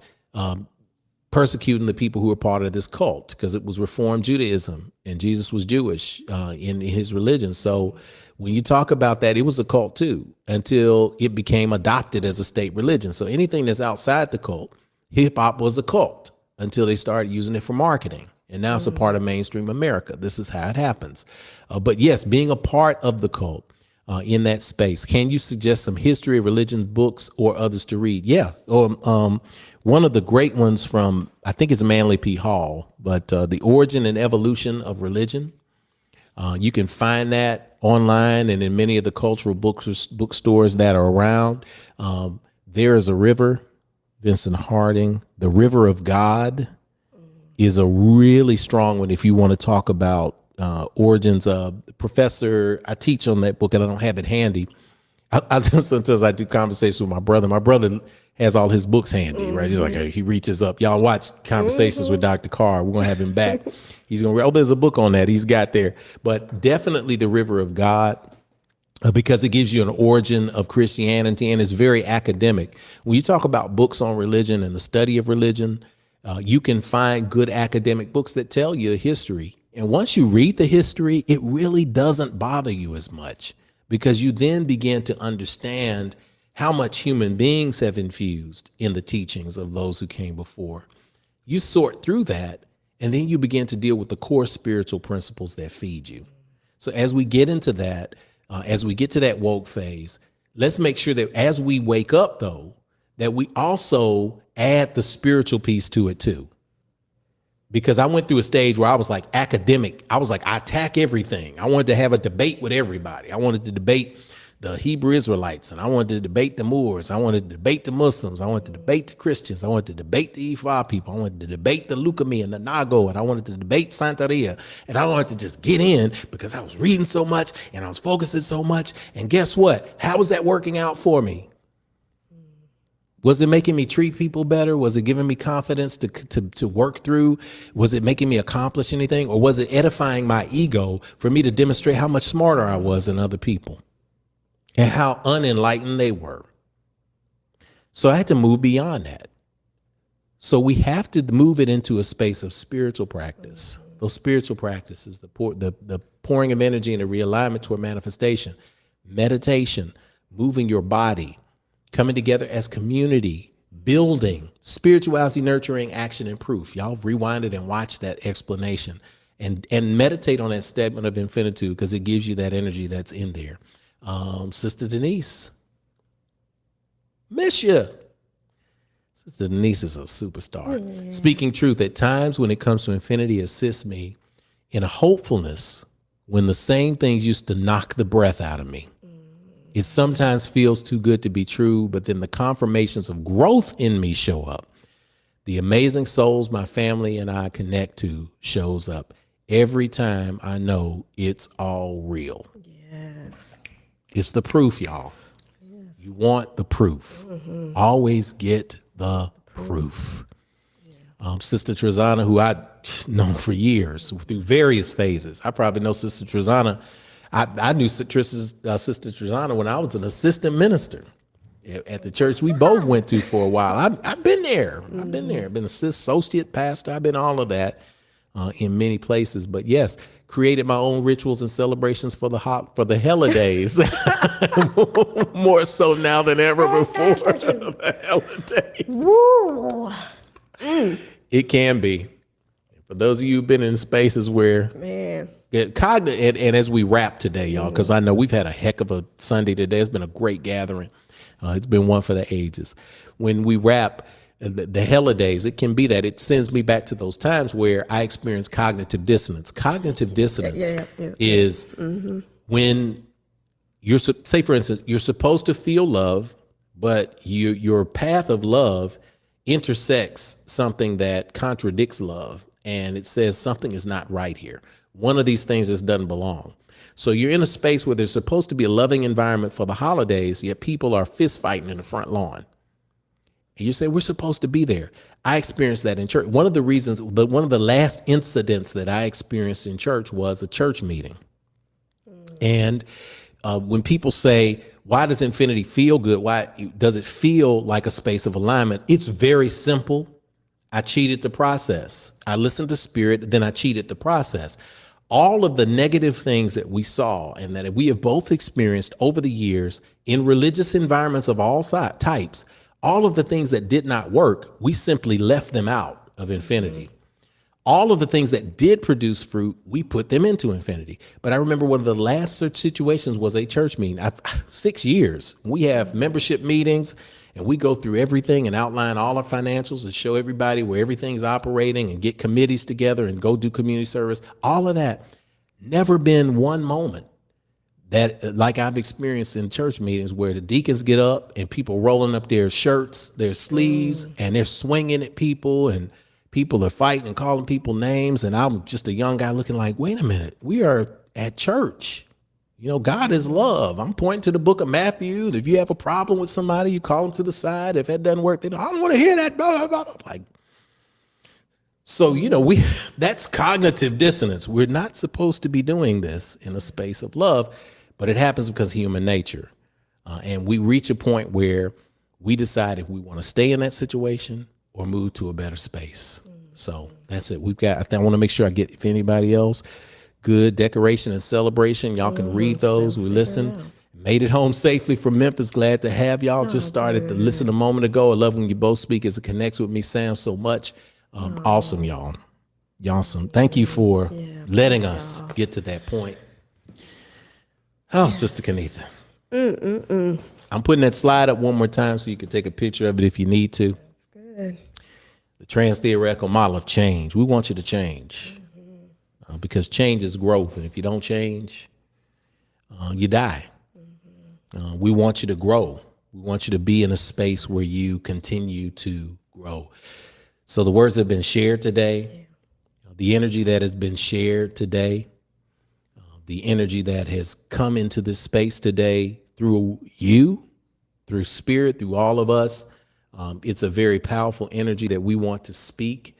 persecuting the people who were part of this cult, because it was Reformed Judaism, and Jesus was Jewish in his religion. So when you talk about that, it was a cult too, until it became adopted as a state religion. So anything that's outside the cult, hip hop was a cult until they started using it for marketing. And now it's a part of mainstream America. This is how it happens. But yes, being a part of the cult, in that space. Can you suggest some history of religion books or others to read? Yeah. One of the great ones from, I think it's Manly P. Hall, but The Origin and Evolution of Religion. You can find that online and in many of the cultural bookstores that are around. There is a River, Vincent Harding. The River of God is a really strong one if you want to talk about origins of professor. I teach on that book and I don't have it handy. Sometimes I do conversations with my brother. My brother has all his books handy, right? He's like, he reaches up. Y'all watch Conversations with Dr. Carr. We're going to have him back. He's going to, there's a book on that he's got there. But definitely The River of God, because it gives you an origin of Christianity, and it's very academic. When you talk about books on religion and the study of religion, you can find good academic books that tell you the history. And once you read the history, it really doesn't bother you as much, because you then begin to understand how much human beings have infused in the teachings of those who came before. You sort through that, and then you begin to deal with the core spiritual principles that feed you. So as we get into that, as we get to that woke phase, let's make sure that as we wake up, though, that we also add the spiritual piece to it, too. Because I went through a stage where I was like academic. I was like, I attack everything. I wanted to have a debate with everybody. I wanted to debate the Hebrew Israelites, and I wanted to debate the Moors. I wanted to debate the Muslims. I wanted to debate the Christians. I wanted to debate the Ifa people. I wanted to debate the Lukumi and the Nago, and I wanted to debate Santeria. And I wanted to just get in because I was reading so much and I was focusing so much. And guess what? How was that working out for me? Was it making me treat people better? Was it giving me confidence to work through? Was it making me accomplish anything? Or was it edifying my ego for me to demonstrate how much smarter I was than other people and how unenlightened they were? So I had to move beyond that. So we have to move it into a space of spiritual practice. Those spiritual practices, the pouring of energy and the realignment toward manifestation, meditation, moving your body, coming together as community, building, spirituality, nurturing, action, and proof. Y'all rewind it and watch that explanation and meditate on that statement of infinitude, because it gives you that energy that's in there. Sister Denise, miss you. Sister Denise is a superstar. Yeah. Speaking truth at times when it comes to infinity assists me in a hopefulness when the same things used to knock the breath out of me. It sometimes feels too good to be true, but then the confirmations of growth in me show up. The amazing souls my family and I connect to shows up every time. I know it's all real. Yes. It's the proof, y'all. Yes. You want the proof. Mm-hmm. Always get the proof. Yeah. Sister Trezana, who I've known for years through various phases. I probably know Sister Trezana. I knew Sister Trezana when I was an assistant minister at the church we both went to for a while. I've been there. I've been there. I've been associate pastor. I've been all of that in many places. But yes, created my own rituals and celebrations for the holidays. More so now than ever before. The holidays. Woo. It can be. For those of you who've been in spaces where and as we wrap today, y'all, because I know we've had a heck of a Sunday today. It's been a great gathering. It's been one for the ages. When we wrap the holidays, it can be that it sends me back to those times where I experienced cognitive dissonance. Cognitive dissonance is when say, for instance, you're supposed to feel love, but your path of love intersects something that contradicts love. And it says something is not right here. One of these things just doesn't belong. So you're in a space where there's supposed to be a loving environment for the holidays, yet people are fist fighting in the front lawn. And you say, we're supposed to be there. I experienced that in church. One of the reasons, one of the last incidents that I experienced in church was a church meeting. And when people say, why does infinity feel good? Why does it feel like a space of alignment? It's very simple. I cheated the process. I listened to spirit, then I cheated the process. All of the negative things that we saw and that we have both experienced over the years in religious environments of all types, all of the things that did not work, we simply left them out of infinity. All of the things that did produce fruit, we put them into infinity. But I remember one of the last such situations was a church meeting. 6 years. We have membership meetings and we go through everything and outline all our financials and show everybody where everything's operating and get committees together and go do community service. All of that. Never been one moment that like I've experienced in church meetings where the deacons get up and people rolling up their shirts, their sleeves, and they're swinging at people and people are fighting and calling people names. And I'm just a young guy looking like, wait a minute, we are at church. You know, God is love. I'm pointing to the book of Matthew. If you have a problem with somebody, you call them to the side. If that doesn't work, they don't, I don't want to hear that. Blah, blah, blah. Like, so, you know, that's cognitive dissonance. We're not supposed to be doing this in a space of love, but it happens because of human nature. And we reach a point where we decide if we want to stay in that situation or move to a better space. So that's it. I want to make sure I get, if anybody else, good decoration and celebration. Y'all can read those. We listen. Made it home safely from Memphis. Glad to have y'all. Just started to listen a moment ago. I love when you both speak as it connects with me, Sam, so much. Awesome, y'all. Awesome. Thank you for letting us get to that point. Oh, Sister Kenitha. I'm putting that slide up one more time so you can take a picture of it if you need to. That's good. The trans-theoretical model of change. We want you to change. Because change is growth, and if you don't change, you die. We want you to grow. We want you to be in a space where you continue to grow. So the words that have been shared today, the energy that has been shared today, the energy that has come into this space today through you, through spirit, through all of us, it's a very powerful energy that we want to speak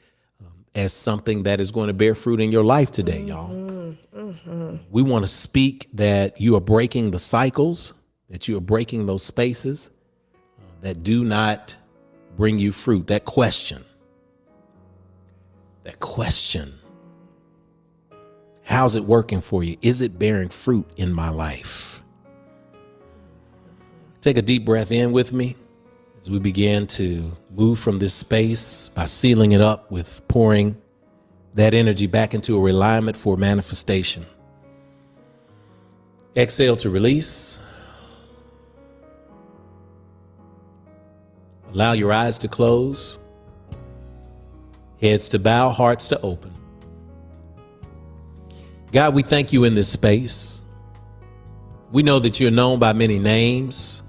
as something that is going to bear fruit in your life today, y'all. We want to speak that you are breaking the cycles, that you are breaking those spaces that do not bring you fruit. That question, how's it working for you? Is it bearing fruit in my life? Take a deep breath in with me as we begin to move from this space by sealing it up with pouring that energy back into a alignment for manifestation. Exhale to release. Allow your eyes to close, heads to bow, hearts to open. God, we thank you in this space. We know that you're known by many names.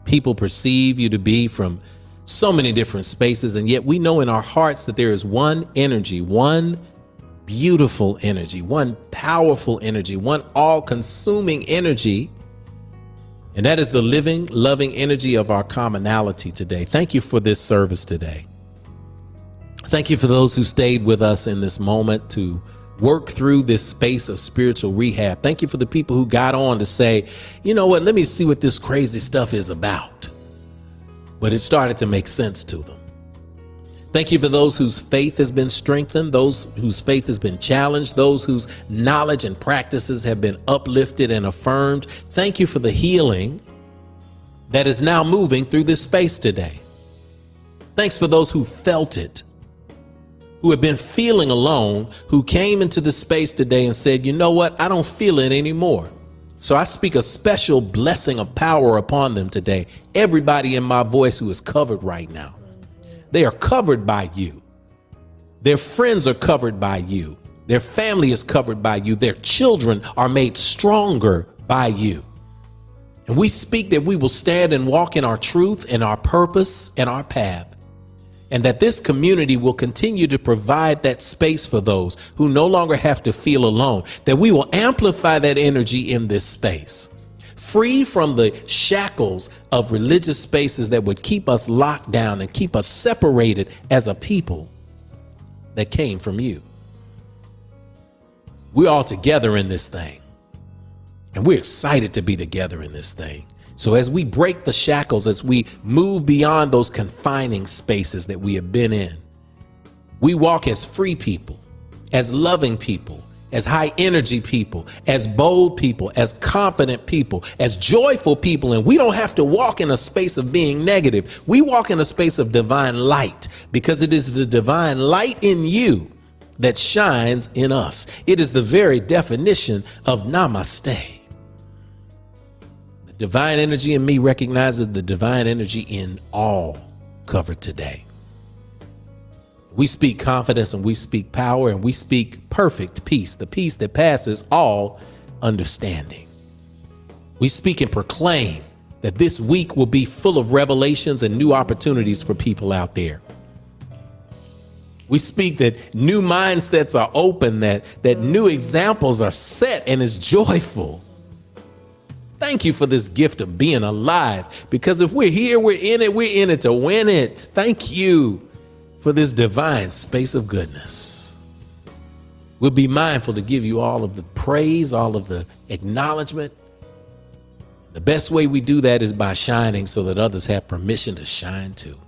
People perceive you to be from so many different spaces, and yet we know in our hearts that there is one energy, one beautiful energy, one powerful energy, one all-consuming energy, and that is the living, loving energy of our commonality today. Thank you for this service today. Thank you for those who stayed with us in this moment to work through this space of spiritual rehab. Thank you for the people who got on to say, you know what, let me see what this crazy stuff is about. But it started to make sense to them. Thank you for those whose faith has been strengthened, those whose faith has been challenged, those whose knowledge and practices have been uplifted and affirmed. Thank you for the healing that is now moving through this space today. Thanks for those who felt it, who have been feeling alone, who came into the space today and said, you know what, I don't feel it anymore. So I speak a special blessing of power upon them today. Everybody in my voice who is covered right now, they are covered by you. Their friends are covered by you. Their family is covered by you. Their children are made stronger by you. And we speak that we will stand and walk in our truth and our purpose and our path. And that this community will continue to provide that space for those who no longer have to feel alone, that we will amplify that energy in this space, free from the shackles of religious spaces that would keep us locked down and keep us separated as a people that came from you. We're all together in this thing, and we're excited to be together in this thing. So as we break the shackles, as we move beyond those confining spaces that we have been in, we walk as free people, as loving people, as high energy people, as bold people, as confident people, as joyful people. And we don't have to walk in a space of being negative. We walk in a space of divine light, because it is the divine light in you that shines in us. It is the very definition of namaste. Divine energy in me recognizes the divine energy in all covered today. We speak confidence and we speak power and we speak perfect peace, the peace that passes all understanding. We speak and proclaim that this week will be full of revelations and new opportunities for people out there. We speak that new mindsets are open, that new examples are set, and is joyful. Thank you for this gift of being alive, because if we're here, we're in it to win it. Thank you for this divine space of goodness. We'll be mindful to give you all of the praise, all of the acknowledgement. The best way we do that is by shining so that others have permission to shine too.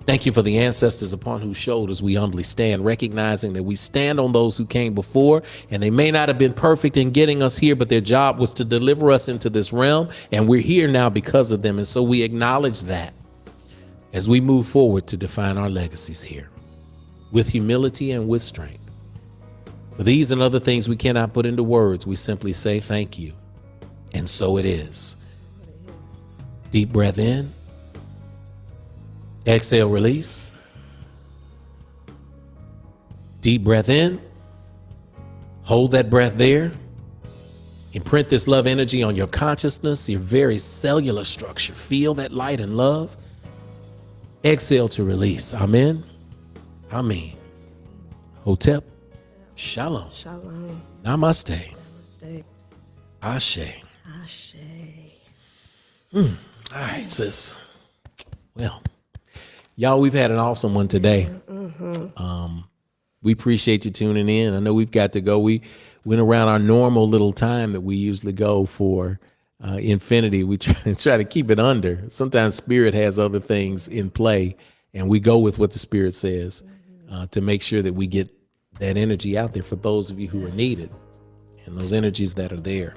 Thank you for the ancestors upon whose shoulders we humbly stand, recognizing that we stand on those who came before, and they may not have been perfect in getting us here, but their job was to deliver us into this realm, and we're here now because of them. And so we acknowledge that as we move forward to define our legacies here with humility and with strength. For these and other things we cannot put into words, we simply say thank you. And so it is. Deep breath in. Exhale, release. Deep breath in. Hold that breath there. Imprint this love energy on your consciousness, your very cellular structure. Feel that light and love. Exhale to release. Amen. Amen. Hotep. Shalom. Shalom. Namaste. Namaste. Ashe. Ashe. All right, sis. Well, y'all, we've had an awesome one today. We appreciate you tuning in. I know we've got to go. We went around our normal little time that we usually go for infinity. We try to keep it under. Sometimes Spirit has other things in play, and we go with what the Spirit says to make sure that we get that energy out there for those of you who are needed and those energies that are there.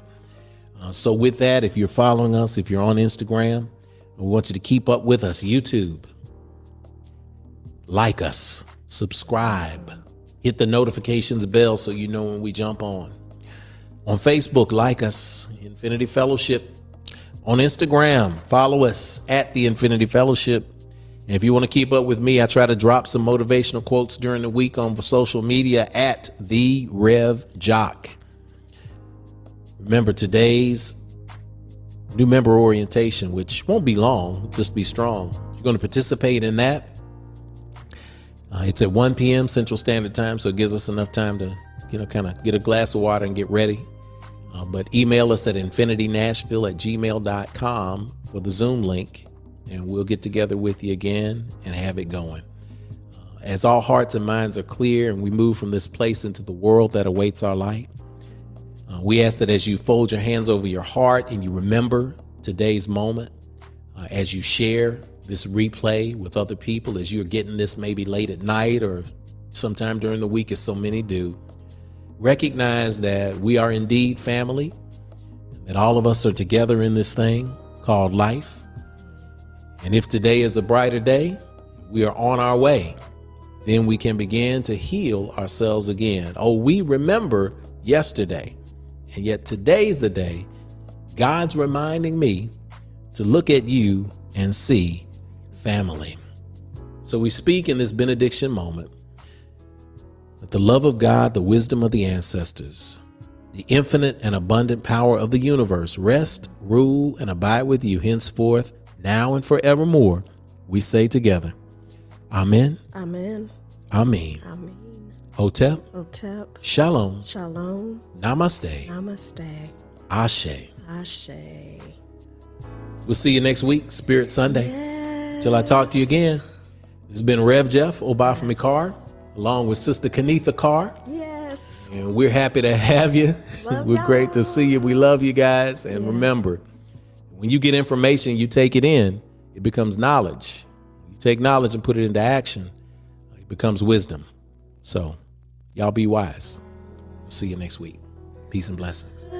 So with that, if you're following us, if you're on Instagram, we want you to keep up with us. YouTube, like us, subscribe, hit the notifications bell so you know when we jump on. On Facebook, like us, Infinity Fellowship. On Instagram, follow us at the Infinity Fellowship. And if you want to keep up with me, I try to drop some motivational quotes during the week on social media at the Rev Jock. Remember today's new member orientation, which won't be long, just be strong. You're going to participate in that. It's at 1 p.m. Central Standard Time, so it gives us enough time to, kind of get a glass of water and get ready. But email us at infinitynashville@gmail.com for the Zoom link, and we'll get together with you again and have it going. As all hearts and minds are clear and we move from this place into the world that awaits our light, we ask that as you fold your hands over your heart and you remember today's moment, as you share this replay with other people, as you're getting this maybe late at night or sometime during the week, as so many do, recognize that we are indeed family, that all of us are together in this thing called life. And if today is a brighter day, we are on our way. Then we can begin to heal ourselves again. Oh, we remember yesterday, and yet today's the day God's reminding me to look at you and see family. So we speak in this benediction moment that the love of God, the wisdom of the ancestors, the infinite and abundant power of the universe rest, rule, and abide with you henceforth, now and forevermore. We say together, Amen. Amen. Amen. Amen. Hotep. Hotep. Shalom. Shalom. Namaste. Namaste. Ashe. Ashe. We'll see you next week, Spirit Sunday. Yes. Till I talk to you again. This has been Rev Jeff, obafemi Carr, along with Sister Kenitha Carr. Yes. And we're happy to have you. Love We're great to y'all. see you. We love you guys. And remember, when you get information, you take it in, it becomes knowledge. You take knowledge and put it into action, it becomes wisdom. So y'all be wise. We'll see you next week. Peace and blessings.